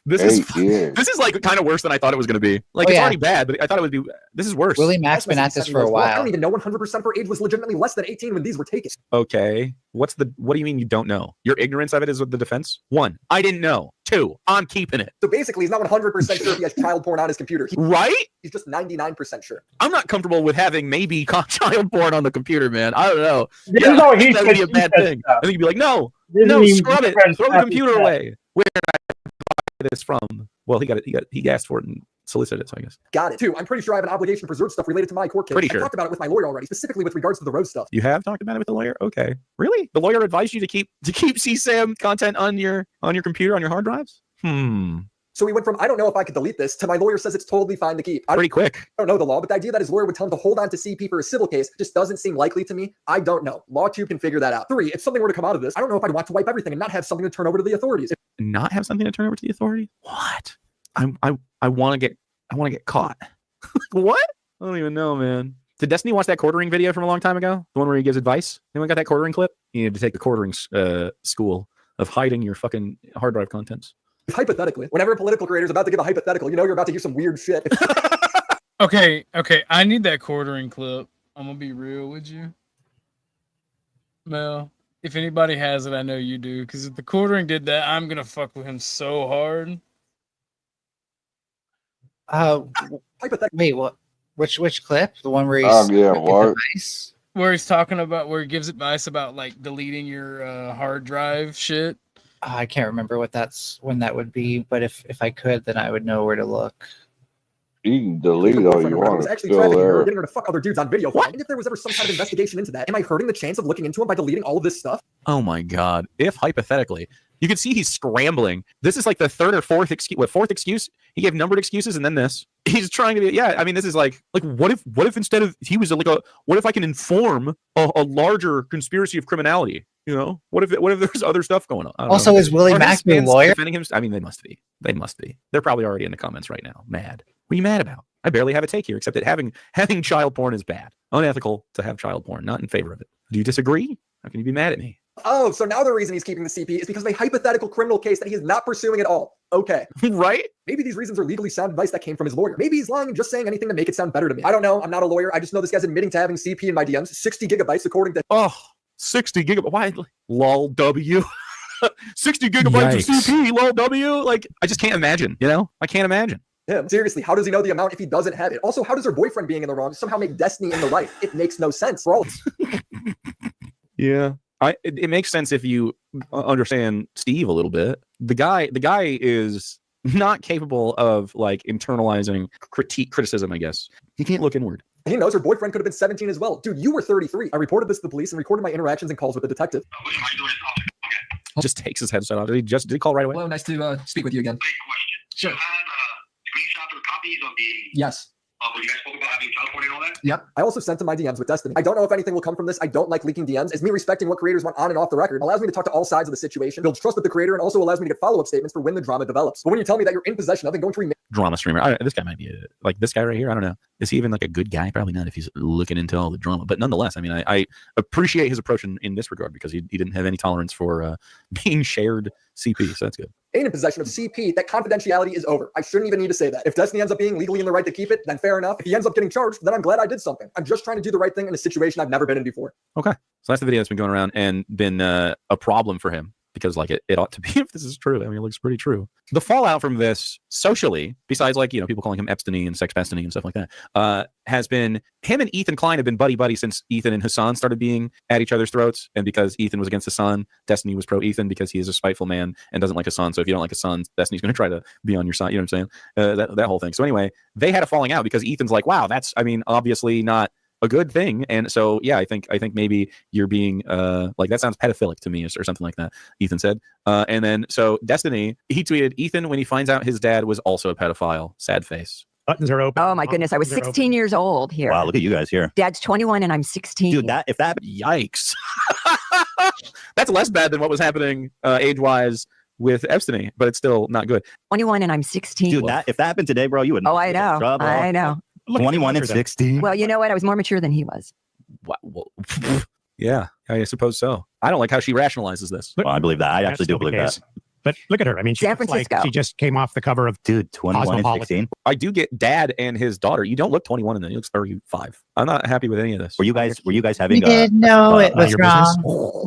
This is like kind of worse than I thought it was going to be. Like, it's already bad, but I thought it would be. This is worse. Willie Mack's been at this for a while. I don't even know 100% her age was legitimately less than 18 when these were taken. Okay. What do you mean you don't know? Your ignorance of it is with the defense? 1, I didn't know. 2, I'm keeping it. So basically, he's not 100% sure if he has child porn on his computer. Right? He's just 99% sure. I'm not comfortable with having maybe child porn on the computer, man. I don't know. That would be a bad thing. I think you'd be like, no, scrub it. Throw the computer away. Where did I buy this from? Well, he asked for it and solicited it, so I guess. Got it. 2, I'm pretty sure I have an obligation to preserve stuff related to my court case. Pretty sure. I talked about it with my lawyer already, specifically with regards to the Rose stuff. You have talked about it with the lawyer? Okay. Really? The lawyer advised you to keep CSAM content on your computer, on your hard drives? So we went from, I don't know if I could delete this, to my lawyer says it's totally fine to keep. Pretty quick. I don't know the law, but the idea that his lawyer would tell him to hold on to CP for a civil case just doesn't seem likely to me. I don't know. LawTube can figure that out. 3, if something were to come out of this, I don't know if I'd want to wipe everything and not have something to turn over to the authorities. Not have something to turn over to the authorities? What? I want to get caught. What? I don't even know, man. Did Destiny watch that quartering video from a long time ago? The one where he gives advice? Anyone got that quartering clip? You need to take the quartering school of hiding your fucking hard drive contents. Hypothetically, whenever a political creator is about to give a hypothetical, you know you're about to hear some weird shit. Okay, I need that quartering clip. I'm gonna be real with you. Mel, if anybody has it, I know you do, because if the quartering did that, I'm gonna fuck with him so hard. Wait, what? Which clip? The one where he's advice? Where he's talking about, where he gives advice about like deleting your hard drive shit. I can't remember when that would be, but if I could, then I would know where to look. You can delete all you want. It's actually trafficking her, getting her to fuck other dudes on video. What? And if there was ever some kind of investigation into that, am I hurting the chance of looking into him by deleting all of this stuff? Oh my god! If hypothetically, you can see he's scrambling. This is like the third or fourth excuse. Fourth excuse? He gave numbered excuses and then this. He's trying to be. Yeah, I mean, this is like what if instead of he was like what if I can inform a larger conspiracy of criminality? You know, what if there's other stuff going on? I don't Also, know. is Willie Are his Mack your fans lawyer? defending him? I mean, they must be. They must be. They're probably already in the comments right now. Mad. What are you mad about? I barely have a take here, except that having child porn is bad, unethical to have child porn. Not in favor of it. Do you disagree? How can you be mad at me? Oh, so now the reason he's keeping the CP is because of a hypothetical criminal case that he is not pursuing at all. Okay. Right? Maybe these reasons are legally sound advice that came from his lawyer. Maybe he's lying and just saying anything to make it sound better to me. I don't know. I'm not a lawyer. I just know this guy's admitting to having CP in my DMs, 60 gigabytes according to... 60 gigabytes. Why? Lol W. 60 gigabytes Yikes. of CP. Lol W. Like, I just can't imagine, you know? I can't imagine. him. Seriously, how does he know the amount if he doesn't have it? Also, how does her boyfriend being in the wrong somehow make Destiny in the right? It makes no sense for all. Yeah. It makes sense if you understand Steve a little bit. The guy is not capable of like internalizing criticism, I guess. He can't look inward. He knows her boyfriend could have been 17 as well. Dude, you were 33. I reported this to the police and recorded my interactions and calls with the detective. Just takes his headset off. Did he call right away? Hello, nice to speak with you again. Sure. Yes. When you guys spoke about having child porn and all that? Yep. I also sent him my DMs with Destiny. I don't know if anything will come from this. I don't like leaking DMs. It's me respecting what creators want on and off the record. It allows me to talk to all sides of the situation, build trust with the creator, and also allows me to get follow-up statements for when the drama develops. But when you tell me that you're in possession of and going to remake Drama streamer. This guy might be like this guy right here. I don't know. Is he even like a good guy? Probably not if he's looking into all the drama. But nonetheless, I mean, I appreciate his approach in this regard because he didn't have any tolerance for being shared CP. So that's good. ain't in possession of CP, that confidentiality is over. I shouldn't even need to say that. If Destiny ends up being legally in the right to keep it, then fair enough. If he ends up getting charged, then I'm glad I did something. I'm just trying to do the right thing in a situation I've never been in before. Okay. So that's the video that's been going around and been a problem for him because like it ought to be if this is true. I mean, it looks pretty true. The fallout from this socially, besides like, you know, people calling him Epstein and sex pestiny and stuff like that, has been him and Ethan Klein have been buddy since Ethan and Hassan started being at each other's throats. And because Ethan was against Hassan, Destiny was pro Ethan because he is a spiteful man and doesn't like Hassan. So if you don't like Hassan, Destiny's going to try to be on your side. You know what I'm saying? That whole thing. So anyway, they had a falling out because Ethan's like, wow, that's, I mean, obviously not a good thing. And so, yeah, I think maybe you're being like, that sounds pedophilic to me or something like that, Ethan said. And then, so Destiny, he tweeted, Ethan, when he finds out his dad was also a pedophile, sad face. Buttons are open. Oh my goodness, I was 16 years old here. Wow, look at you guys here. Dad's 21 and I'm 16. Dude, yikes. That's less bad than what was happening age-wise with Epstein, but it's still not good. 21 and I'm 16. Dude, if that happened today, bro, you would. Oh, I know. I know. 21 and 16. Well, you know what? I was more mature than he was. Yeah, I suppose so. I don't like how she rationalizes this. Well, I believe that. I actually do believe that. But look at her. I mean, San Francisco. She just came off the cover of 21 and 16. I do get dad and his daughter. You don't look 21 and then you look 35. I'm not happy with any of this. Were you guys having? It was wrong.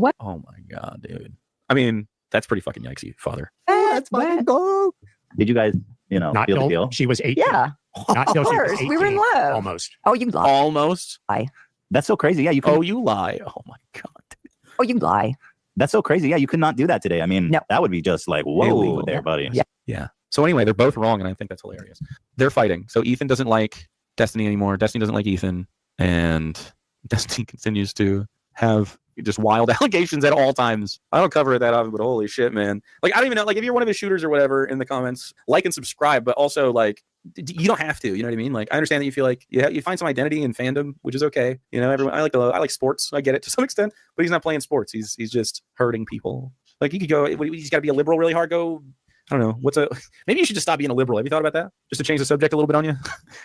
What? Oh my god, dude. I mean, that's pretty fucking yikesy, father. That's fucking go. Did you guys, not feel the till deal? she was 18? Yeah. Not till Of she was course. 18. We were in love. Almost. Oh, you lie. Almost. Lie. That's so crazy. Yeah, you. Oh, you lie. Oh my god. Oh, you lie. That's so crazy. Yeah, you could not do that today. I mean, that would be just like whoa there, buddy. Yeah. So anyway, they're both wrong, and I think that's hilarious. They're fighting. So Ethan doesn't like Destiny anymore. Destiny doesn't like Ethan, and Destiny continues to have just wild allegations at all times. I don't cover it that often, but holy shit, man! Like I don't even know. Like if you're one of his shooters or whatever, in the comments, like and subscribe. But also like you don't have to. You know what I mean? Like I understand that you feel like you find some identity in fandom, which is okay. You know, everyone. I like sports. I get it to some extent, but he's not playing sports. He's just hurting people. Like he could go. He's got to be a liberal really hard. Go. I don't know. Maybe you should just stop being a liberal. Have you thought about that? Just to change the subject a little bit on you,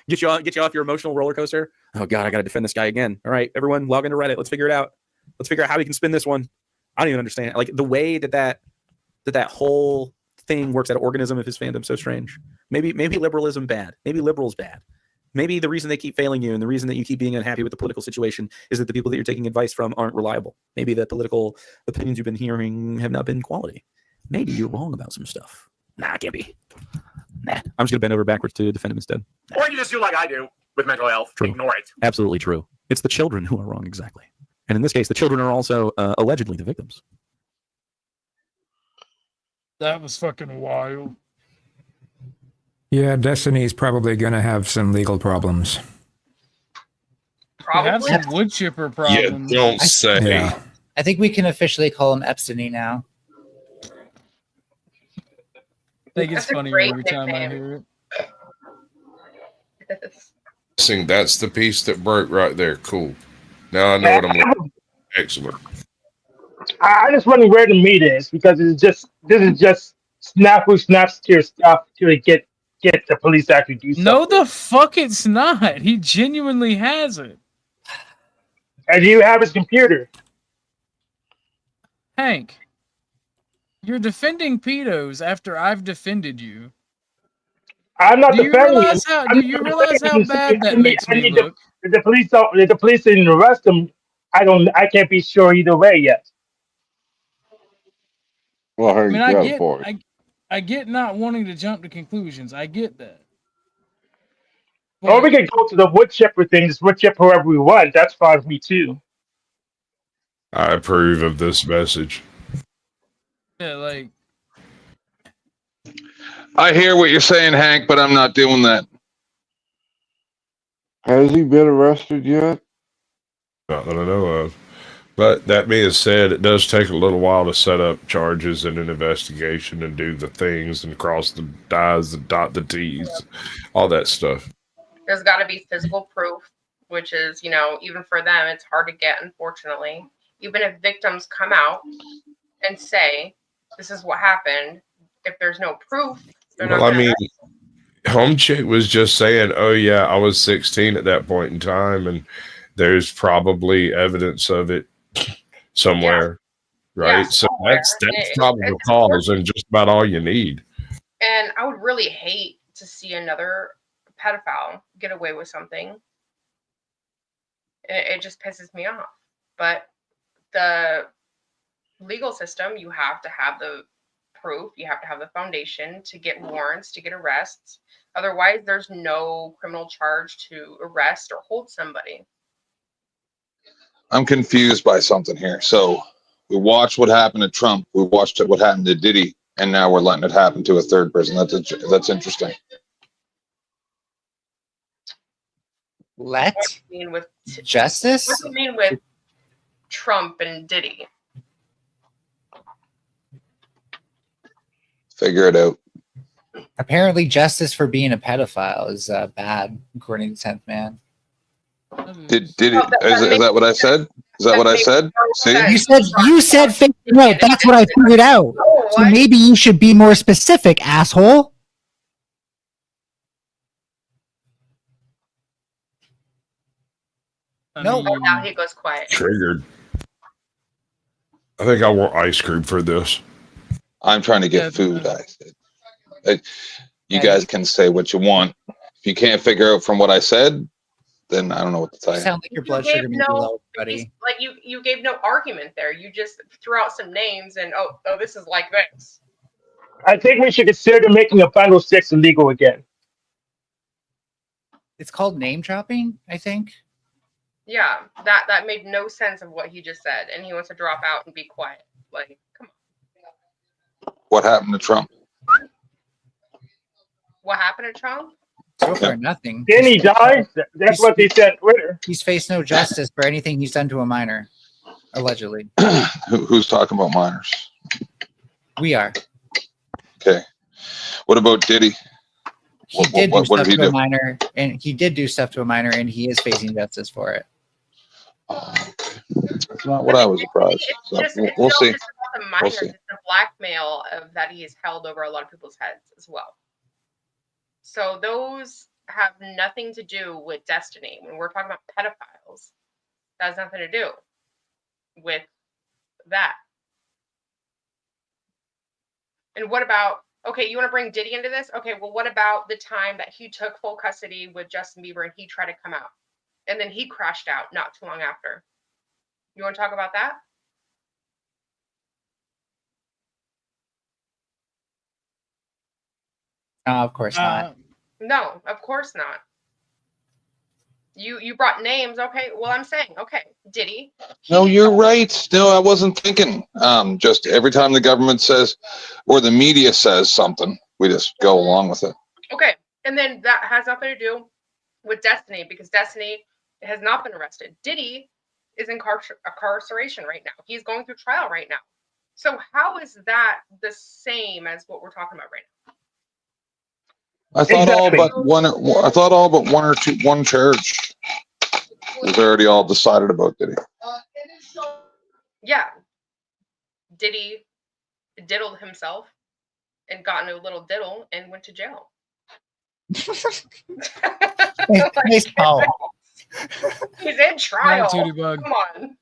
get you off your emotional roller coaster. Oh God, I got to defend this guy again. All right, everyone, log into Reddit. Let's figure it out. Let's figure out how we can spin this one. I don't even understand. Like the way that whole thing works at an organism of his fandom so strange. Maybe liberalism bad. Maybe liberals bad. Maybe the reason they keep failing you and the reason that you keep being unhappy with the political situation is that the people that you're taking advice from aren't reliable. Maybe the political opinions you've been hearing have not been quality. Maybe you're wrong about some stuff. Nah, it can't be. Nah. I'm just gonna bend over backwards to defend him instead. Or you just do like I do with mental health. True. Ignore it. Absolutely true. It's the children who are wrong, exactly. And in this case, the children are also allegedly the victims. That was fucking wild. Yeah, Destiny's probably going to have some legal problems. Probably. Have some wood chipper problems. Yeah, don't say. Yeah. I think we can officially call him Epstein now. I think it's funny every time I hear it. is. That's the piece that broke right there. Cool. Now I know what I'm looking for. Excellent. I just wondering where the meat is because this is just snap stuff to get the police to actually do No, something. the fuck it's not. He genuinely has it. And you have his computer. Hank, you're defending pedos after I've defended you. I'm not Do you defending realize him. how? Do you realize how bad that makes me look? If the police didn't arrest him, I can't be sure either way yet. Well, I here mean, you got a point. I get not wanting to jump to conclusions. I get that. Or we could go to the wood chipper thing, just wood chip whoever we want. That's fine with me too. I approve of this message. Yeah, like. I hear what you're saying, Hank, but I'm not doing that. Has he been arrested yet? Not that I know of. But that being said, it does take a little while to set up charges and an investigation and do the things and cross the I's and dot the T's, all that stuff. There's got to be physical proof, which is, even for them, it's hard to get, unfortunately. Even if victims come out and say, this is what happened, if there's no proof, they're not Well, I gonna mean, arrest them. Home Chick was just saying, oh, yeah, I was 16 at that point in time, and there's probably evidence of it somewhere, right? Yeah, So somewhere. that's probable cause and just about all you need. And I would really hate to see another pedophile get away with something. It just pisses me off. But the legal system, you have to have the proof, you have to have the foundation to get warrants, to get arrests. Otherwise, there's no criminal charge to arrest or hold somebody. I'm confused by something here. So we watched what happened to Trump. We watched what happened to Diddy, and now we're letting it happen to a third person. That's interesting. Let What do you mean with justice? What do you mean with Trump and Diddy? Figure it out. Apparently, justice for being a pedophile is bad, according to 10th Man. Did he? Is that what I said? Is that what I said? See, You said figure it out. That's what I figured out. So maybe you should be more specific, asshole. No. Oh, now he goes quiet. Triggered. I think I want ice cream for this. I'm trying to get food. You guys can say what you want. If you can't figure out from what I said, then I don't know what to tell you. You sound like your blood sugar may be low, buddy. Like you gave no argument there. You just threw out some names and oh, this is like this. I think we should consider making a Final Six illegal again. It's called name dropping, I think. Yeah, that made no sense of what he just said, and he wants to drop out and be quiet. Like, come on. What happened to Trump? What happened to Trump? So far, nothing. Didn't he die? That's what they said on Twitter. He's faced no justice for anything he's done to a minor, allegedly. Who's talking about minors? We are. Okay. What about Diddy? What did he do? A minor, and he did do stuff to a minor, and he is facing justice for it. That's not what I was surprised. So we'll see. It's not the minors, it's the blackmail of that he has held over a lot of people's heads as well. So those have nothing to do with destiny. When we're talking about pedophiles, that has nothing to do with that. And what about, okay, you want to bring Diddy into this? Okay, well, what about the time that he took full custody with Justin Bieber and he tried to come out? And then he crashed out not too long after. You want to talk about that? No, of course not. No, of course not. You brought names, okay? Well, I'm saying, okay, Diddy. No, you're right. No, I wasn't thinking. Just every time the government says or the media says something, we just go along with it. Okay, and then that has nothing to do with Destiny because Destiny has not been arrested. Diddy is in incarceration right now. He's going through trial right now. So how is that the same as what we're talking about right now? I thought Exactly. all but one. I thought all but one charge was already all decided about. Did he? Yeah. Diddy diddled himself and got into a little diddle and went to jail. Nice call. He's in trial. Tootie Bug. Come on.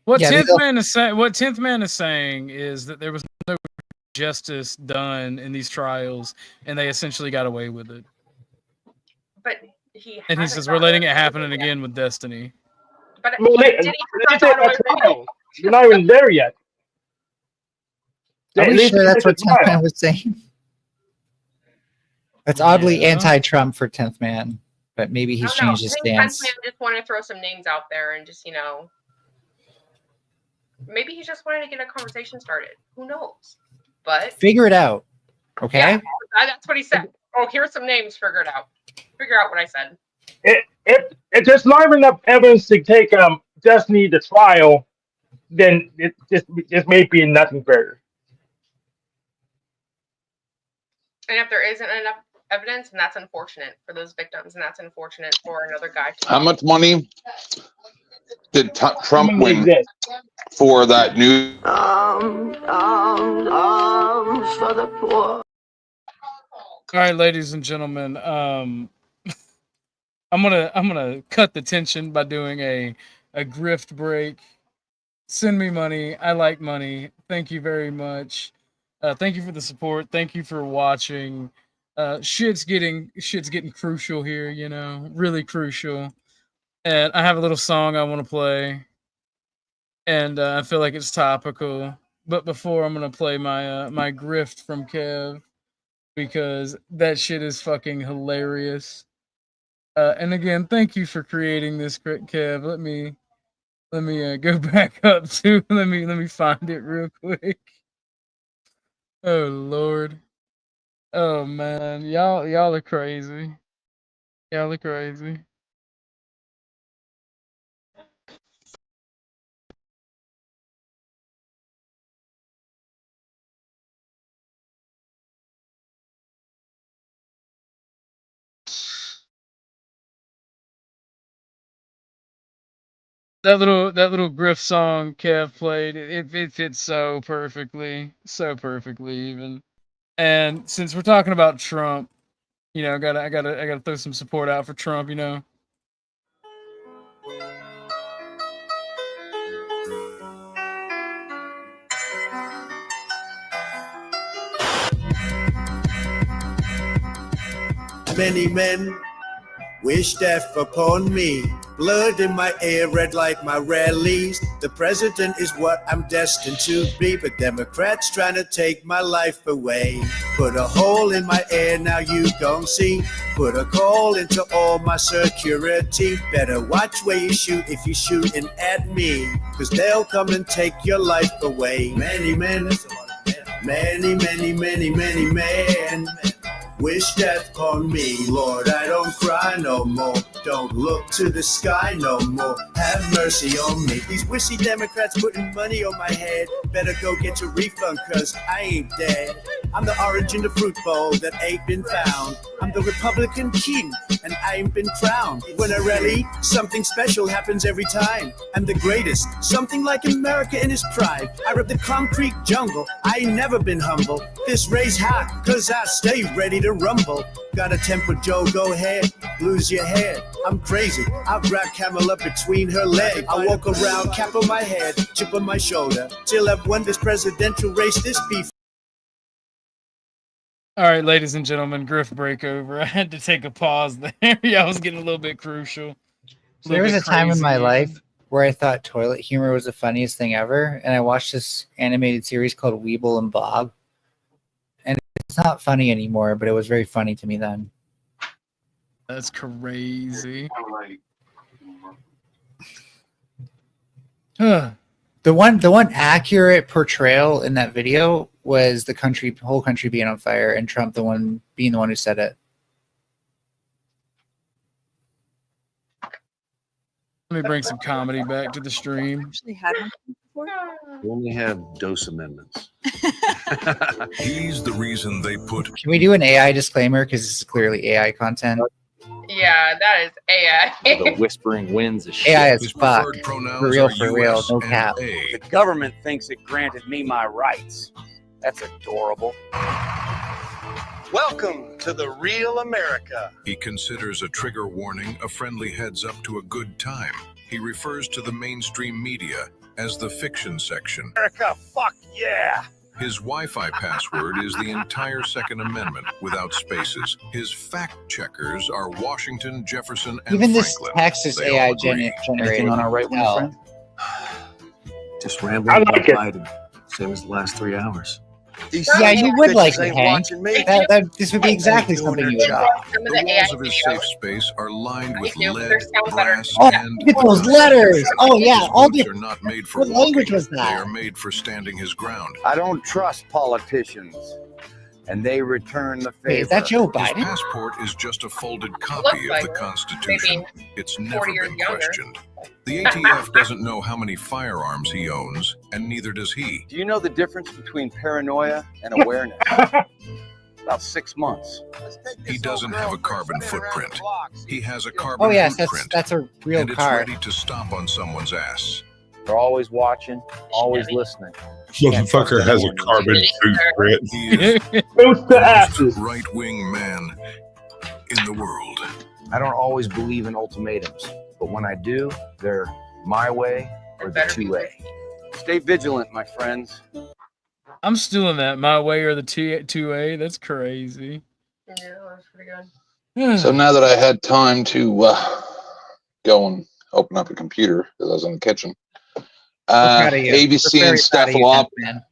What Yeah, tenth they'll- man is saying? What 10th man is saying is that there was no justice done in these trials, and they essentially got away with it. But he And he hasn't says we're gotten letting it away happen with again with Destiny. But Well, Diddy has not gotten away with it. trial. You're not even there yet. Are At we least sure that's it's what a trial. 10th Man was saying? That's oddly Yeah. anti-Trump for 10th Man, but maybe he's I don't know. changed his I think 10th stance. Man just wanted to throw some names out there and just, maybe he just wanted to get a conversation started. Who knows? But Figure it out, okay? yeah, that's what he said. Oh, here's some names. Figure it out. Figure out what I said. If there's not enough evidence to take Destiny to trial, then it just may be nothing further. And if there isn't enough evidence, and that's unfortunate for those victims, and that's unfortunate for another guy. How much money did Trump Even win exist. for that news? For the poor. All right, ladies and gentlemen, I'm gonna cut the tension by doing a grift break. Send me money. I like money. Thank you very much. Thank you for the support. Thank you for watching. Shit's getting crucial here, really crucial. And I have a little song I want to play, and I feel like it's topical. But before, I'm gonna play my my grift from Kev, because that shit is fucking hilarious. And again, thank you for creating this, Kev. Let me go back up to let me find it real quick. Oh Lord. Oh man, y'all are crazy. Y'all are crazy. That little Griff song Kev played, it fits so perfectly even. And since we're talking about Trump, I gotta throw some support out for Trump, Many men wish death upon me. Blood in my ear, red like my rallies. The president is what I'm destined to be, but Democrats trying to take my life away. Put a hole in my ear, now you gon' see. Put a call into all my security. Better watch where you shoot if you're shooting at me, cause they'll come and take your life away. Many men, many men wish death upon me. Lord, I don't cry no more. Don't look to the sky no more. Have mercy on me. These wishy Democrats putting money on my head. Better go get your refund, cause I ain't dead. I'm the orange in the fruit bowl that ain't been found. I'm the Republican king, and I ain't been crowned. When I rally, something special happens every time. I'm the greatest, something like America in its pride. I rip the concrete jungle, I ain't never been humble. This race hot, cause I stay ready to rumble. Got a temper, Joe, go ahead, lose your head. I'm crazy, I'll grab Camel up between her legs. I walk around, cap on my head, chip on my shoulder, till I've won this presidential race, this beef. All right, ladies and gentlemen, Griff breakover. I had to take a pause there. Yeah, I was getting a little bit crucial. So there was a time in my crazy. life where I thought toilet humor was the funniest thing ever, and I watched this animated series called Weeble and Bob. And it's not funny anymore, but it was very funny to me then. That's crazy. The one accurate portrayal in that video was the whole country being on fire, and Trump being the one who said it. Let me bring some comedy back to the stream. Actually had one before. We only have dose amendments. He's the reason they put. Can we do an AI disclaimer because this is clearly AI content? Yeah, that is AI. The whispering winds of shit. AI is fuck. For real, no cap. The government thinks it granted me my rights. That's adorable. Welcome to the real America. He considers a trigger warning a friendly heads up to a good time. He refers to the mainstream media as the fiction section. America, fuck yeah. His Wi-Fi password is the entire Second Amendment without spaces. His fact checkers are Washington, Jefferson, and Even this Franklin. text is They AI all agree. generated. Anything on our right wing, No. friend? Just rambling about Biden. Same as the last 3 hours. Yeah, you would like it, Hank. This would be exactly something you would like. The walls of his safe space are lined with lead, brass, Oh, and look at those letters. Oh yeah, all the. are not made for What walking. language was They that? are made for standing his ground. I don't trust politicians, and they return the favor. Wait, is that Joe His Biden? passport is just a folded copy of the Constitution. It's never been questioned. The ATF doesn't know how many firearms he owns, and neither does he. Do you know the difference between paranoia and awareness? About 6 months. He doesn't have a carbon footprint. He has a carbon Oh yes, blueprint, that's a real and it's car. ready to stomp on someone's ass. They're always watching, always listening. Motherfucker has a carbon footprint. He is Boost the the asses. most right-wing man in the world. I don't always believe in ultimatums, but when I do, they're my way or the two-way. Stay vigilant, my friends. I'm still in that my way or the 2A. That's crazy. Yeah, that's pretty good. So now that I had time to go and open up a computer because I was in the kitchen, proud of you. ABC We're and very proud of you, Stephalop. 10th Man.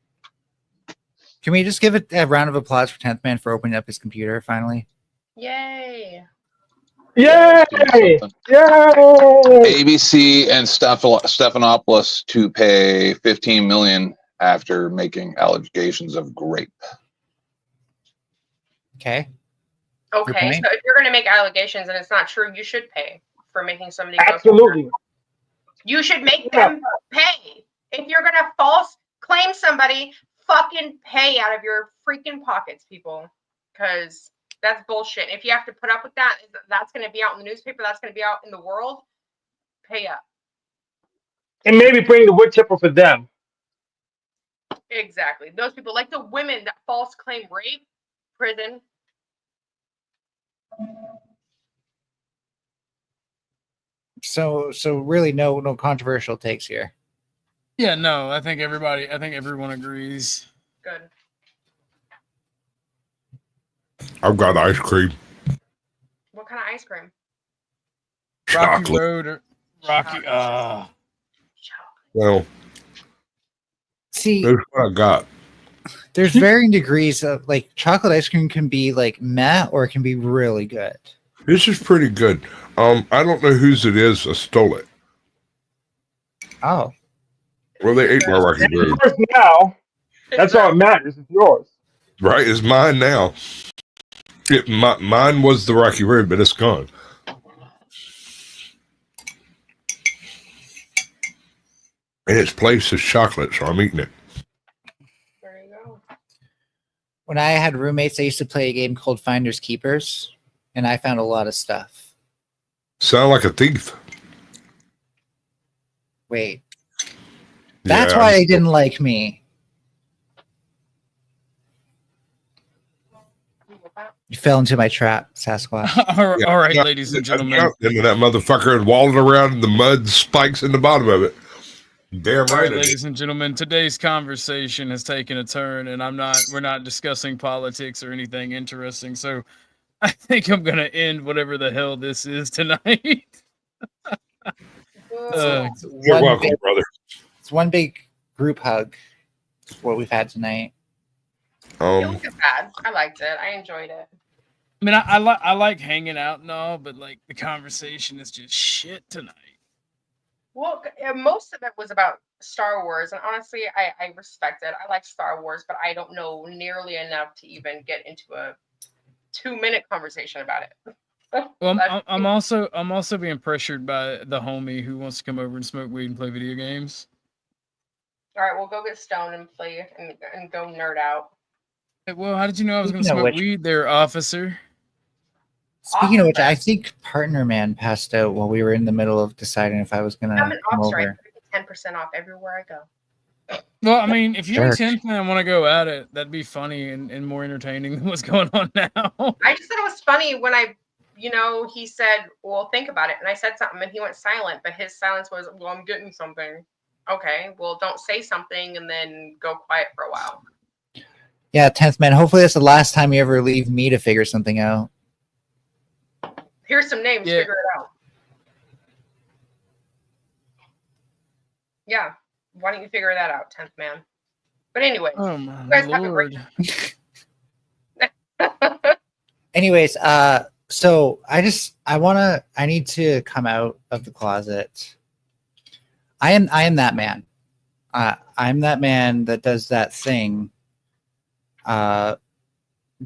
Can we just give a round of applause for 10th Man for opening up his computer finally? Yay. Yay! Yay! ABC and Stephanopoulos to pay $15 million after making allegations of rape. Okay. Okay, point. so if you're going to make allegations and it's not true, you should pay for making somebody go Absolutely. You should make them pay. If you're going to false claim somebody, fucking pay out of your freaking pockets, people. Because that's bullshit. If you have to put up with that, that's going to be out in the newspaper, that's going to be out in the world, pay up. And maybe bring the wood chipper for them. Exactly. Those people, like the women that false claim rape, prison. So really no controversial takes here. Yeah, no, I think everyone agrees. Good. I've got ice cream. What kind of ice cream? Rocky Chocolate. Road or Rocky. Well, See, that's what I got. there's varying degrees of like chocolate ice cream can be like meh or it can be really good. This is pretty good. I don't know whose it is. I stole it. Oh. Well, they ate my Rocky It's Road. yours now. That's all that matters. It's yours. Right, it's mine now. Mine was the Rocky Road, but it's gone. And its place is chocolate, so I'm eating it. There you go. When I had roommates, I used to play a game called Finders Keepers, and I found a lot of stuff. Sound like a thief. Wait. That's Yeah. why they didn't like me. You fell into my trap, Sasquatch. All right, Yeah, ladies and gentlemen. And that motherfucker had walled around in the mud spikes in the bottom of it. Damn All right. right, it is. ladies and gentlemen, today's conversation has taken a turn, and we're not discussing politics or anything interesting. So I think I'm gonna end whatever the hell this is tonight. You're welcome, brother. It's one big group hug. What we've had tonight. It wasn't bad. I liked it. I enjoyed it. I mean, I like hanging out and all, but like the conversation is just shit tonight. Well, most of it was about Star Wars, and honestly, I respect it. I like Star Wars, but I don't know nearly enough to even get into a 2-minute conversation about it. Well, I'm also being pressured by the homie who wants to come over and smoke weed and play video games. All right, we'll go get stoned and play and go nerd out. Well, how did you know I was going to Speaking of smoke which- weed there, officer? Speaking of which, I think Partner Man passed out while we were in the middle of deciding if I was gonna I'm an come officer. over. I get 10% off everywhere I go. Well, I mean, if you're Jerk. 10th and I want to go at it, that'd be funny and more entertaining than what's going on now. I just thought it was funny when he said, well, think about it. And I said something and he went silent, but his silence was, well, I'm getting something. Okay, well, don't say something and then go quiet for a while. Yeah, 10th Man. Hopefully that's the last time you ever leave me to figure something out. Here's some names, figure it out. Yeah, why don't you figure that out, 10th Man? But anyway, oh you guys have a great Anyways, so I need to come out of the closet. I am that man. I'm that man that does that thing.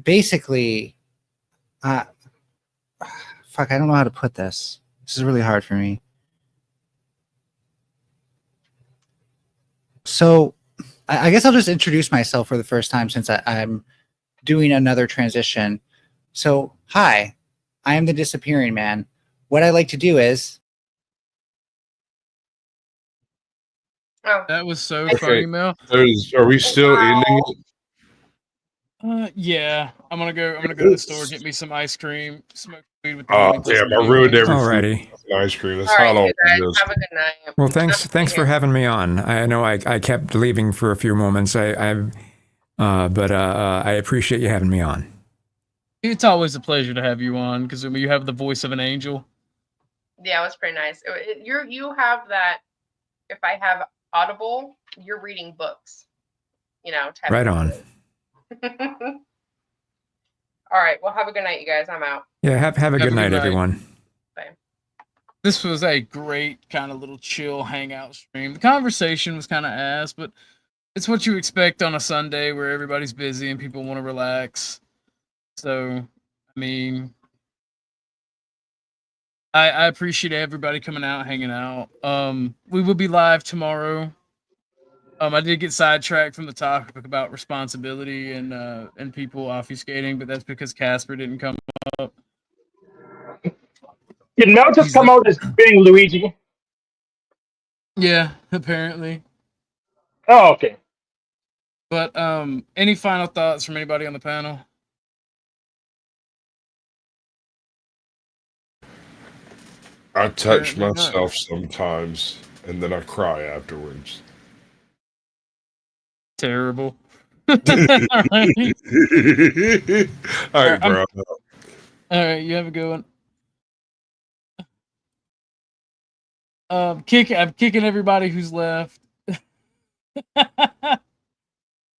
Basically, fuck, I don't know how to put this. This is really hard for me. So, I guess I'll just introduce myself for the first time since I'm doing another transition. So, hi, I am the disappearing man. What I like to do is... Oh. That was so Okay. funny, Mel. Are we still ending it? Yeah, I'm gonna go to the store, get me some ice cream, smoke weed with the Oh homies. damn! I ruined everything. Alrighty. Ice cream. That's All right, how long you guys, it is. have a good night. Well, thanks for having me on. I know I kept leaving for a few moments. But I appreciate you having me on. It's always a pleasure to have you on because you have the voice of an angel. Yeah, it was pretty nice. You have that. If I have Audible, you're reading books. Type Right of on. All right. Well, have a good night, you guys. I'm out. Yeah, have a good night, everyone. Bye. This was a great kind of little chill hangout stream. The conversation was kind of ass, but it's what you expect on a Sunday where everybody's busy and people want to relax. So, I mean, I appreciate everybody coming out, hanging out. We will be live tomorrow. I did get sidetracked from the topic about responsibility and people obfuscating, but that's because Casper didn't come up. Did Mel just come out as being Luigi? Yeah, apparently. Oh, okay. But any final thoughts from anybody on the panel? I touch Apparently not. myself sometimes, and then I cry afterwards. Terrible. All right, bro. All right, you have a good one. I'm kicking everybody who's left.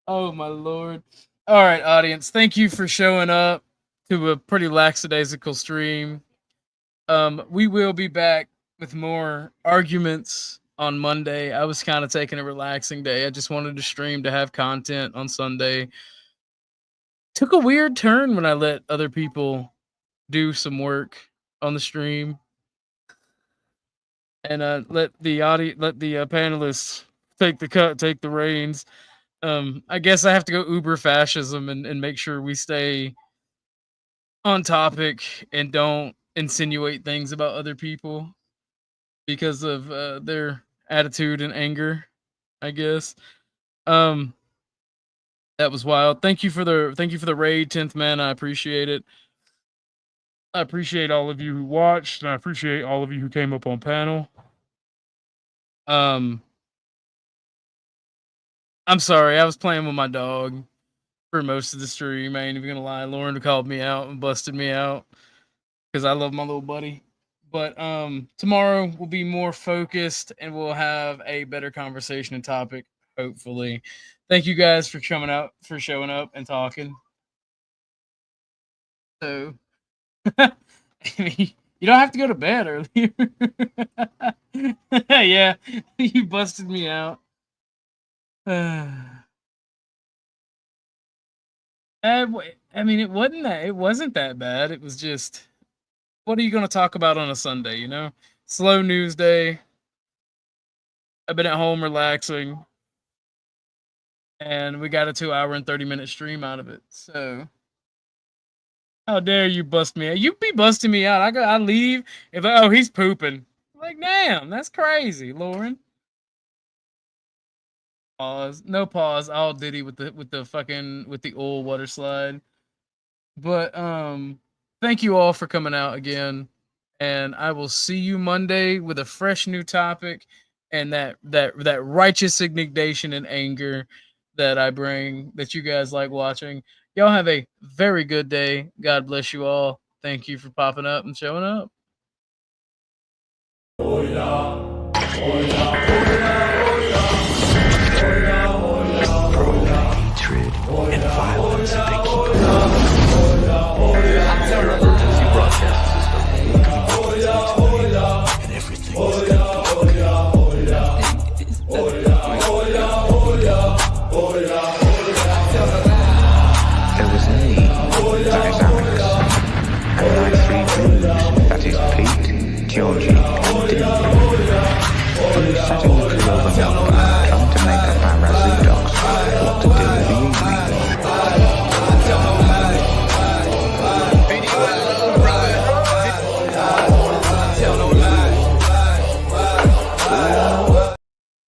Oh my lord! All right, audience, thank you for showing up to a pretty lackadaisical stream. We will be back with more arguments on Monday. I was kind of taking a relaxing day. I just wanted to stream to have content on Sunday. Took a weird turn when I let other people do some work on the stream. And let the panelists take the reins. I guess I have to go uber fascism and make sure we stay on topic and don't insinuate things about other people because of their attitude and anger, I guess. That was wild. Thank you for the raid, 10th Man. I appreciate it. I appreciate all of you who watched, and I appreciate all of you who came up on panel. I'm sorry, I was playing with my dog for most of the stream. I ain't even gonna lie. Lauren called me out and busted me out because I love my little buddy. But tomorrow we'll be more focused and we'll have a better conversation and topic, hopefully. Thank you guys for showing up and talking. So I mean, you don't have to go to bed earlier. Yeah, you busted me out. I mean, it wasn't that bad. It was just what are you going to talk about on a Sunday, you know? Slow news day. I've been at home relaxing. And we got a 2-hour and 30-minute stream out of it. So, how dare you bust me out? You be busting me out. I leave. Oh, he's pooping. Like, damn, that's crazy, Lauren. Pause. No pause. All Diddy with the oil water slide. But thank you all for coming out again. And I will see you Monday with a fresh new topic and that righteous indignation and anger that I bring, that you guys like watching. Y'all have a very good day. God bless you all. Thank you for popping up and showing up. Hatred and violence that they keep and everything is gonna There was me, that is Alex, and my 3 Blues, that is Pete, Georgie, and Dylan.